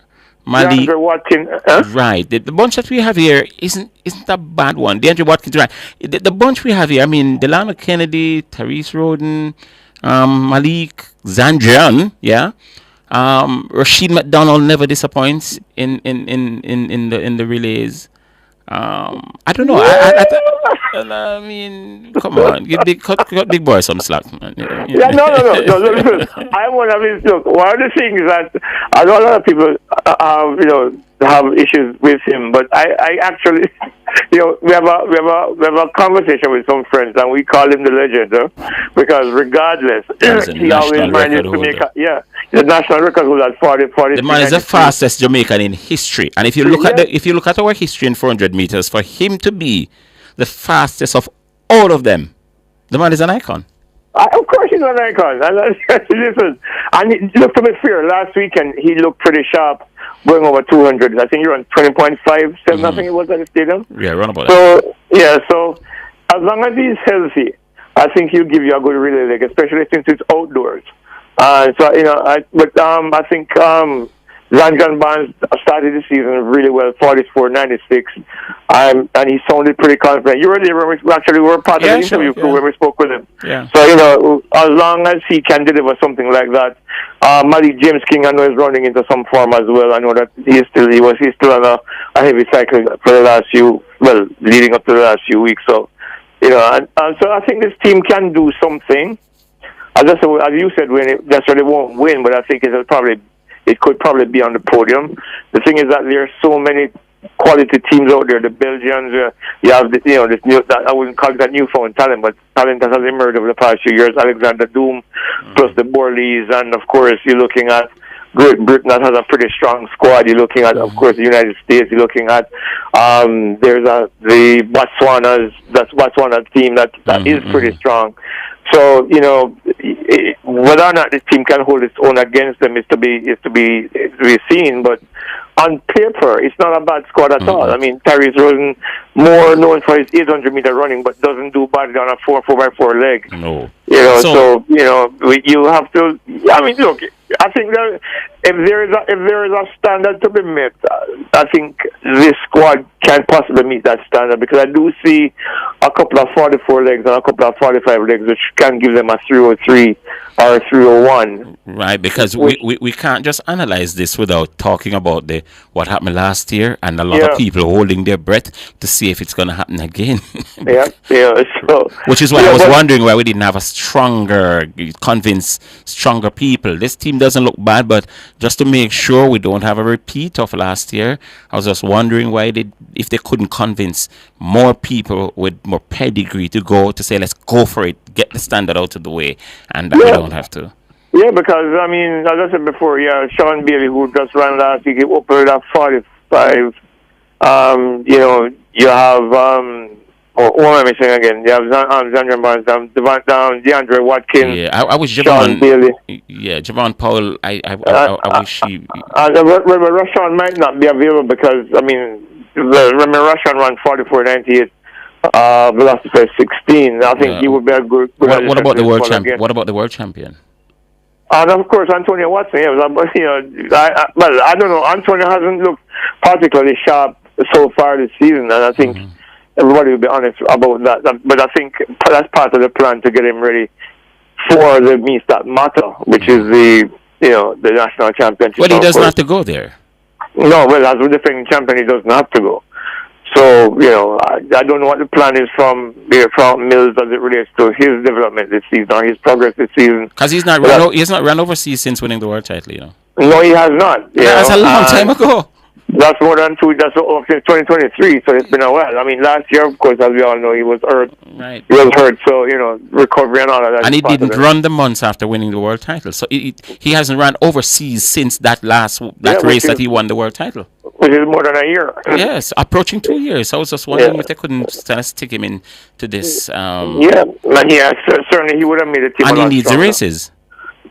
Malik, Watkins, right? The bunch that we have here isn't a bad one. DeAndre Watkins, right? The bunch we have here, I mean, Delano Kennedy, Therese Roden, Malik, Zandrian, yeah. Rashid McDonald never disappoints in the relays. I don't know. I mean, come on, cut big boy some slack, man. No. Listen, I'm one of these. Look, one of the things that I know a lot of people have issues with him, but I actually, we have a conversation with some friends, and we call him the legend, because regardless, he always manages to make the national record holder at 40. The man is the fastest Jamaican in history, and if you look at our history in 400 meters, for him to be the fastest of all of them, the man is an icon. Of course he's an icon. Listen, and look, to be fair, last weekend he looked pretty sharp, going over 200. I think you're on 20.57. I think it was at the stadium. Yeah, run about that. So as long as he's healthy, I think he'll give you a good relay leg, especially since it's outdoors. I think John Barnes started the season really well, 44.96, and he sounded pretty confident. You were there when we were part of the interview when we spoke with him. Yeah. So, as long as he can deliver something like that, Malik James King, I know, is running into some form as well. I know that he's still on a heavy cycle for the last leading up to the last few weeks. So, so I think this team can do something. As you said, that's why they won't win, but I think it could probably be on the podium. The thing is that there are so many quality teams out there. The Belgians, you have this new, I wouldn't call it that newfound talent, but talent that has emerged over the past few years. Alexander Doom, plus the Borleys, and of course you're looking at Great Britain that has a pretty strong squad. You're looking at, of course, the United States. You're looking at there's the Botswana team that is pretty strong. So whether or not this team can hold its own against them is to be seen. But on paper, it's not a bad squad at all. I mean, Tyrese Rosen, more known for his 800-meter running, but doesn't do badly on a 4x4 leg. No. You have to. I mean, look. I think that if there is a standard to be met, I think this squad can possibly meet that standard, because I do see a couple of 44 legs and a couple of 45 legs which can give them a 303 or a 301. Right, because we can't just analyze this without talking about what happened last year, and a lot of people holding their breath to see if it's going to happen again. Which is why I was wondering why we didn't have a stronger people. This team doesn't look bad, but just to make sure we don't have a repeat of last year, I was just wondering if they couldn't convince more people with more pedigree to say, let's go for it, get the standard out of the way, and we don't have to. Yeah, because, I mean, as I said before, Sean Bailey, who just ran last week, he opened up 45. You have... what am I saying again? You have Xander Barnes, DeAndre Watkins. Yeah, I wish Sean Bailey. Yeah, Javon Powell. I wish he. Rashawn might not be available because remember Rashawn ran 44.98, velocity for 16. I think he would be a good. What about the world champion? What about the world champion? And of course, Antonio Watson. I don't know. Antonio hasn't looked particularly sharp so far this season, and I think. Everybody will be honest about that. But I think that's part of the plan to get him ready for the meets that matter, which is the national championship. Well, he doesn't have to go there. No, well, as a defending champion, he doesn't have to go. So, I don't know what the plan is from Mills as it relates to his development this season or his progress this season. Because he's not run overseas since winning the world title, No, he has not. That's a long time ago. That's more than that's since 2023, so it's been a while. I mean, last year, of course, as we all know, he was hurt. Right. He was hurt, so, recovery and all of that. And he didn't run the months after winning the world title. So he hasn't run overseas since that race that he won the world title. Which is more than a year. Yes, approaching 2 years. I was just wondering if they couldn't stick him into this. Certainly he would have made a team. And he needs the races.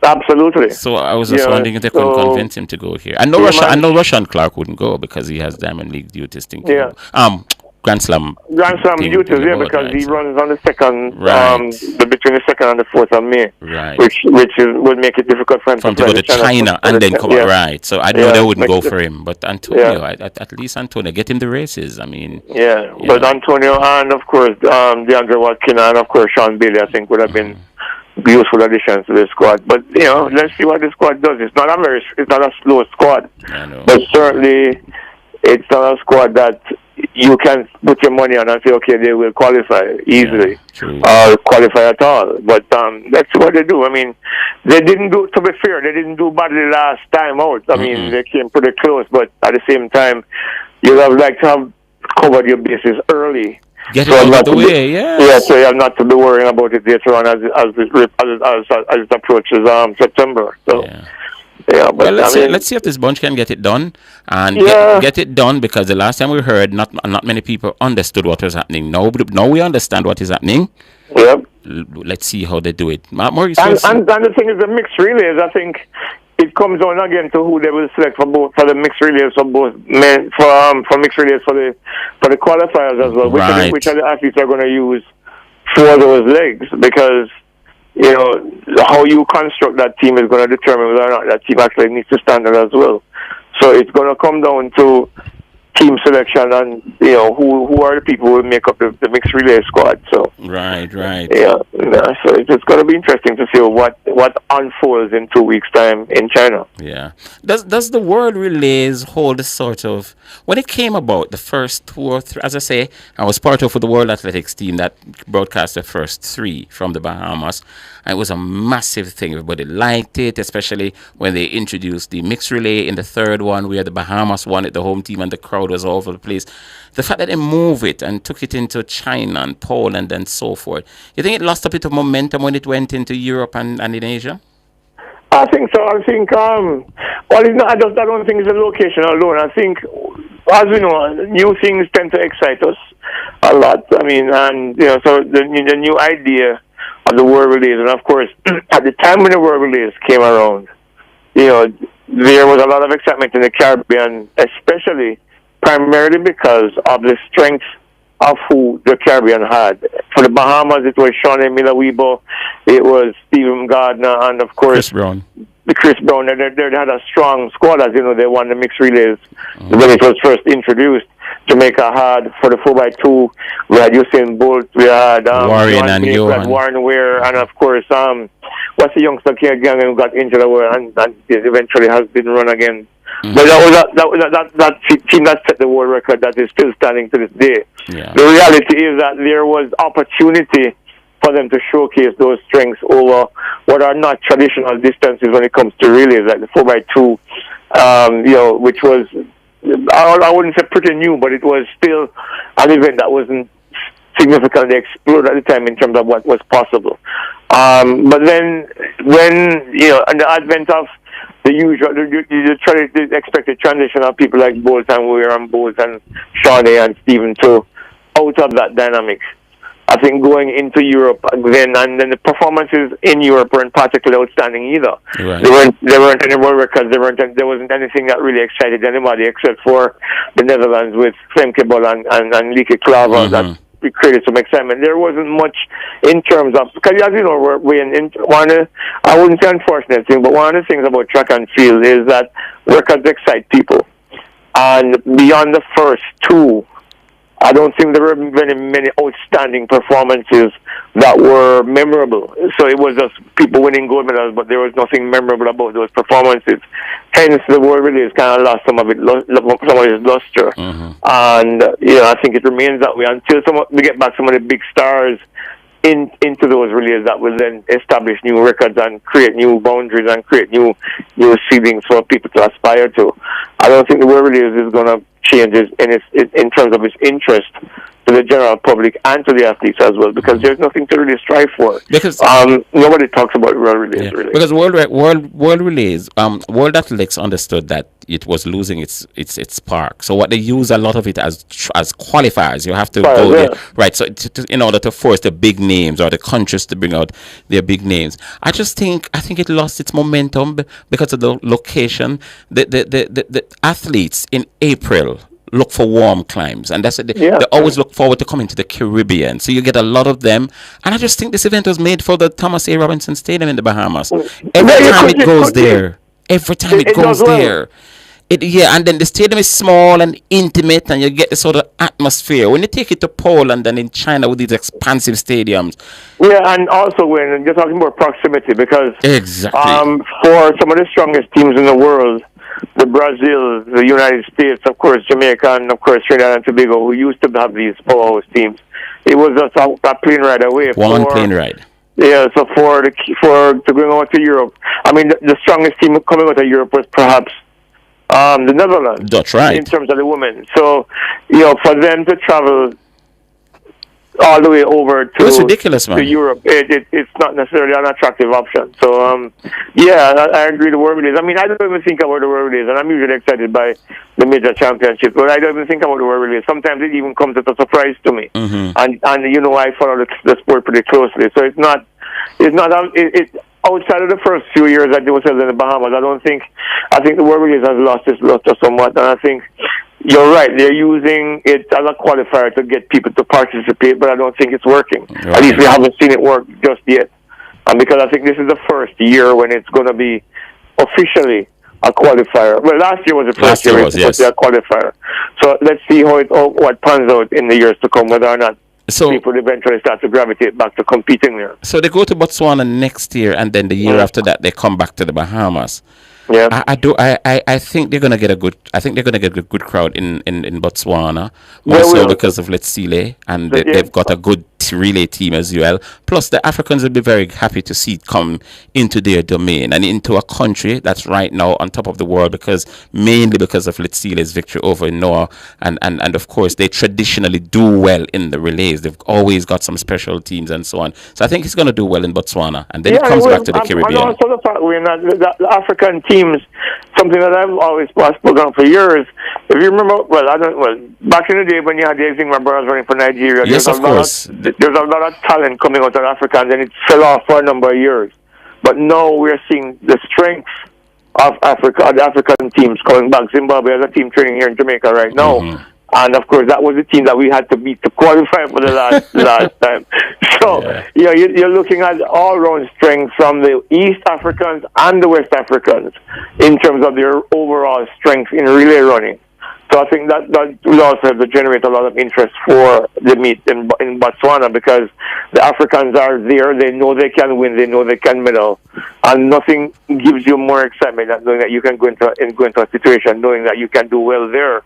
Absolutely. So I was just wondering if they couldn't convince him to go here. I know Rushan Clark wouldn't go because he has Diamond League duties thing. Grand Slam duties, because he runs on the second, between the 2nd and the 4th of May, which would make it difficult for him to go to China and then come out. Right. So I know they wouldn't go for him, but Antonio, at least Antonio, get him the races. I mean, but Antonio and of course DeAndre Watkins and of course Sean Bailey, I think would have been useful additions to the squad. But let's see what the squad does. It's not a slow squad, but certainly it's not a squad that you can put your money on and say, okay, they will qualify easily or qualify at all. But that's what they do. I mean, they didn't do, to be fair, they didn't do badly last time out. I mean, they came pretty close, but at the same time, you have to have covered your bases early. Get it out of the way, so you have not to be worrying about it later on as it approaches September. So. But well, let's see if this bunch can get it done and get it done, because the last time we heard, not many people understood what was happening. Now we understand what is happening. Yep. let's see how they do it. Maurice, and the thing is, the mixed relays, I think it comes on again to who they will select for the mixed relays for both men for mixed relays for the qualifiers as well. Right. Which are the athletes are going to use for those legs, because how you construct that team is going to determine whether or not that team actually meets the standard as well. So it's going to come down to team selection and who are the people who will make up the mixed relay squad. So right. So it's going to be interesting to see what unfolds in 2 weeks' time in China. Yeah. Does the World Relays hold a sort of, when it came about, the first 2 or 3, as I say, I was part of the World Athletics team that broadcast the first 3 from the Bahamas. And it was a massive thing. Everybody liked it, especially when they introduced the mixed relay in the third one, where the Bahamas won it, the home team, and the crowd was all over the place. The fact that they moved it and took it into China and Poland and so forth, you think it lost a bit of momentum when it went into Europe and in Asia? I think so. I think, I don't think it's the location alone. I think, as we know, new things tend to excite us a lot. I mean, and, so the new idea of the World Relays, and of course, at the time when the World Relays came around, there was a lot of excitement in the Caribbean, especially primarily because of the strength of who the Caribbean had. For the Bahamas, it was Shawnee Miller-Weibo, it was Stephen Gardner, and of course Chris Brown. Chris Brown. They had a strong squad, as you know. They won the mixed relays when it was first introduced. Jamaica had, for the 4x2, we had Usain Bolt, we had Warren and we had Warren Ware, and of course, what's the youngster gang who got injured and eventually has been run again. Mm-hmm. But that team that set the world record that is still standing to this day. Yeah. The reality is that there was opportunity for them to showcase those strengths over what are not traditional distances when it comes to relays, like the 4x2, which was, I wouldn't say pretty new, but it was still an event that wasn't significantly explored at the time in terms of what was possible. But then, when, and the advent of the usual, the expected transition of people like Bolt and Weir and Bolt and Shawnee and Stephen too, out of that dynamic. I think going into Europe then, and then the performances in Europe weren't particularly outstanding either. Right. There weren't any world records. There wasn't anything that really excited anybody except for the Netherlands with Femke Bol and Lieke Klaver that created some excitement. There wasn't much in terms of, because as you know, I wouldn't say unfortunate thing, but one of the things about track and field is that records excite people, and beyond the first 2. I don't think there were many outstanding performances that were memorable. So it was just people winning gold medals, but there was nothing memorable about those performances. Hence, the World Relays kind of lost some of its luster. Mm-hmm. And I think it remains that way until we get back some of the big stars into those relays that will then establish new records and create new boundaries and create new ceilings for people to aspire to. I don't think the World Relays is going to change in terms of its interest to the general public and to the athletes as well, because there's nothing to really strive for. Because nobody talks about World Relays really. Because World Relays, World Athletics understood that it was losing its spark. So what they use a lot of it as qualifiers. You have to go there, right? So in order to force the big names or the countries to bring out their big names. I think it lost its momentum because of the location. The athletes in April look for warm climes, and that's it. They always look forward to coming to the Caribbean, so you get a lot of them. And I just think this event was made for the Thomas A. Robinson Stadium in the Bahamas. Every time it goes there, and then the stadium is small and intimate, and you get the sort of atmosphere. When you take it to Poland and in China with these expansive stadiums. Yeah, and also when you're talking about proximity, because exactly for some of the strongest teams in the world, the Brazil, the United States, of course, Jamaica, and of course Trinidad and Tobago, who used to have these powerhouse teams, it was just a plane ride away. One plane ride. Yeah, so to going over to Europe, I mean, the strongest team coming out of Europe was perhaps the Netherlands. That's right. In terms of the women. So, for them to travel all the way over to It's ridiculous, man. to Europe. It's not necessarily an attractive option. So, I agree the world relays. I mean, I don't even think about the world relays, and I'm usually excited by the major championships, but I don't even think about the world relays. Sometimes it even comes as a surprise to me. Mm-hmm. And I follow the sport pretty closely. So it's outside of the first few years that they were in the Bahamas. I think the world relays has lost its luster somewhat, and I think you're right. They're using it as a qualifier to get people to participate, but I don't think it's working. Right. At least we haven't seen it work just yet. And because I think this is the first year when it's going to be officially a qualifier. Well, last year was the first year it was a qualifier. So let's see what pans out in the years to come, whether or not people eventually start to gravitate back to competing there. So they go to Botswana next year, and then the year after that they come back to the Bahamas. Yeah, I think they're gonna get a good. I think they're gonna get a good crowd in Botswana. Also because of Letsile, and they've got a good relay team as well. Plus, the Africans will be very happy to see it come into their domain and into a country that's right now on top of the world mainly because of Letsile's victory over Noah, and of course they traditionally do well in the relays. They've always got some special teams and so on. So I think he's gonna do well in Botswana, and then it comes back to the Caribbean. And also the fact the African teams, something that I've always spoken on for years. If you remember, back in the day when you had the Zingma brothers running for Nigeria, yes, of course. There's a lot of talent coming out of Africa, and then it fell off for a number of years. But now we're seeing the strength of Africa, the African teams coming back. Zimbabwe has a team training here in Jamaica right now. Mm-hmm. And of course, that was the team that we had to beat to qualify for the last time. So, you're looking at all-round strength from the East Africans and the West Africans in terms of their overall strength in relay running. So I think that will also have to generate a lot of interest for the meet in Botswana, because the Africans are there. They know they can win. They know they can medal, and nothing gives you more excitement than knowing that you can go into a situation knowing that you can do well there.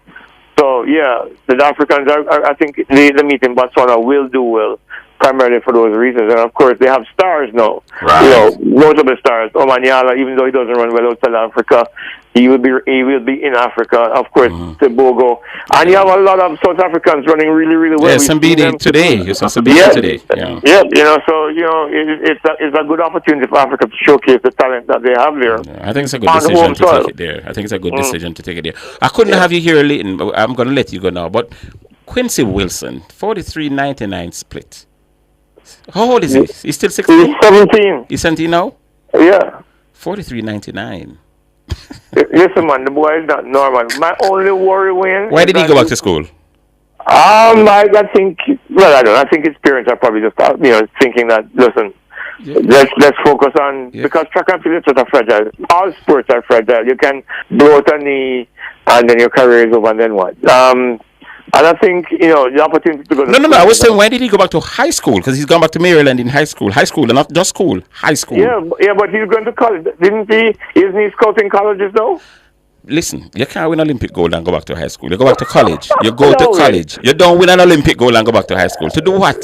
So the Africans I think the meet in Botswana will do well, primarily for those reasons. And of course, they have stars now. Right. Notable stars. Omanyala, even though he doesn't run well outside Africa, he will be in Africa. Of course, Tebogo. And you have a lot of South Africans running really, really well. Yeah, Sambidi today. You saw Sambidi today. Yeah. It's a good opportunity for Africa to showcase the talent that they have there. Yeah, I think it's a good decision to take it there. I think it's a good decision to take it there. I couldn't have you here, Leighton, but I'm going to let you go now. But Quincy Wilson, 43.99 split. How old is he? He's still 16? He's 17. He's 17 now? Yeah. 43.99. Listen, man, the boy is not normal. My only worry, Wayne. Why did he go back to school? I think. Well, I don't know. I think his parents are probably just thinking that. Listen, let's focus on because track and field is sort of fragile. All sports are fragile. You can blow out a knee, and then your career is over, and then what? And I think, the opportunity to go to No. I was saying, why did he go back to high school? Because he's gone back to Maryland in high school, and not just school, high school. Yeah, but he's going to college. Isn't he scouting colleges now? Listen, you can't win Olympic gold and go back to high school. You go back to college. You go to college. You don't win an Olympic gold and go back to high school. To do what?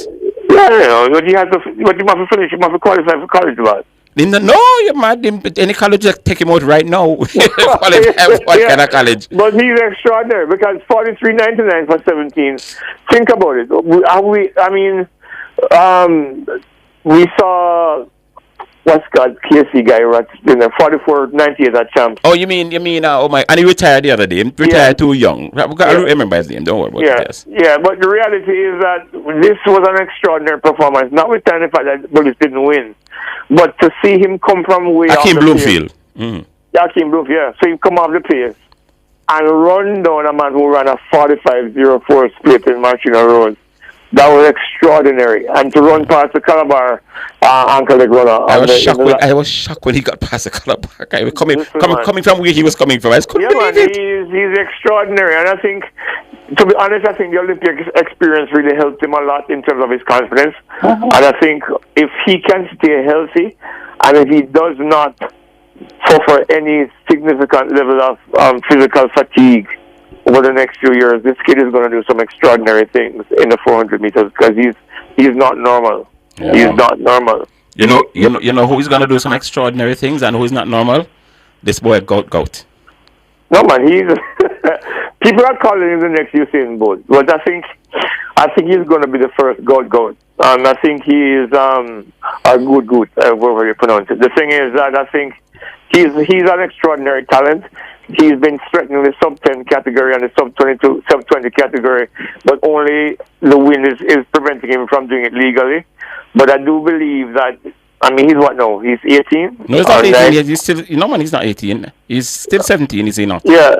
Yeah, but you have to finish. You have to qualify for college, about. No, you're mad. Any college that take him out right now. What kind of college? But he's extraordinary because 43.99 for 17. Think about it. We saw KC guy in the 44.90 at champ. Oh, you mean? And he retired the other day. He retired too young. I remember his name. Don't worry about it. Yeah, but the reality is that this was an extraordinary performance. Notwithstanding the fact that Bullis didn't win. But to see him come from way Akeem Bloomfield. Akeem Bloomfield, yeah. So he come off the pace and run down a man who ran a 45.04 split in Marchino Road. That was extraordinary. And to run past the Calabar ankle leg runner. I was shocked when he got past the Calabar guy. Coming from where he was coming from. I couldn't believe it. He's extraordinary. And I think, to be honest, the Olympic experience really helped him a lot in terms of his confidence. And I think if he can stay healthy and if he does not suffer any significant level of physical fatigue over the next few years, this kid is going to do some extraordinary things in the 400 meters because he's not normal. Yeah. He's not normal. You know who is going to do some extraordinary things and who is not normal? This boy Goat. No man, he's people are calling him the next Usain Bolt, but I think I think he's going to be the first goat. I think he is a good, whatever you pronounce it. The thing is that I think he's an extraordinary talent. He's been threatening the sub-10 category and the sub-22, sub-20 category, but only the win is preventing him from doing it legally. But I do believe that, I mean, he's what now? He's 18? No, he's not 18. He's still, man, he's not 18. He's still 17, is he not? Yeah.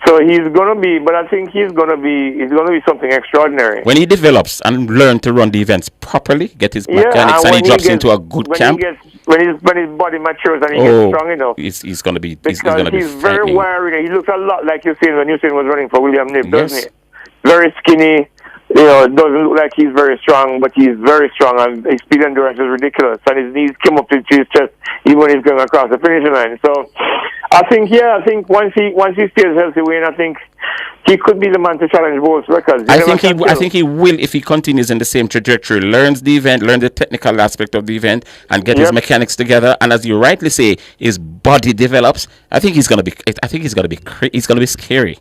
So he's going to be, but I think he's going to be something extraordinary. When he develops and learns to run the events properly, get his mechanics, and he drops into a good camp. When his body matures and he gets strong enough. He's going to be, because he's very wiry. He looks a lot like Usain when Usain was running for William Knibb, doesn't he? Very skinny. You know, it doesn't look like he's very strong, but he's very strong, and his speed endurance is ridiculous. And his knees came up to his chest even when he's going across the finishing line. So, I think once he stays healthy, Wayne, I think he could be the man to challenge Bolt's records. I think he will if he continues in the same trajectory, learns the event, learn the technical aspect of the event, and get his mechanics together. And as you rightly say, his body develops. I think he's gonna be scary.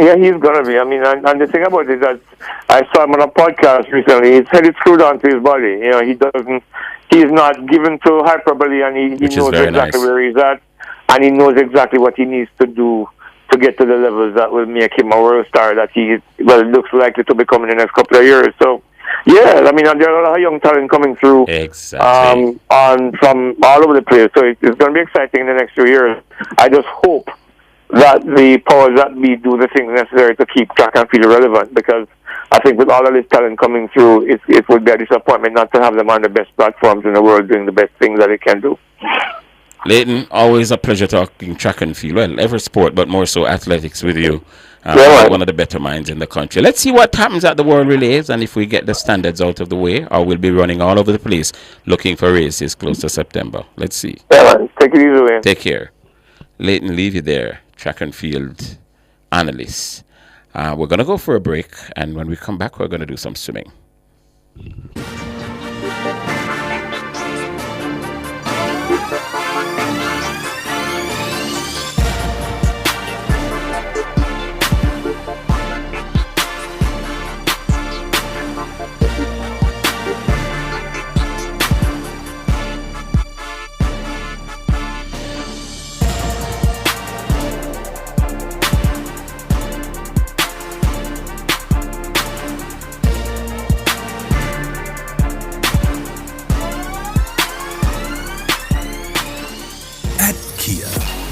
Yeah, he's gonna be. I mean, and the thing about it is that I saw him on a podcast recently. His head is screwed onto his body. You know, he's not given to hyperbole, and he knows exactly where he's at, and he knows exactly what he needs to do to get to the levels that will make him a world star that looks likely to become in the next couple of years. So, yeah, I mean, there are a lot of young talent coming through from all over the place. So it's going to be exciting in the next few years. I just hope that the powers that be do the things necessary to keep track and field relevant, because I think with all of this talent coming through, it would be a disappointment not to have them on the best platforms in the world doing the best things that they can do. Leighton, always a pleasure talking track and field. Well, every sport, but more so athletics with you. One of the better minds in the country. Let's see what happens at the World Relays, and if we get the standards out of the way, or we'll be running all over the place looking for races close to September. Let's see. Yeah, man. Take it easy, man. Take care. Leighton, leave you there. Track and field analyst. We're going to go for a break, and when we come back, we're going to do some swimming.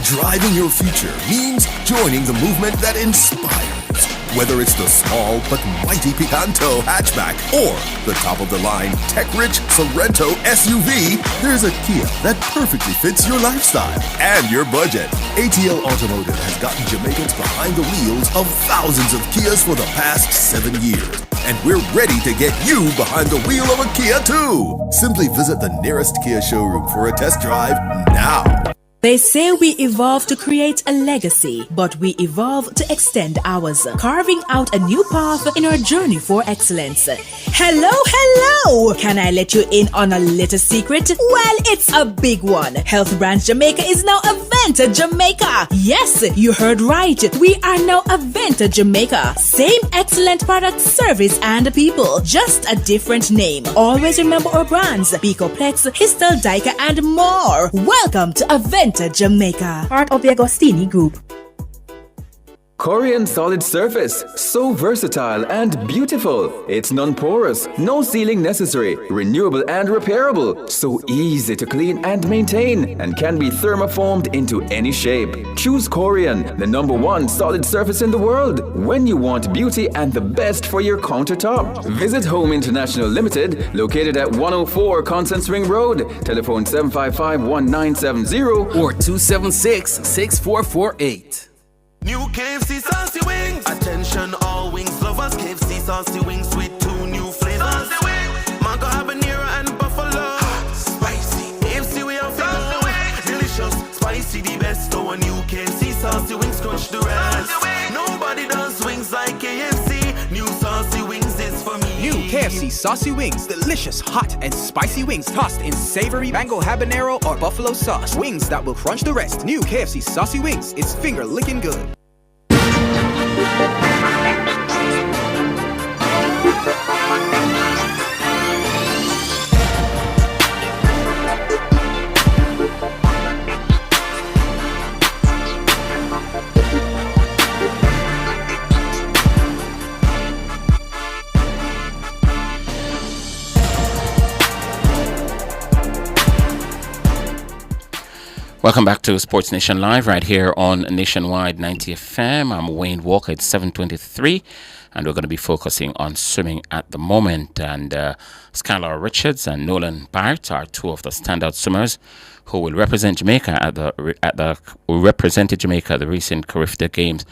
Driving your future means joining the movement that inspires. Whether it's the small but mighty Picanto hatchback or the top-of-the-line tech-rich Sorento SUV, there's a Kia that perfectly fits your lifestyle and your budget. ATL Automotive has gotten Jamaicans behind the wheels of thousands of Kias for the past 7 years. And we're ready to get you behind the wheel of a Kia too. Simply visit the nearest Kia showroom for a test drive now. They say we evolve to create a legacy, but we evolve to extend ours, carving out a new path in our journey for excellence. Hello! Can I let you in on a little secret? Well, it's a big one. Health Brands Jamaica is now Aventa Jamaica. Yes, you heard right. We are now Aventa Jamaica. Same excellent product, service, and people. Just a different name. Always remember our brands: Bicoplex, Histel Dyka, and more. Welcome to Aventa Jamaica, part of the Agostini Group. Corian solid surface, so versatile and beautiful. It's non-porous, no sealing necessary, renewable and repairable, so easy to clean and maintain, and can be thermoformed into any shape. Choose Corian, the #1 solid surface in the world, when you want beauty and the best for your countertop. Visit Home International Limited, located at 104 Constant Spring Road. Telephone 755-1970 or 276-6448. New KFC Saucy Wings. Attention all wings lovers. KFC Saucy Wings with 2 new flavors. Mango habanero and buffalo. Hot, spicy. KFC we have Saucy Wings. Delicious, spicy, the best. So a new KFC Saucy Wings crunch the rest. Nobody does wings like KFC. New Saucy Wings is for me. New KFC Saucy Wings. Delicious, hot, and spicy wings tossed in savory mango habanero or buffalo sauce. Wings that will crunch the rest. New KFC Saucy Wings. It's finger licking good. Welcome back to Sports Nation Live right here on Nationwide 90 FM. I'm Wayne Walker. It's 7:23, and we're going to be focusing on swimming at the moment. And Skylar Richards and Nolan Barrett are two of the standout swimmers who will represent Jamaica represented Jamaica at the recent Carifta Games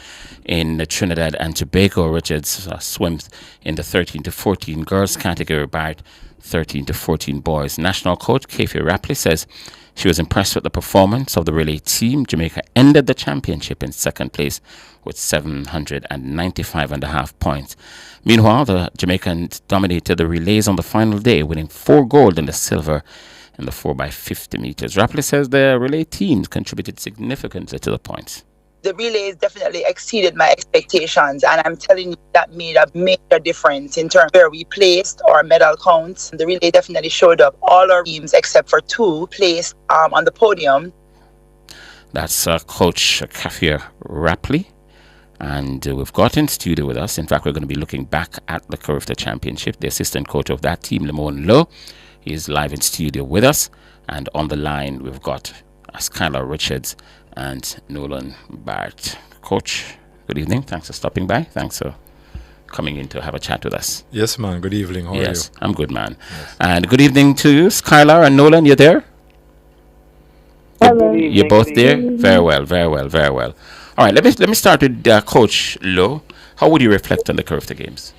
in Trinidad and Tobago. Richards swims in the 13 to 14 girls category, Barrett 13 to 14 boys. National coach Kefi Rapley says she was impressed with the performance of the relay team. Jamaica ended the championship in second place with 795.5 points. Meanwhile, the Jamaicans dominated the relays on the final day, winning 4 gold and the silver in the 4x50 meters. Rapley says the relay teams contributed significantly to the points. The relays definitely exceeded my expectations, and I'm telling you that made a major difference in terms of where we placed our medal counts. The relay definitely showed up. All our teams except for 2 placed on the podium. That's Coach Kefi Rapley. And we've got in studio with us. In fact, we're going to be looking back at the Carifta Championship. The assistant coach of that team, Lamone Lowe, is live in studio with us. And on the line, we've got Skylar Richards and Nolan Barrett. Coach, good evening. Thanks for stopping by. Thanks for coming in to have a chat with us. Yes, man. Good evening. How are you? Yes, I'm good, man. Yes. And good evening to you, Skylar and Nolan. You there? Hello. You're both there? Very well, very well, very well. All right, let me start with Coach Lowe. How would you reflect on the Carifta Games?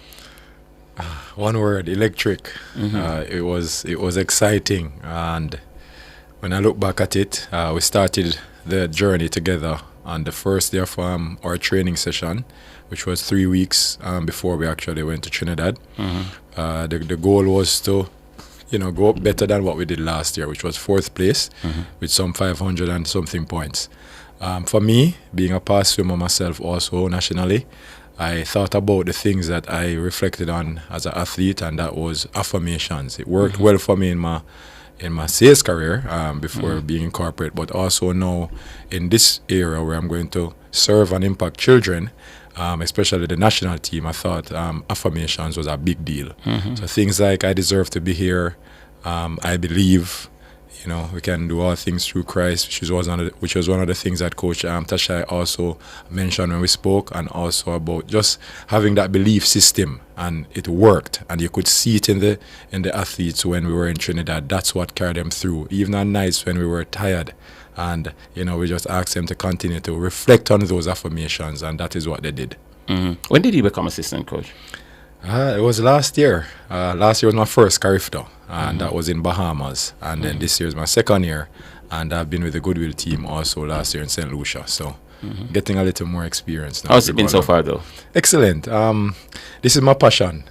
One word: electric. Mm-hmm. It was exciting, and when I look back at it, we started the journey together on the first day of our training session, which was 3 weeks before we actually went to Trinidad. Mm-hmm. The goal was to, go up better than what we did last year, which was 4th place, with some 500 and something points. For me, being a past swimmer myself also nationally, I thought about the things that I reflected on as an athlete, and that was affirmations. It worked well for me in my sales career before being in corporate, but also now in this era where I'm going to serve and impact children, especially the national team. I thought affirmations was a big deal. So things like I deserve to be here, I believe, we can do all things through Christ, which was one of the things that Coach Tashai also mentioned when we spoke, and also about just having that belief system, and it worked, and you could see it in the athletes when we were in Trinidad. That's what carried them through, even on nights when we were tired, and we just asked them to continue to reflect on those affirmations, and that is what they did. When did you become assistant coach? It was last year. Last year was my first Carifta, and that was in Bahamas. And then this year is my second year, and I've been with the Goodwill team also last year in St. Lucia. So getting a little more experience now. How's it been so far, though? Excellent. This is my passion.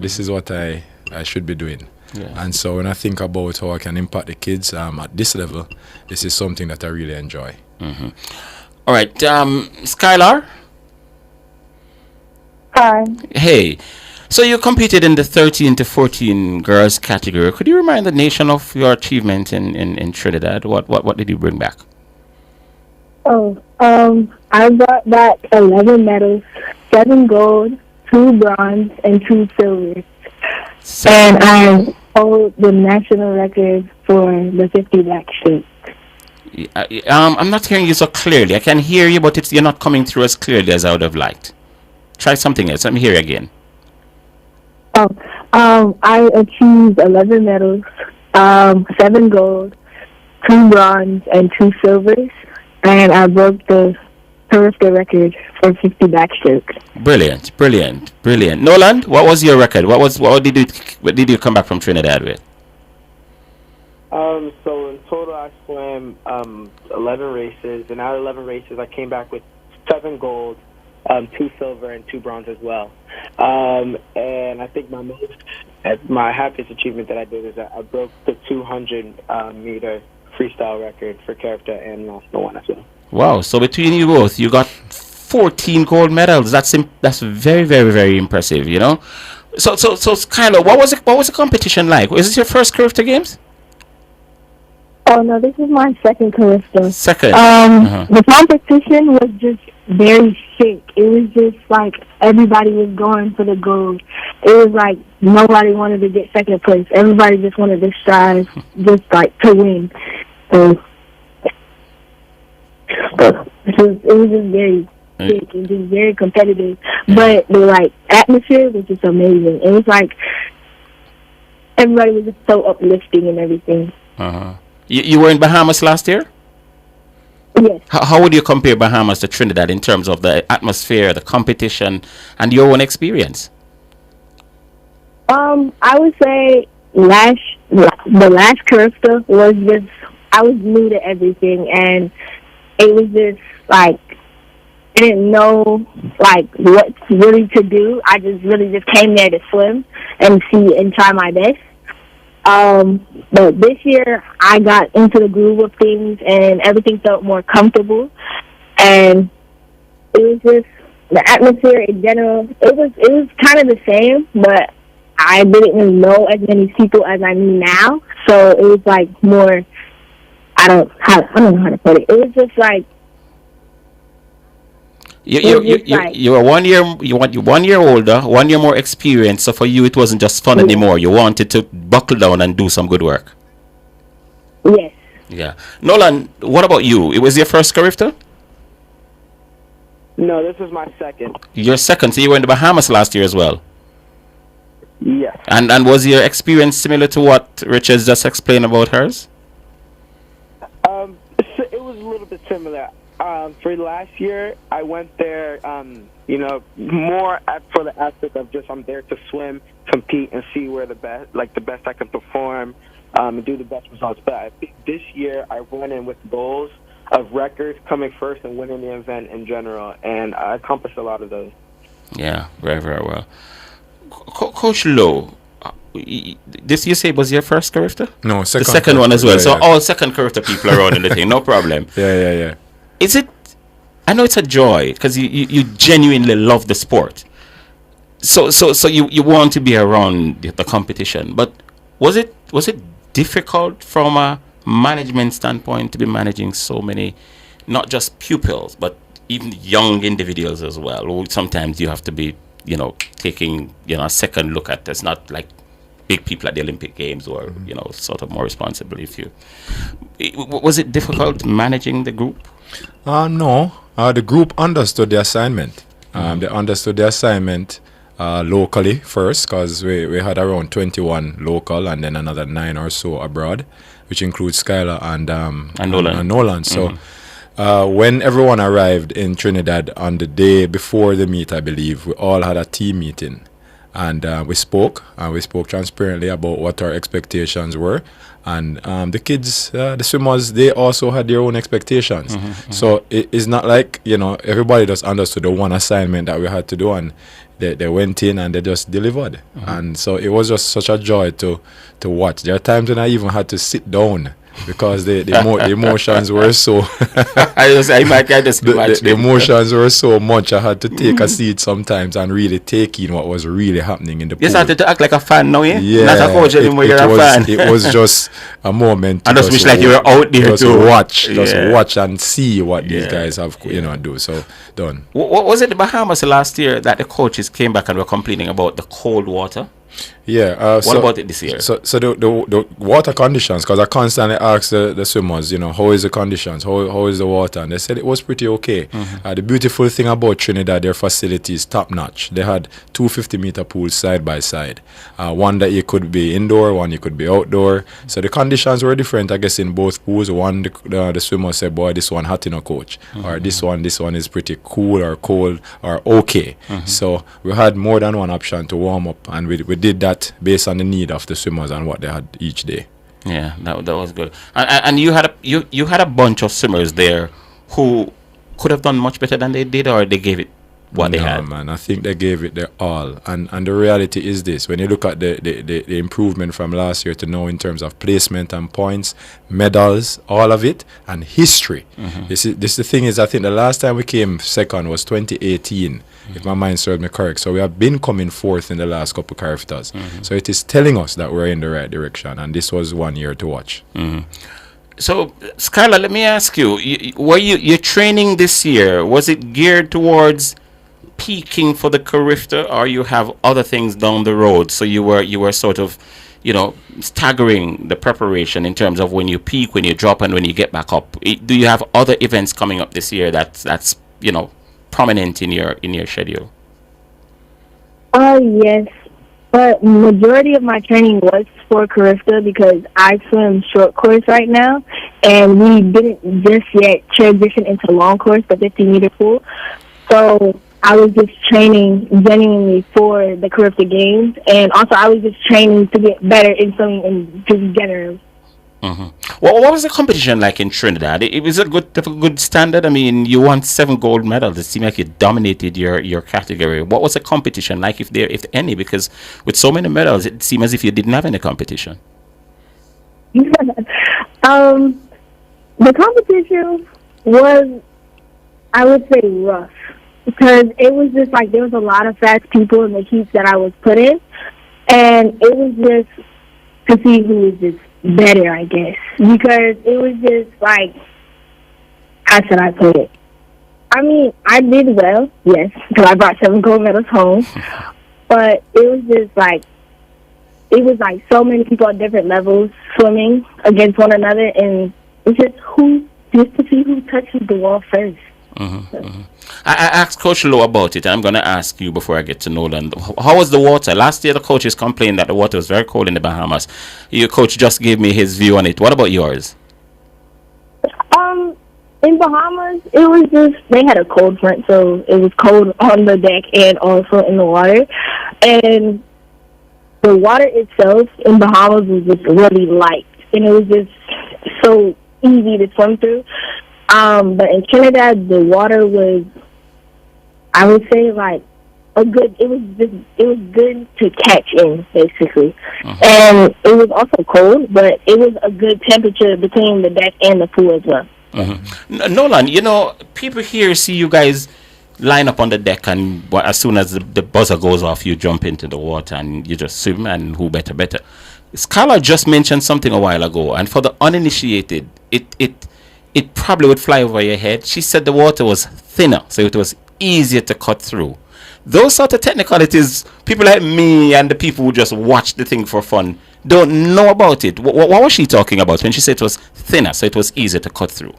This is what I should be doing. Yeah. And so when I think about how I can impact the kids at this level, this is something that I really enjoy. All right, Skylar? Hi. Hey. So you competed in the 13 to 14 girls category. Could you remind the nation of your achievement in Trinidad? What did you bring back? I brought back 11 medals, 7 gold, 2 bronze, and 2 silvers. And I hold the national record for the 50 backstroke. I'm not hearing you so clearly. I can hear you, but you're not coming through as clearly as I would have liked. Try something else. Let me hear you again. I achieved 11 medals, 7 gold, 2 bronze, and 2 silvers, and I broke the Carifta record for 50 backstroke. Brilliant. Nolan, what was your record? What did you come back from Trinidad with? So in total, I swam 11 races, and out of 11 races, I came back with 7 gold, 2 silver, and 2 bronze as well. And I think my happiest achievement that I did is that I broke the 200 meter freestyle record for Carifta and national one as well. Wow! So between you both, you got 14 gold medals. That's very, very, very impressive. So kind of what was the competition like? Was this your first Carifta Games? Oh no, this is my second Carifta. Second. The competition was just very sick. It was just like everybody was going for the gold. It was like nobody wanted to get second place. Everybody just wanted to strive, just like to win. So was just very sick and just very competitive. But the like atmosphere was just amazing. It was like everybody was just so uplifting and everything. You were in Bahamas last year? Yes. How would you compare Bahamas to Trinidad in terms of the atmosphere, the competition, and your own experience? I would say the last Carifta was just, I was new to everything, and it was just like, I didn't know like what really to do. I just really just came there to swim and see and try my best. But this year I got into the groove of things and everything felt more comfortable, and it was just the atmosphere in general. It was kind of the same, but I didn't really know as many people as I knew now. So it was like more, I don't know how to put it. It was just like, you were 1 year, you want 1 year older, 1 year more experience. So for you, it wasn't just fun anymore. You wanted to buckle down and do some good work. Yes. Yeah. Nolan, what about you? It was your first Carifta? No, this is my second. Your second. So you were in the Bahamas last year as well. Yes. And was your experience similar to what Richards just explained about hers? It was a little bit similar. For last year, I went there, more for the aspect of just I'm there to swim, compete, and see where the best I can perform, and do the best results. But I think this year I went in with goals of records, coming first, and winning the event in general, and I accomplished a lot of those. Yeah, very, very well. Coach Lowe, this you say was your first Carifta? No, second. The second one as well. Yeah, so yeah. all second Carifta people around in the thing, no problem. Yeah. Is it? I know it's a joy because you genuinely love the sport. So you want to be around the competition, but was it difficult from a management standpoint to be managing so many, not just pupils, but even young individuals as well? Or sometimes you have to be, taking, a second look at this, not like big people at the Olympic Games or, sort of more responsible was it difficult managing the group? No. The group understood the assignment. They understood the assignment locally first, because we had around 21 local and then another 9 or so abroad, which includes Skylar and Nolan. So when everyone arrived in Trinidad on the day before the meet, I believe, we all had a team meeting. And we spoke transparently about what our expectations were. And the kids, the swimmers, they also had their own expectations. So it's not like, everybody just understood the one assignment that we had to do, and they went in and they just delivered. And so it was just such a joy to watch. There are times when I even had to sit down because the emotions were so the emotions were so much. I had to take a seat sometimes and really take in what was really happening in the pool. You started to act like a fan now, yeah? Yeah, not a coach anymore, you're a fan. It was just a moment to and just wish like you were out there just to watch and see what these guys have do. So done. What was it, the Bahamas last year, that the coaches came back and were complaining about the cold water? Yeah. What about it this year? So the water conditions, because I constantly asked the swimmers, how is the conditions? How is the water? And they said it was pretty okay. The beautiful thing about Trinidad, their facilities top notch. They had 2 50-meter pools side by side. One that you could be indoor, one you could be outdoor. So the conditions were different, I guess, in both pools. One, the swimmer said, boy, this one hot enough, coach. Or this one is pretty cool or cold or okay. So we had more than one option to warm up, and we did that based on the need of the swimmers and what they had each day. Yeah, that was good. And you had a bunch of swimmers there who could have done much better than they did, or they gave it what they had. Man, I think they gave it their all. And the reality is this: when you look at the improvement from last year to now in terms of placement and points, medals, all of it, and history. This the thing is, I think the last time we came second was 2018. If my mind serves me correct. So we have been coming fourth in the last couple of Cariftas. So it is telling us that we're in the right direction, and this was 1 year to watch. So, Skylar, let me ask you, your training this year, was it geared towards peaking for the Carifta, or you have other things down the road? So you were sort of, staggering the preparation in terms of when you peak, when you drop, and when you get back up. Do you have other events coming up this year that's prominent in your schedule? Yes, but majority of my training was for Carifta because I swim short course right now, and we didn't just yet transition into long course, the 50-meter pool. So I was just training genuinely for the Carifta Games, and also I was just training to get better in swimming in just general. Well, what was the competition like in Trinidad? It was a good standard. I mean, you won 7 gold medals. It seemed like you dominated your category. What was the competition like, if any? Because with so many medals, it seemed as if you didn't have any competition. The competition was, I would say, rough because it was just like there was a lot of fast people in the heats that I was put in, and it was just to see who was just better, I guess, because it was just like, how should I put it? I mean, I did well, yes, because I brought 7 gold medals home, but it was just like, it was like so many people at different levels swimming against one another, and it's just to see who touches the wall first. I asked Coach Lowe about it, and I'm going to ask you before I get to Nolan. How was the water? Last year, the coaches complained that the water was very cold in the Bahamas. Your coach just gave me his view on it. What about yours? In Bahamas, it was just, they had a cold front, so it was cold on the deck and also in the water. And the water itself in Bahamas was just really light, and it was just so easy to swim through. But in Trinidad, the water was, I would say, like it was good to catch in, basically. And it was also cold, but it was a good temperature between the deck and the pool as well. Nolan, people here see you guys line up on the deck, and as soon as the buzzer goes off, you jump into the water and you just swim, and who better. Skylar just mentioned something a while ago, and for the uninitiated, it probably would fly over your head. She said the water was thinner, so it was easier to cut through. Those sort of technicalities, people like me and the people who just watch the thing for fun don't know about it. What was she talking about when she said it was thinner, so it was easier to cut through?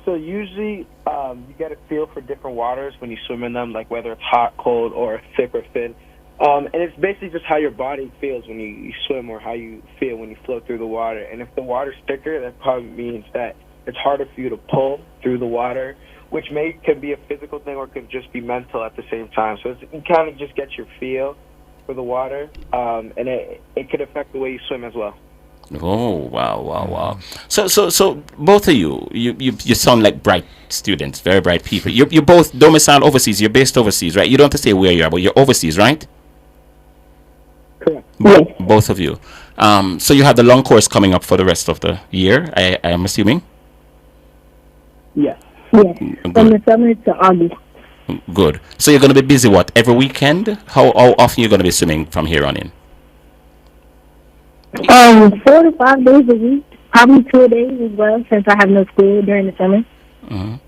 So usually you get a feel for different waters when you swim in them, like whether it's hot, cold, or thick or thin. And it's basically just how your body feels when you swim, or how you feel when you float through the water. And if the water's thicker, that probably means that it's harder for you to pull through the water, which could be a physical thing or could just be mental at the same time. So you kind of just get your feel for the water, and it could affect the way you swim as well. Oh, wow. So both of you sound like bright students, very bright people. You're both domiciled overseas. You're based overseas, right? You don't have to say where you are, but you're overseas, right? Correct. Both of you. So you have the long course coming up for the rest of the year, I am assuming? Yes. Yes, from the summer to August. Good. So you're going to be busy, every weekend? How often are you going to be swimming from here on in? 4 to 5 days a week, probably 2 days as well, since I have no school during the summer. And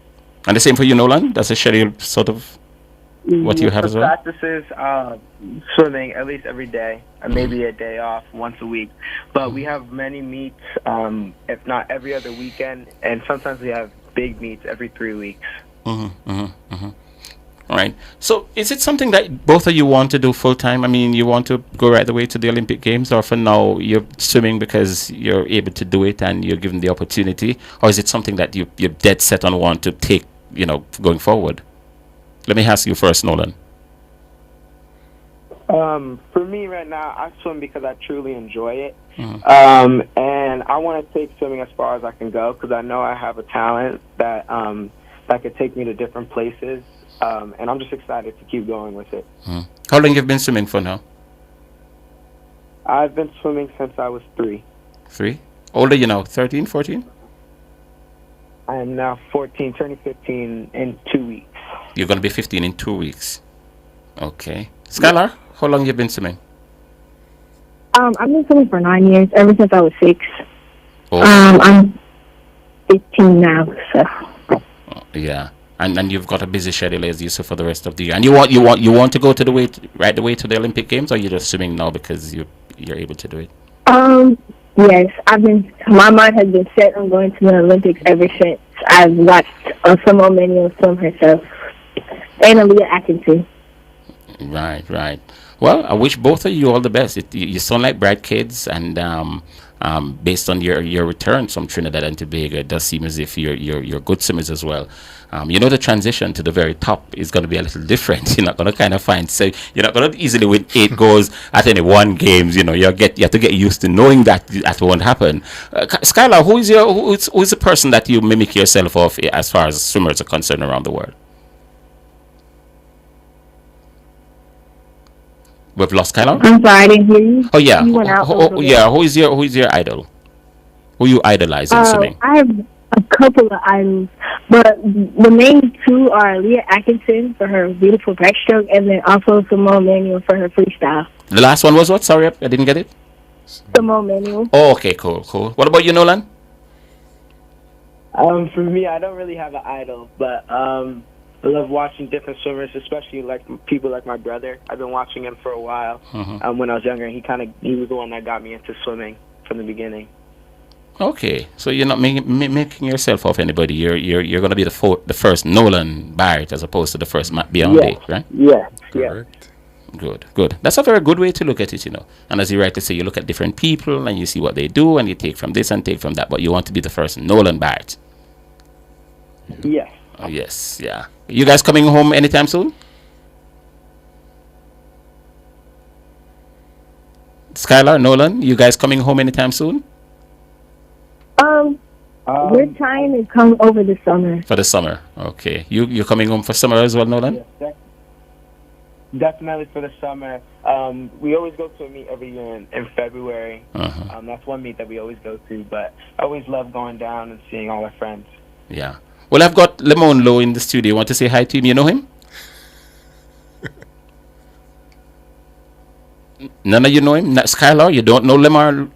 the same for you, Nolan? That's a schedule sort of what you have as well? Practices, swimming at least every day, and maybe a day off once a week. But we have many meets, if not every other weekend, and sometimes we have big meets every 3 weeks. All right. So is it something that both of you want to do full time? I mean, you want to go right away to the Olympic Games, or for now you're swimming because you're able to do it and you're given the opportunity? Or is it something that you're dead set on want to take, going forward? Let me ask you first, Nolan. For me right now, I swim because I truly enjoy it. And I want to take swimming as far as I can go because I know I have a talent that could take me to different places. And I'm just excited to keep going with it. How long have you been swimming for now? I've been swimming since I was 3. 3? Older you now? 13, 14? I am now 14, turning 15 in 2 weeks. You're going to be 15 in 2 weeks. Okay. Skylar, how long have you been swimming? I've been swimming for 9 years, ever since I was 6. Oh. I'm 15 now, so. Yeah. And you've got a busy schedule as you say for the rest of the year. And you want to go to right away to the Olympic Games, or you're just swimming now because you're able to do it? Yes, my mind has been set on going to the Olympics ever since I've watched Simone Manuel swim herself and Aaliyah Atkinson. Right. Well, I wish both of you all the best. You sound like bright kids, and based on your return from Trinidad and Tobago, it does seem as if you're good swimmers as well. The transition to the very top is going to be a little different. You're not going to kind of you're not going to easily win 8 goals at any one games. You have to get used to knowing that won't happen. Skylar, who's the person that you mimic yourself of as far as swimmers are concerned around the world? We've lost Skylar? I'm sorry, I didn't hear you. Oh yeah. You went out Who is your idol? Who you idolize in swimming? I have a couple of idols, but the main two are Aaliyah Atkinson for her beautiful breaststroke, and then also Simone Manuel for her freestyle. The last one was what? Sorry, I didn't get it. Simone Manuel. Oh, okay, cool. What about you, Nolan? For me, I don't really have an idol, but I love watching different swimmers, especially like people like my brother. I've been watching him for a while. When I was younger, he was the one that got me into swimming from the beginning. Okay, so you're not making yourself off anybody. You're going to be the first Nolan Barrett as opposed to the first Matt Biondi, right? Yeah. Correct. Good. That's a very good way to look at it, And as you rightly say, you look at different people and you see what they do and you take from this and take from that. But you want to be the first Nolan Barrett. Yes. Oh, yes, yeah. You guys coming home anytime soon? Skylar, Nolan, you guys coming home anytime soon? We're trying to come over the summer. For the summer, okay. You're coming home for summer as well, Nolan? Yes, definitely for the summer. We always go to a meet every year in February. That's one meet that we always go to, but I always love going down and seeing all our friends. Yeah. Well, I've got Lemon Lowe in the studio. Want to say hi to him? You know him? None of you know him? Skylar, you don't know Lemon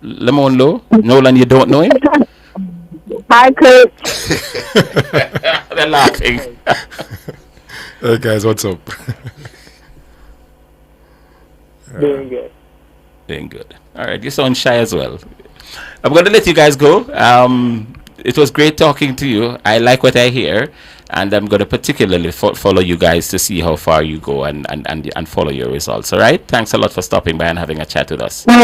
Lowe? Nolan, you don't know him? Hi, Coach. They're laughing. Hey, guys, what's up? Doing good. Doing good. All right, you sound shy as well. I'm going to let you guys go. It was great talking to you. I like what I hear, and I'm going to particularly follow you guys to see how far you go and follow your results. All right? Thanks a lot for stopping by and having a chat with us. All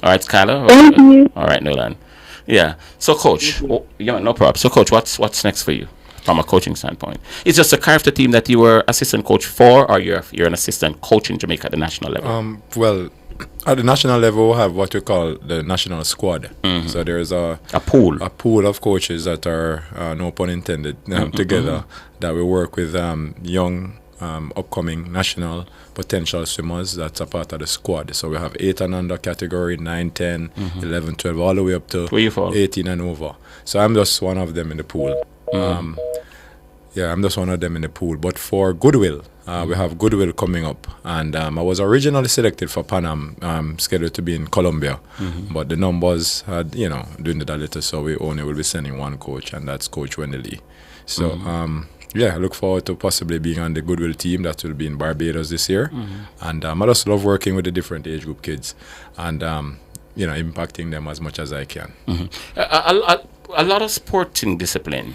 right, Skylar? Thank you. All right, Nolan. Yeah. So, Coach, no problem. So, Coach, what's next for you from a coaching standpoint? Is just a character team that you were assistant coach for, or you're an assistant coach in Jamaica at the national level? Well, at the national level, we have what we call the national squad. So there's a pool of coaches that are, no pun intended, together that we work with young, upcoming national potential swimmers that's a part of the squad. So we have 8 and under category, 9, 10, 11, 12, all the way up to 18 and over. So I'm just one of them in the pool. I'm just one of them in the pool. But for Goodwill, we have Goodwill coming up. And I was originally selected for Pan Am, scheduled to be in Colombia. But the numbers had, doing the little, so we only will be sending one coach, and that's Coach Wendy Lee. So, I look forward to possibly being on the Goodwill team that will be in Barbados this year. And I just love working with the different age group kids and, impacting them as much as I can. A lot of sporting discipline,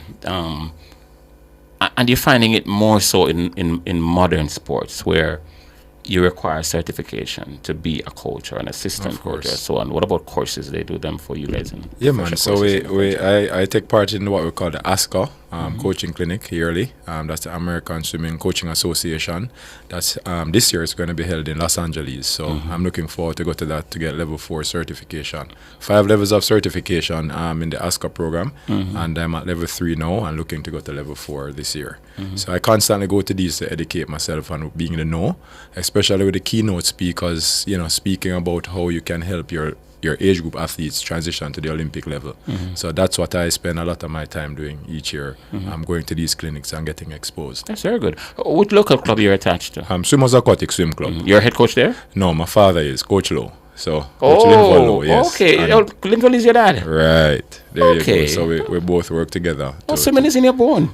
and you're finding it more so in modern sports where you require certification to be a coach or an assistant coach or so on. What about courses? They do them for you guys? Man. So I take part in what we call the ASCA coaching clinic yearly. That's the American Swimming Coaching Association. That's this year it's going to be held in Los Angeles. So I'm looking forward to go to that to get level 4 certification. 5 levels of certification in the ASCA program, and I'm at level 3 now and looking to go to level 4 this year. So I constantly go to these to educate myself on being in the know, especially with the keynote speakers, speaking about how you can help your age group athletes transition to the Olympic level. So that's what I spend a lot of my time doing each year. I'm going to these clinics and getting exposed. That's very good. What local club you're attached to? Swimmers Aquatic Swim Club. You're a head coach there? No, my father is Coach Lowe. So Coach Linval Lowe, yes. Okay. Linval is your dad? Right. There you go. So we both work together. Swimming is in your bone.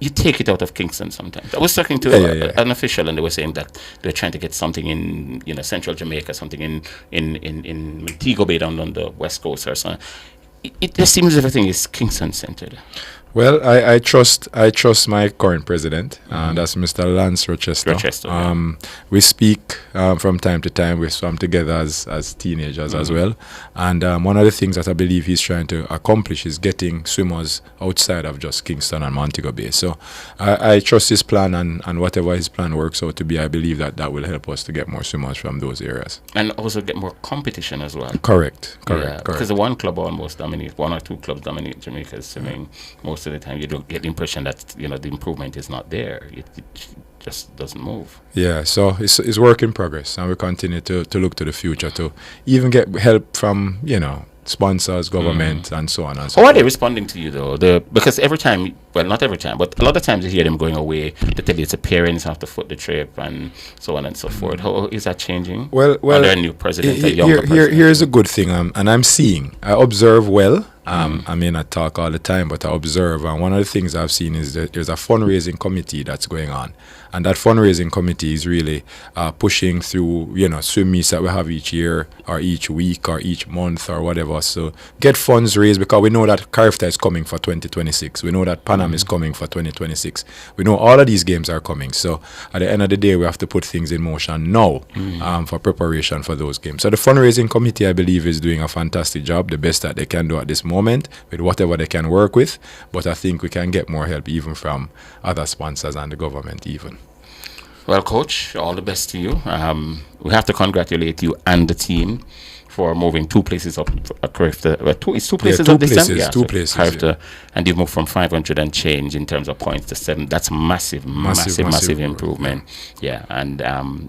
you take it out of Kingston sometimes. I was talking to an official, and they were saying that they're trying to get something in, central Jamaica, something in Montego Bay down on the west coast or something. It just seems everything is Kingston centered. Well, I trust my current president, that's Mr. Lance Rochester. We speak from time to time. We swam together as teenagers as well. And one of the things that I believe he's trying to accomplish is getting swimmers outside of just Kingston and Montego Bay. So I trust his plan, and whatever his plan works out to be, I believe that will help us to get more swimmers from those areas. And also get more competition as well. Correct. Because the one club almost dominates, one or two clubs dominate Jamaica's swimming most of the time. You don't get the impression that the improvement is not there. It just doesn't move. Yeah, so it's work in progress, and we continue to look to the future to even get help from sponsors, government, and so on and so forth. How are they responding to you though? Because every time, well, not every time, but a lot of times you hear them going away. They tell you it's the parents have to foot the trip and so on and so forth. How is that changing? Well, under a new president, a younger president? Here's a good thing, and I'm seeing. I observe well. I may not talk all the time, but I observe. And one of the things I've seen is that there's a fundraising committee that's going on. And that fundraising committee is really pushing through, swim meets that we have each year or each week or each month or whatever. So get funds raised, because we know that Carifta is coming for 2026. We know that Panam is coming for 2026. We know all of these games are coming. So at the end of the day, we have to put things in motion now for preparation for those games. So the fundraising committee, I believe, is doing a fantastic job, the best that they can do at this moment with whatever they can work with. But I think we can get more help even from other sponsors and the government even. Well, Coach, all the best to you. We have to congratulate you and the team for moving 2 places up Carifta. Two places up this time? Yeah, 2 places. Carifta, and you've moved from 500 and change in terms of points to 7. That's massive improvement. Yeah, and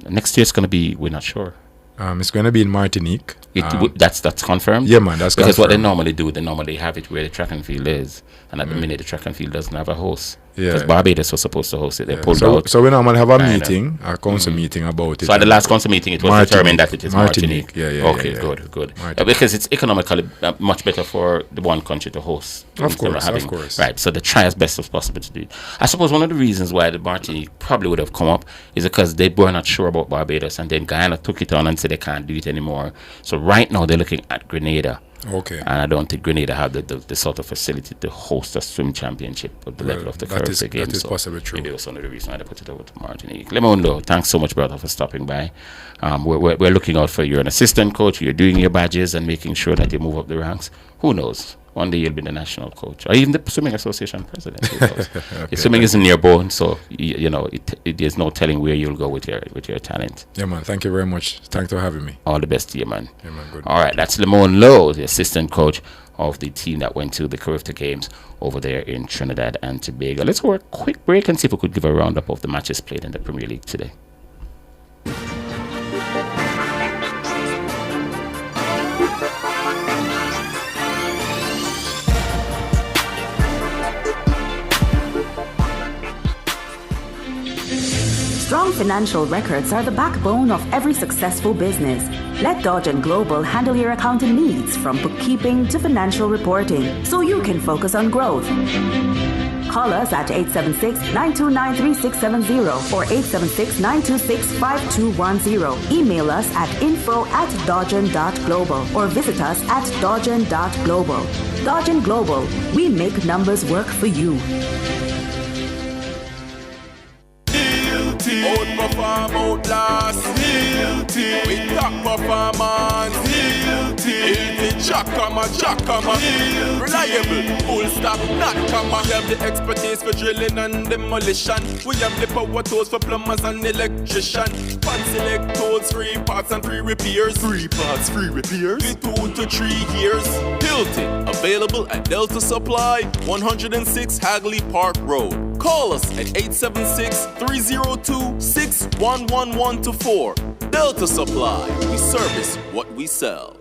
next year it's going to be, we're not sure. It's going to be in Martinique. That's confirmed? Yeah, man, that's because confirmed. What they normally do, they normally have it where the track and field is. And at the minute, the track and field doesn't have a host. Because Barbados was supposed to host it. They pulled out. So we normally have a meeting, a council meeting about it. So at the last council meeting, it was determined that it is Martinique. Okay, good. Because it's economically much better for the one country to host. Of course. Right, so they try as best as possible to do it. I suppose one of the reasons why the Martinique probably would have come up is because they were not sure about Barbados, and then Guyana took it on and said they can't do it anymore. So right now they're looking at Grenada. Okay. And I don't think Grenada have the sort of facility to host a swim championship at the level of the Caribbean Games. That is possibly true. Maybe that's one of the reasons why they put it over to Martinique. Lemondo, thanks so much, brother, for stopping by. We're looking out for you. You're an assistant coach. You're doing your badges and making sure that you move up the ranks. Who knows? One day you'll be the national coach, or even the swimming association president. Okay. Swimming isn't your bone, so there's no telling where you'll go with your talent. Yeah, man. Thank you very much. Thanks for having me. All the best to you, man. Yeah, man. Good. All right, that's Lamone Lowe, the assistant coach of the team that went to the Carifta Games over there in Trinidad and Tobago. Let's go a quick break and see if we could give a roundup of the matches played in the Premier League today. Strong financial records are the backbone of every successful business. Let Dodge & Global handle your accounting needs, from bookkeeping to financial reporting, so you can focus on growth. Call us at 876-929-3670 or 876-926-5210. Email us at info@dodgen.global or visit us at dodgen.global. Dodge & Global, we make numbers work for you. Outperform, outlast, with top performance, Jackama, reliable, full stop, not comma. We have the expertise for drilling and demolition. We have the power tools for plumbers and electricians. Fancy select tools, 3 parts and 3 repairs. 3 parts, 3 repairs. 2 to 3 years. Hilton, available at Delta Supply, 106 Hagley Park Road. Call us at 876-302-6111-4. Delta Supply, we service what we sell.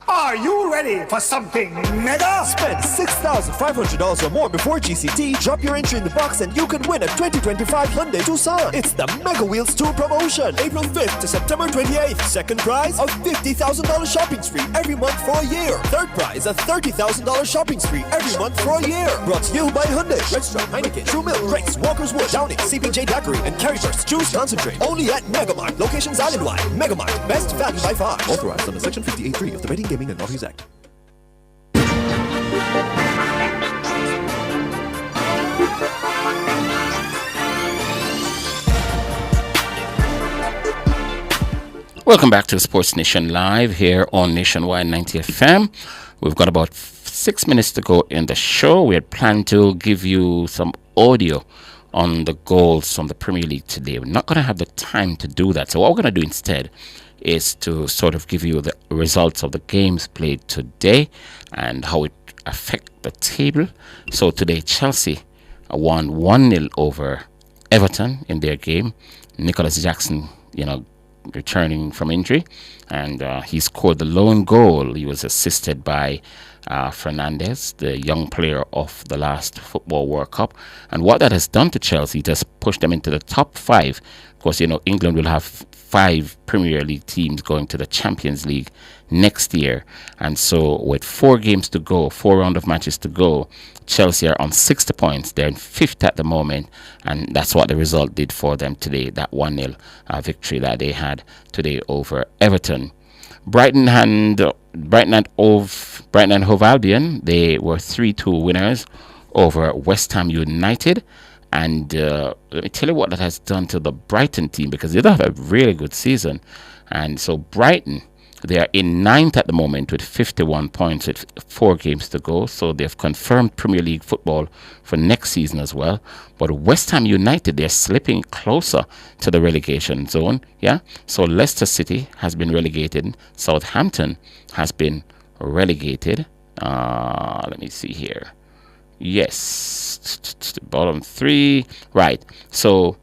Are you ready for something mega? Spend $6,500 or more before GCT, drop your entry in the box and you can win a 2025 Hyundai Tucson. It's the Mega Wheels Tour promotion, April 5th to September 28th. Second prize, a $50,000 shopping spree every month for a year. Third prize, a $30,000 shopping spree every month for a year. Brought to you by Hyundai, Redstone, Heineken, True Milk, Grace, Walker's Wood, Downing, CPJ Daiquiri, and Carryburst Juice Concentrate. Only at Megamart. Locations island-wide. Megamart, best value by far. Authorized under Section 58.3 of the Betting, Gaming, and Lotteries Act. Welcome back to Sports Nation Live here on Nationwide 90 FM. We've got about 6 minutes to go in the show. We had planned to give you some audio on the goals from the Premier League today. We're not going to have the time to do that. So what we're going to do instead is to sort of give you the results of the games played today and how it affect the table. So today Chelsea won 1-0 over Everton in their game. Nicholas Jackson, returning from injury, and he scored the lone goal. He was assisted by Fernandes, the young player of the last Football World Cup. And what that has done to Chelsea, it has pushed them into the top 5. Of course, England will have 5 Premier League teams going to the Champions League next year. And so with 4 games to go, 4 round of matches to go, Chelsea are on 60 points. They're in 5th at the moment, and that's what the result did for them today, that 1-0 victory that they had today over Everton. Brighton and Hove Albion, they were 3-2 winners over West Ham United. And let me tell you what that has done to the Brighton team, because they don't have a really good season. And so Brighton, they are in 9th at the moment with 51 points with 4 games to go. So they've confirmed Premier League football for next season as well. But West Ham United, they're slipping closer to the relegation zone. Yeah. So Leicester City has been relegated. Southampton has been relegated. Let me see here. Yes, bottom 3. Right. So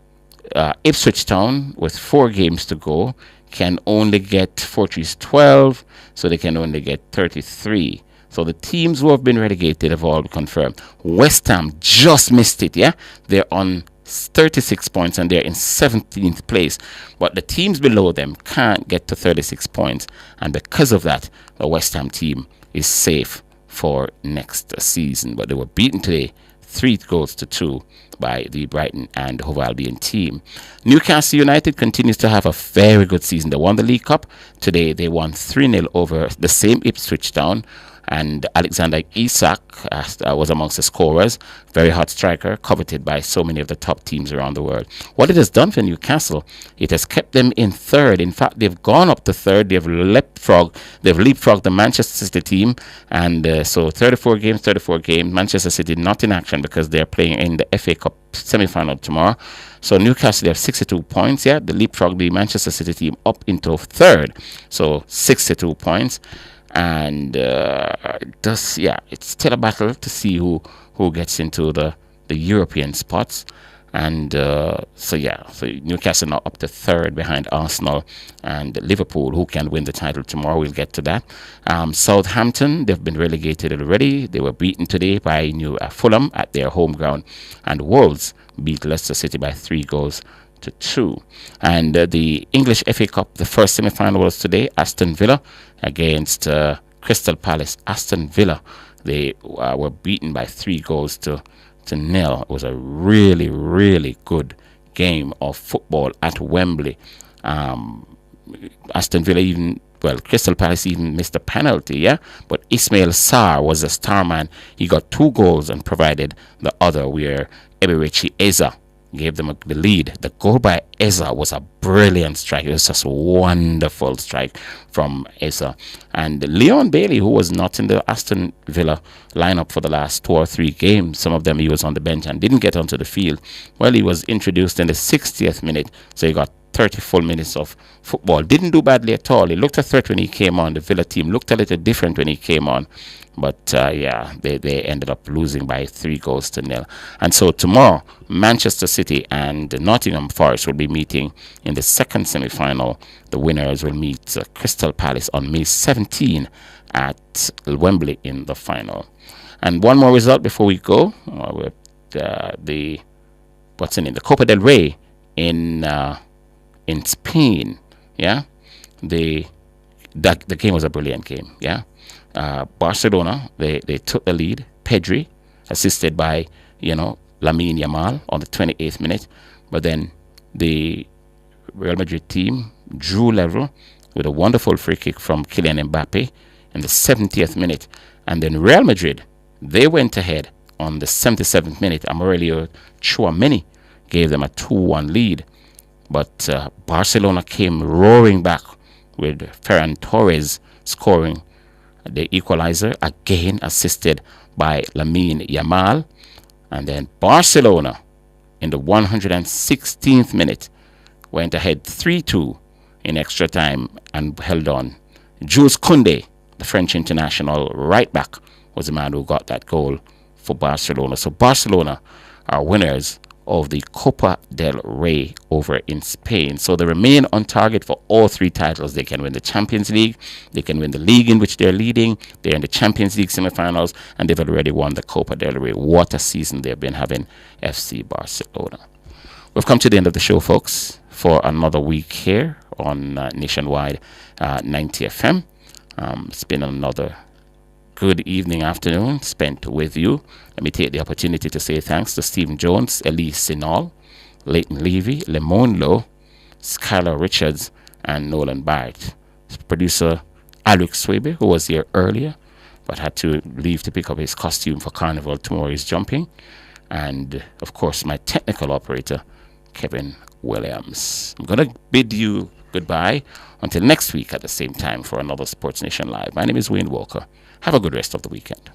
Ipswich Town, with 4 games to go, can only get 4 3's 12, so they can only get 33. So the teams who have been relegated have all confirmed. West Ham just missed it, yeah? They're on 36 points and they're in 17th place. But the teams below them can't get to 36 points. And because of that, the West Ham team is safe for next season. But they were beaten today 3-2 by the Brighton and Hove Albion team. Newcastle United continues to have a very good season. They won the League Cup. Today they won 3-0 over the same Ipswich Town. And Alexander Isak was amongst the scorers. Very hot striker, coveted by so many of the top teams around the world. What it has done for Newcastle, it has kept them in 3rd. In fact, they've gone up to 3rd. They've leapfrogged the Manchester City team. And so 34 games. Manchester City not in action because they're playing in the FA Cup semi-final tomorrow. So Newcastle, they have 62 points. Yeah, they leapfrogged the Manchester City team up into 3rd. So 62 points. And it's still a battle to see who gets into the European spots. And so Newcastle now up to 3rd behind Arsenal and Liverpool, who can win the title tomorrow. We'll get to that. Southampton, they've been relegated already. They were beaten today by Fulham at their home ground. And Wolves beat Leicester City by 3-2. And the English FA Cup, the first semi-final was today. Aston Villa against Crystal Palace. Aston Villa, they were beaten by 3-0. It was a really, really good game of football at Wembley. Aston Villa Crystal Palace even missed a penalty, yeah? But Ismail Sarr was the star man. He got 2 goals and provided the other, where Eberechi Eza gave them the lead. The goal by Eza was a brilliant strike. It was just a wonderful strike from Eza. And Leon Bailey, who was not in the Aston Villa lineup for the last 2 or 3 games, some of them he was on the bench and didn't get onto the field. Well, he was introduced in the 60th minute, so he got 30 full minutes of football. Didn't do badly at all. He looked a threat when he came on. The Villa team looked a little different when he came on. But they ended up losing by 3-0. And so tomorrow, Manchester City and Nottingham Forest will be meeting in the second semi-final. The winners will meet Crystal Palace on May 17 at Wembley in the final. And one more result before we go. With the Copa del Rey in Spain. Yeah, the game was a brilliant game. Yeah, Barcelona they took the lead. Pedri, assisted by Lamine Yamal on the 28th minute, but then the Real Madrid team drew level with a wonderful free kick from Kylian Mbappe in the 70th minute, and then Real Madrid, they went ahead on the 77th minute. Aurelio Tchouameni gave them a 2-1 lead, but Barcelona came roaring back with Ferran Torres scoring the equalizer, again assisted by Lamine Yamal, and then Barcelona in the 116th minute went ahead 3-2 in extra time and held on. Jules Koundé, the French international right back, was the man who got that goal for Barcelona. So Barcelona are winners of the Copa del Rey over in Spain. So they remain on target for all three titles. They can win the Champions League, they can win the league in which they're leading, they're in the Champions League semifinals, and they've already won the Copa del Rey. What a season they've been having, FC Barcelona. We've come to the end of the show, folks, for another week here on Nationwide 90 FM. It's been another good evening, afternoon spent with you. Let me take the opportunity to say thanks to Stephen Jones, Elise Sinal, Leighton Levy, Lemon Lowe, Skylar Richards, and Nolan Barrett. Producer Alric Swaby, who was here earlier but had to leave to pick up his costume for Carnival. Tomorrow is jumping. And, of course, my technical operator, Kevin Williams. I'm going to bid you goodbye until next week at the same time for another Sports Nation Live. My name is Wayne Walker. Have a good rest of the weekend.